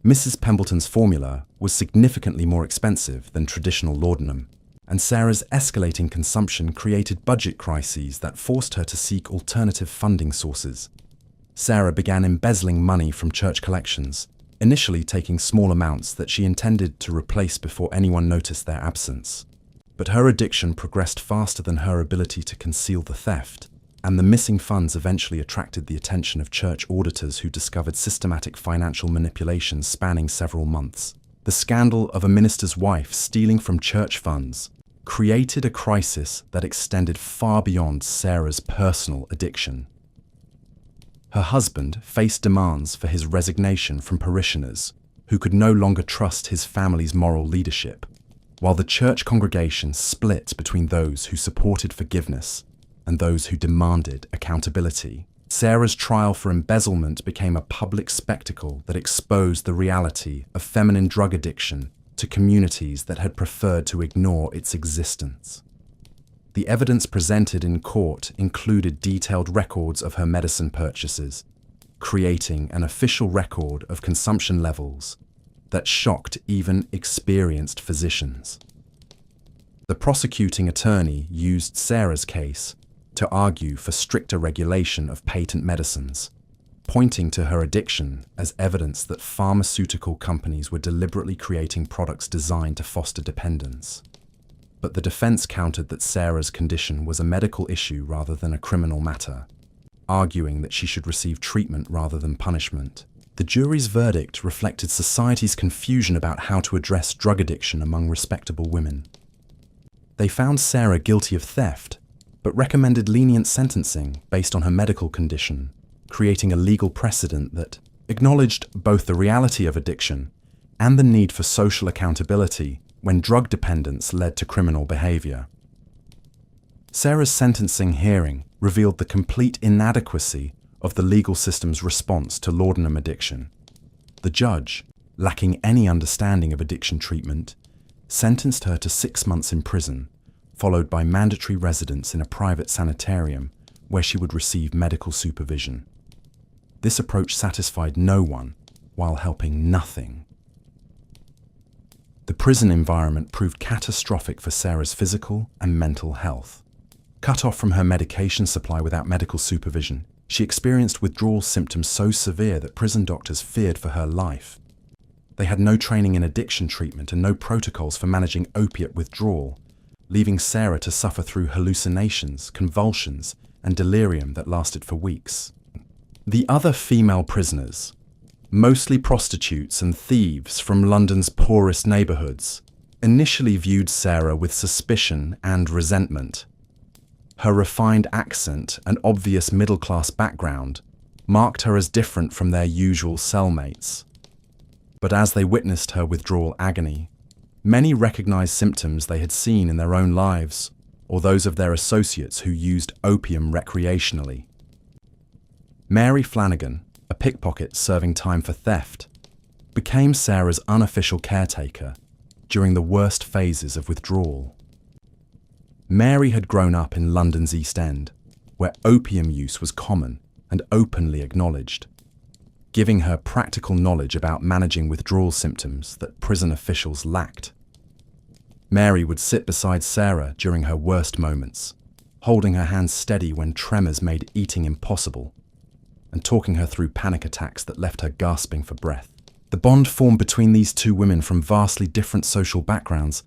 Mrs. Pemberton's formula was significantly more expensive than traditional laudanum, and Sarah's escalating consumption created budget crises that forced her to seek alternative funding sources. Sarah began embezzling money from church collections, initially taking small amounts that she intended to replace before anyone noticed their absence. But her addiction progressed faster than her ability to conceal the theft, and the missing funds eventually attracted the attention of church auditors who discovered systematic financial manipulations spanning several months. The scandal of a minister's wife stealing from church funds created a crisis that extended far beyond Sarah's personal addiction. Her husband faced demands for his resignation from parishioners who could no longer trust his family's moral leadership, while the church congregation split between those who supported forgiveness and those who demanded accountability. Sarah's trial for embezzlement became a public spectacle that exposed the reality of feminine drug addiction to communities that had preferred to ignore its existence. The evidence presented in court included detailed records of her medicine purchases, creating an official record of consumption levels that shocked even experienced physicians. The prosecuting attorney used Sarah's case to argue for stricter regulation of patent medicines, pointing to her addiction as evidence that pharmaceutical companies were deliberately creating products designed to foster dependence. But the defense countered that Sarah's condition was a medical issue rather than a criminal matter, arguing that she should receive treatment rather than punishment. The jury's verdict reflected society's confusion about how to address drug addiction among respectable women. They found Sarah guilty of theft, but recommended lenient sentencing based on her medical condition, creating a legal precedent that acknowledged both the reality of addiction and the need for social accountability when drug dependence led to criminal behavior. Sarah's sentencing hearing revealed the complete inadequacy of the legal system's response to laudanum addiction. The judge, lacking any understanding of addiction treatment, sentenced her to 6 months in prison, followed by mandatory residence in a private sanitarium where she would receive medical supervision. This approach satisfied no one while helping nothing. The prison environment proved catastrophic for Sarah's physical and mental health. Cut off from her medication supply without medical supervision, she experienced withdrawal symptoms so severe that prison doctors feared for her life. They had no training in addiction treatment and no protocols for managing opiate withdrawal, leaving Sarah to suffer through hallucinations, convulsions, and delirium that lasted for weeks. The other female prisoners, mostly prostitutes and thieves from London's poorest neighbourhoods, initially viewed Sarah with suspicion and resentment. Her refined accent and obvious middle-class background marked her as different from their usual cellmates. But as they witnessed her withdrawal agony, many recognised symptoms they had seen in their own lives or those of their associates who used opium recreationally. Mary Flanagan, a pickpocket serving time for theft, became Sarah's unofficial caretaker during the worst phases of withdrawal. Mary had grown up in London's East End, where opium use was common and openly acknowledged, giving her practical knowledge about managing withdrawal symptoms that prison officials lacked. Mary would sit beside Sarah during her worst moments, holding her hands steady when tremors made eating impossible, and talking her through panic attacks that left her gasping for breath. The bond formed between these two women from vastly different social backgrounds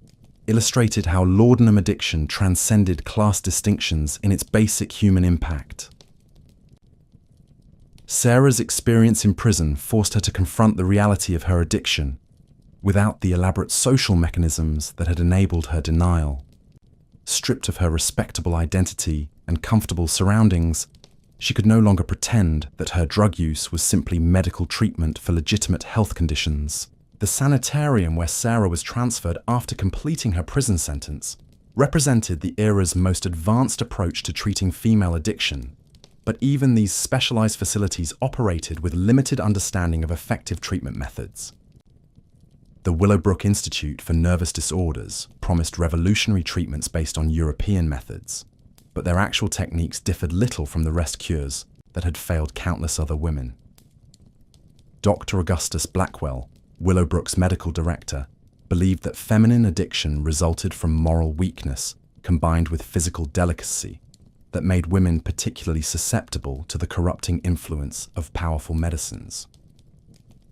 illustrated how laudanum addiction transcended class distinctions in its basic human impact. Sarah's experience in prison forced her to confront the reality of her addiction, without the elaborate social mechanisms that had enabled her denial. Stripped of her respectable identity and comfortable surroundings, she could no longer pretend that her drug use was simply medical treatment for legitimate health conditions. The sanitarium where Sarah was transferred after completing her prison sentence represented the era's most advanced approach to treating female addiction, but even these specialized facilities operated with limited understanding of effective treatment methods. The Willowbrook Institute for Nervous Disorders promised revolutionary treatments based on European methods, but their actual techniques differed little from the rest cures that had failed countless other women. Dr. Augustus Blackwell, Willowbrook's medical director, believed that feminine addiction resulted from moral weakness combined with physical delicacy that made women particularly susceptible to the corrupting influence of powerful medicines.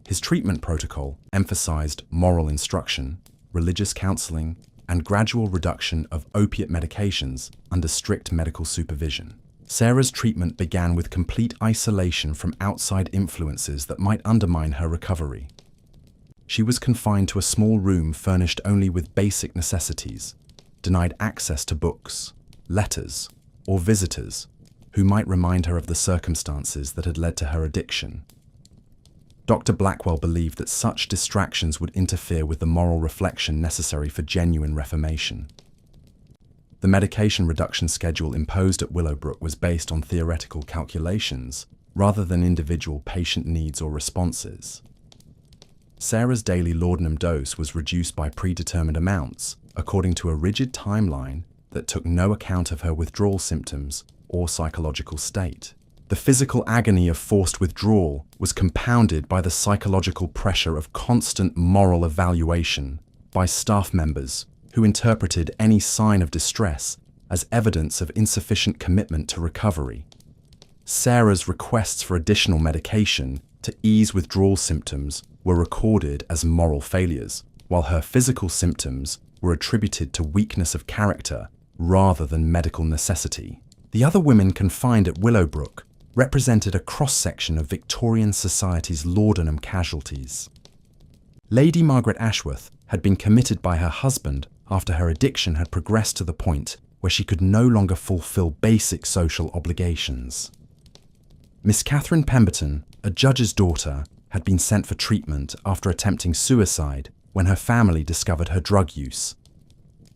His treatment protocol emphasized moral instruction, religious counseling, and gradual reduction of opiate medications under strict medical supervision. Sarah's treatment began with complete isolation from outside influences that might undermine her recovery. She was confined to a small room furnished only with basic necessities, denied access to books, letters, or visitors who might remind her of the circumstances that had led to her addiction. Dr. Blackwell believed that such distractions would interfere with the moral reflection necessary for genuine reformation. The medication reduction schedule imposed at Willowbrook was based on theoretical calculations rather than individual patient needs or responses. Sarah's daily laudanum dose was reduced by predetermined amounts according to a rigid timeline that took no account of her withdrawal symptoms or psychological state. The physical agony of forced withdrawal was compounded by the psychological pressure of constant moral evaluation by staff members who interpreted any sign of distress as evidence of insufficient commitment to recovery. Sarah's requests for additional medication to ease withdrawal symptoms were recorded as moral failures, while her physical symptoms were attributed to weakness of character rather than medical necessity. The other women confined at Willowbrook represented a cross-section of Victorian society's laudanum casualties. Lady Margaret Ashworth had been committed by her husband after her addiction had progressed to the point where she could no longer fulfill basic social obligations. Miss Catherine Pemberton, a judge's daughter, had been sent for treatment after attempting suicide when her family discovered her drug use.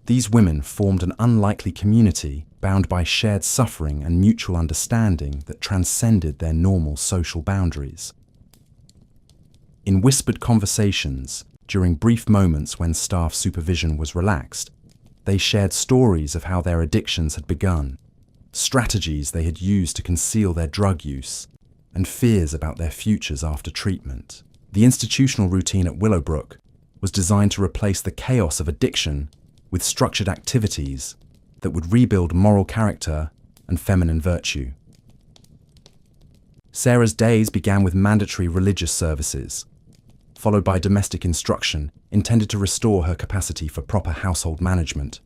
These women formed an unlikely community bound by shared suffering and mutual understanding that transcended their normal social boundaries. In whispered conversations, during brief moments when staff supervision was relaxed, they shared stories of how their addictions had begun, strategies they had used to conceal their drug use, and fears about their futures after treatment. The institutional routine at Willowbrook was designed to replace the chaos of addiction with structured activities that would rebuild moral character and feminine virtue. Sarah's days began with mandatory religious services, followed by domestic instruction intended to restore her capacity for proper household management.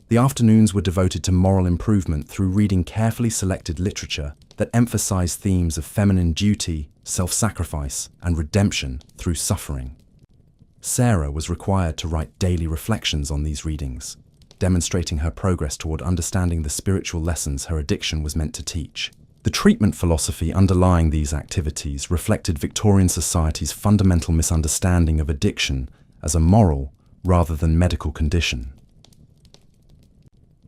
The afternoons were devoted to moral improvement through reading carefully selected literature that emphasized themes of feminine duty, self-sacrifice, and redemption through suffering. Sarah was required to write daily reflections on these readings, demonstrating her progress toward understanding the spiritual lessons her addiction was meant to teach. The treatment philosophy underlying these activities reflected Victorian society's fundamental misunderstanding of addiction as a moral rather than medical condition.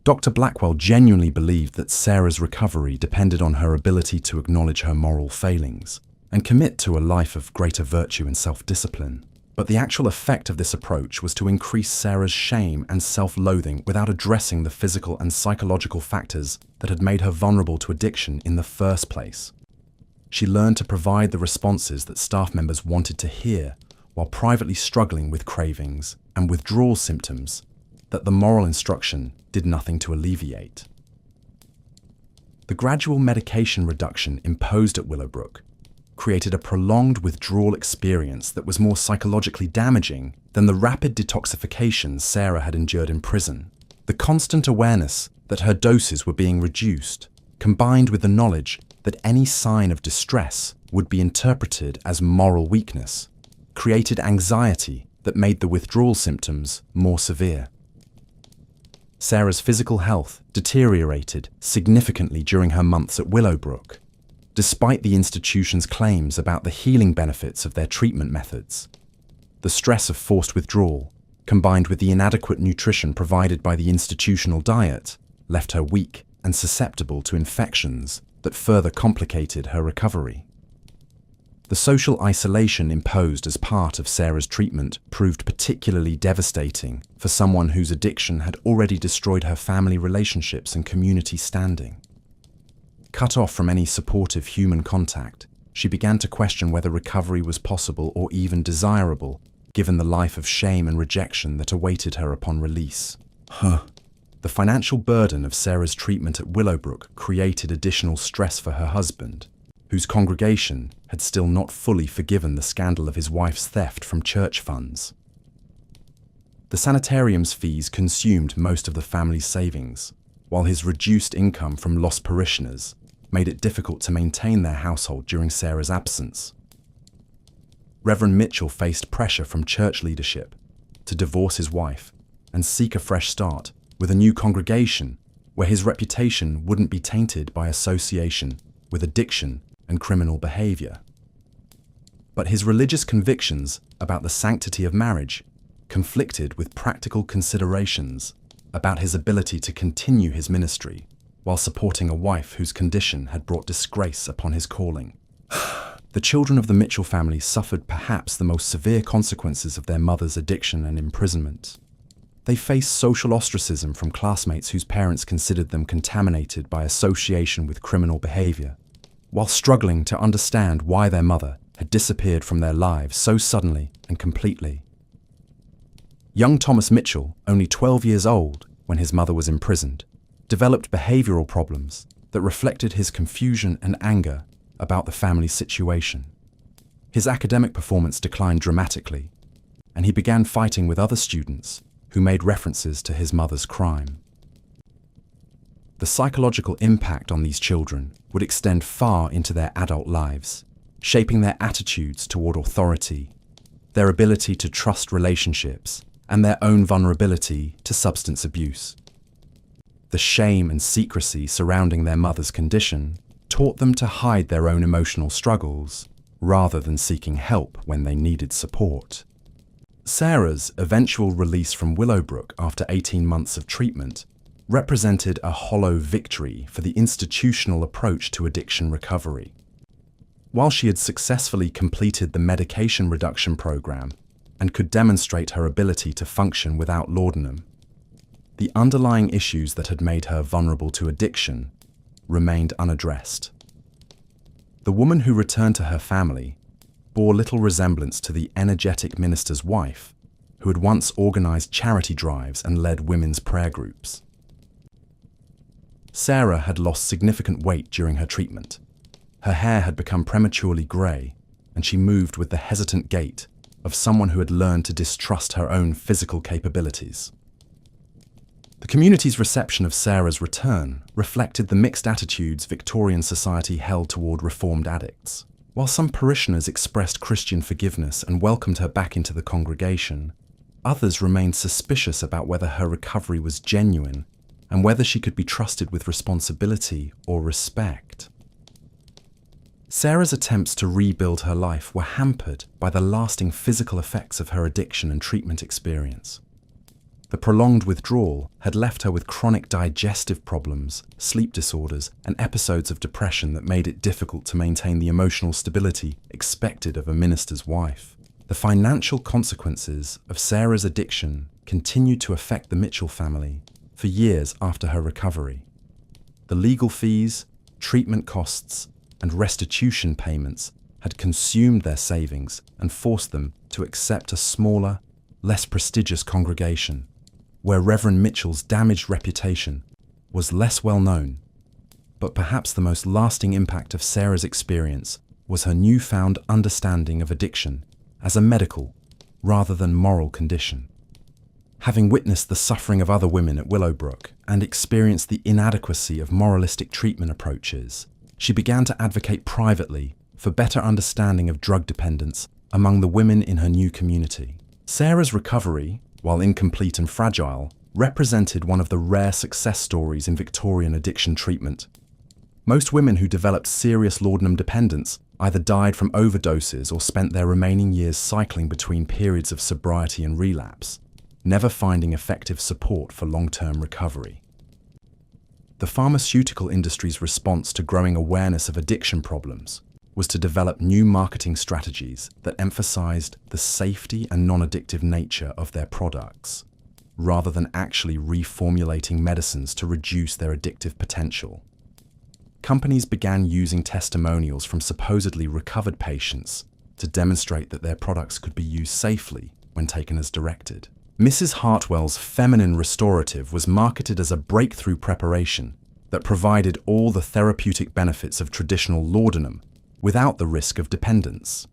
Dr. Blackwell genuinely believed that Sarah's recovery depended on her ability to acknowledge her moral failings and commit to a life of greater virtue and self-discipline. But the actual effect of this approach was to increase Sarah's shame and self-loathing without addressing the physical and psychological factors that had made her vulnerable to addiction in the first place. She learned to provide the responses that staff members wanted to hear while privately struggling with cravings and withdrawal symptoms that the moral instruction did nothing to alleviate. The gradual medication reduction imposed at Willowbrook created a prolonged withdrawal experience that was more psychologically damaging than the rapid detoxification Sarah had endured in prison. The constant awareness that her doses were being reduced, combined with the knowledge that any sign of distress would be interpreted as moral weakness, created anxiety that made the withdrawal symptoms more severe. Sarah's physical health deteriorated significantly during her months at Willowbrook, despite the institution's claims about the healing benefits of their treatment methods. The stress of forced withdrawal, combined with the inadequate nutrition provided by the institutional diet, left her weak and susceptible to infections that further complicated her recovery. The social isolation imposed as part of Sarah's treatment proved particularly devastating for someone whose addiction had already destroyed her family relationships and community standing. Cut off from any supportive human contact, she began to question whether recovery was possible or even desirable, given the life of shame and rejection that awaited her upon release. The financial burden of Sarah's treatment at Willowbrook created additional stress for her husband, whose congregation had still not fully forgiven the scandal of his wife's theft from church funds. The sanitarium's fees consumed most of the family's savings, while his reduced income from lost parishioners made it difficult to maintain their household during Sarah's absence. Reverend Mitchell faced pressure from church leadership to divorce his wife and seek a fresh start with a new congregation where his reputation wouldn't be tainted by association with addiction and criminal behavior. But his religious convictions about the sanctity of marriage conflicted with practical considerations about his ability to continue his ministry while supporting a wife whose condition had brought disgrace upon his calling. The children of the Mitchell family suffered perhaps the most severe consequences of their mother's addiction and imprisonment. They faced social ostracism from classmates whose parents considered them contaminated by association with criminal behavior, while struggling to understand why their mother had disappeared from their lives so suddenly and completely. Young Thomas Mitchell, only 12 years old when his mother was imprisoned, developed behavioral problems that reflected his confusion and anger about the family's situation. His academic performance declined dramatically, and he began fighting with other students who made references to his mother's crime. The psychological impact on these children would extend far into their adult lives, shaping their attitudes toward authority, their ability to trust relationships, and their own vulnerability to substance abuse. The shame and secrecy surrounding their mother's condition taught them to hide their own emotional struggles rather than seeking help when they needed support. Sarah's eventual release from Willowbrook after 18 months of treatment represented a hollow victory for the institutional approach to addiction recovery. While she had successfully completed the medication reduction program and could demonstrate her ability to function without laudanum, the underlying issues that had made her vulnerable to addiction remained unaddressed. The woman who returned to her family bore little resemblance to the energetic minister's wife, who had once organized charity drives and led women's prayer groups. Sarah had lost significant weight during her treatment. Her hair had become prematurely grey, and she moved with the hesitant gait of someone who had learned to distrust her own physical capabilities. The community's reception of Sarah's return reflected the mixed attitudes Victorian society held toward reformed addicts. While some parishioners expressed Christian forgiveness and welcomed her back into the congregation, others remained suspicious about whether her recovery was genuine and whether she could be trusted with responsibility or respect. Sarah's attempts to rebuild her life were hampered by the lasting physical effects of her addiction and treatment experience. The prolonged withdrawal had left her with chronic digestive problems, sleep disorders, and episodes of depression that made it difficult to maintain the emotional stability expected of a minister's wife. The financial consequences of Sarah's addiction continued to affect the Mitchell family for years after her recovery. The legal fees, treatment costs, and restitution payments had consumed their savings and forced them to accept a smaller, less prestigious congregation, where Reverend Mitchell's damaged reputation was less well known. But perhaps the most lasting impact of Sarah's experience was her newfound understanding of addiction as a medical rather than moral condition. Having witnessed the suffering of other women at Willowbrook and experienced the inadequacy of moralistic treatment approaches, She began to advocate privately for better understanding of drug dependence among the women in her new community. Sarah's recovery, while incomplete and fragile, represented one of the rare success stories in Victorian addiction treatment. Most women who developed serious laudanum dependence either died from overdoses or spent their remaining years cycling between periods of sobriety and relapse, never finding effective support for long-term recovery. The pharmaceutical industry's response to growing awareness of addiction problems was to develop new marketing strategies that emphasized the safety and non-addictive nature of their products, rather than actually reformulating medicines to reduce their addictive potential. Companies began using testimonials from supposedly recovered patients to demonstrate that their products could be used safely when taken as directed. Mrs. Hartwell's Feminine Restorative was marketed as a breakthrough preparation that provided all the therapeutic benefits of traditional laudanum without the risk of dependence.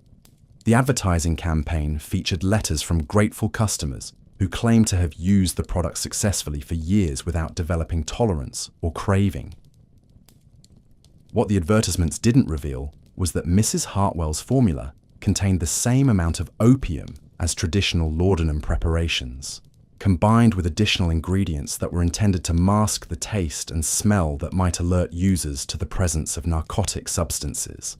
The advertising campaign featured letters from grateful customers who claimed to have used the product successfully for years without developing tolerance or craving. What the advertisements didn't reveal was that Mrs. Hartwell's formula contained the same amount of opium as traditional laudanum preparations, combined with additional ingredients that were intended to mask the taste and smell that might alert users to the presence of narcotic substances.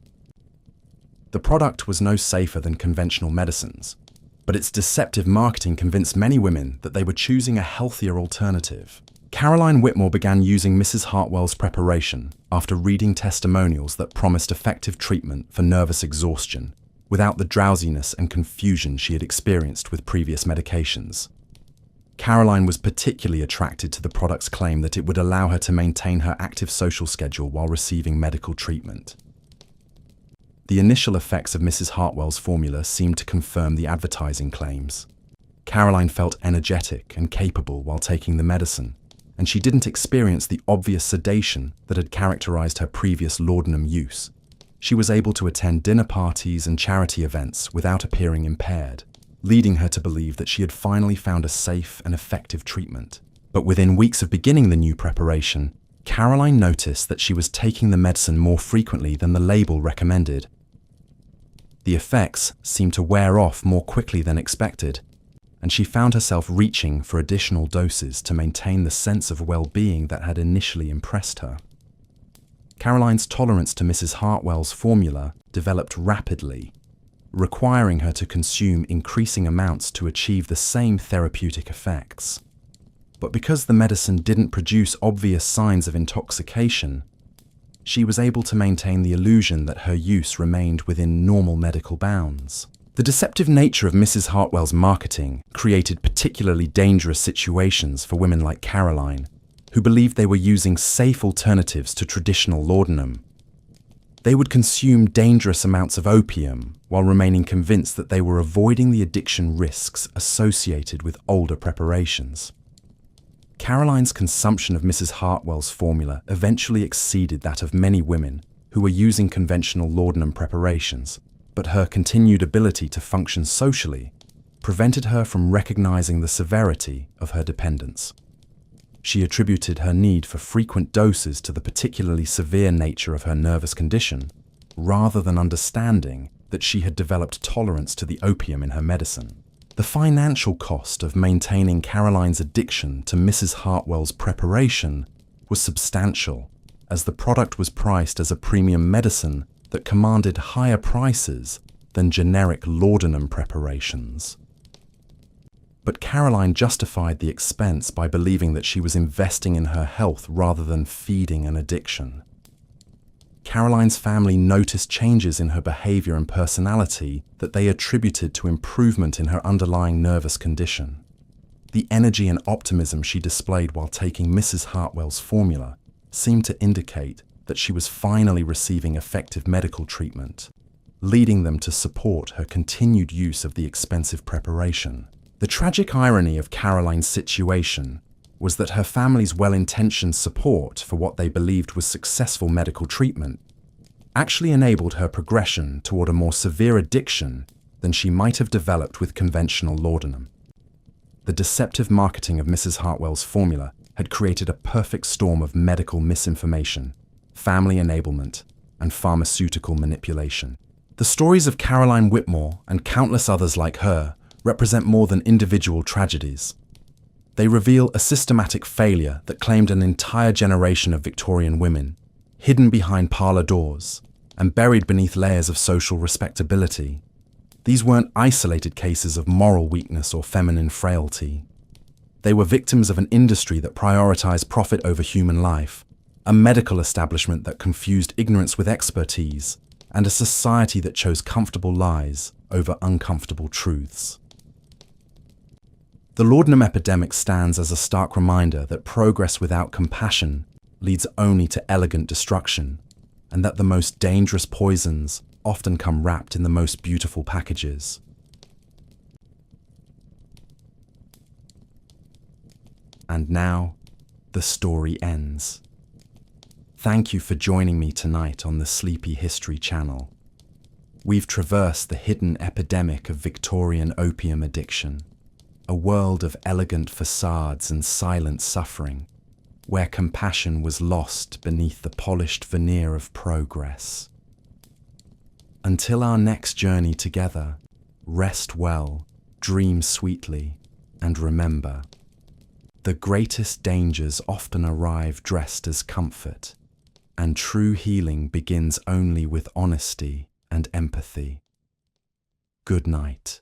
The product was no safer than conventional medicines, but its deceptive marketing convinced many women that they were choosing a healthier alternative. Caroline Whitmore began using Mrs. Hartwell's preparation after reading testimonials that promised effective treatment for nervous exhaustion without the drowsiness and confusion she had experienced with previous medications. Caroline was particularly attracted to the product's claim that it would allow her to maintain her active social schedule while receiving medical treatment. The initial effects of Mrs. Hartwell's formula seemed to confirm the advertising claims. Caroline felt energetic and capable while taking the medicine, and she didn't experience the obvious sedation that had characterized her previous laudanum use. She was able to attend dinner parties and charity events without appearing impaired, leading her to believe that she had finally found a safe and effective treatment. But within weeks of beginning the new preparation, Caroline noticed that she was taking the medicine more frequently than the label recommended. The effects seemed to wear off more quickly than expected, and she found herself reaching for additional doses to maintain the sense of well-being that had initially impressed her. Caroline's tolerance to Mrs. Hartwell's formula developed rapidly, requiring her to consume increasing amounts to achieve the same therapeutic effects. But because the medicine didn't produce obvious signs of intoxication, she was able to maintain the illusion that her use remained within normal medical bounds. The deceptive nature of Mrs. Hartwell's marketing created particularly dangerous situations for women like Caroline, who believed they were using safe alternatives to traditional laudanum. They would consume dangerous amounts of opium while remaining convinced that they were avoiding the addiction risks associated with older preparations. Caroline's consumption of Mrs. Hartwell's formula eventually exceeded that of many women who were using conventional laudanum preparations, but her continued ability to function socially prevented her from recognizing the severity of her dependence. She attributed her need for frequent doses to the particularly severe nature of her nervous condition, rather than understanding that she had developed tolerance to the opium in her medicine. The financial cost of maintaining Caroline's addiction to Mrs. Hartwell's preparation was substantial, as the product was priced as a premium medicine that commanded higher prices than generic laudanum preparations. But Caroline justified the expense by believing that she was investing in her health rather than feeding an addiction. Caroline's family noticed changes in her behavior and personality that they attributed to improvement in her underlying nervous condition. The energy and optimism she displayed while taking Mrs. Hartwell's formula seemed to indicate that she was finally receiving effective medical treatment, leading them to support her continued use of the expensive preparation. The tragic irony of Caroline's situation was that her family's well-intentioned support for what they believed was successful medical treatment actually enabled her progression toward a more severe addiction than she might have developed with conventional laudanum. The deceptive marketing of Mrs. Hartwell's formula had created a perfect storm of medical misinformation, family enablement, and pharmaceutical manipulation. The stories of Caroline Whitmore and countless others like her represent more than individual tragedies. They reveal a systematic failure that claimed an entire generation of Victorian women, hidden behind parlour doors and buried beneath layers of social respectability. These weren't isolated cases of moral weakness or feminine frailty. They were victims of an industry that prioritized profit over human life, a medical establishment that confused ignorance with expertise, and a society that chose comfortable lies over uncomfortable truths. The laudanum epidemic stands as a stark reminder that progress without compassion leads only to elegant destruction, and that the most dangerous poisons often come wrapped in the most beautiful packages. And now, the story ends. Thank you for joining me tonight on the Sleepy History channel. We've traversed the hidden epidemic of Victorian opium addiction, a world of elegant facades and silent suffering, where compassion was lost beneath the polished veneer of progress. Until our next journey together, rest well, dream sweetly, and remember, the greatest dangers often arrive dressed as comfort, and true healing begins only with honesty and empathy. Good night.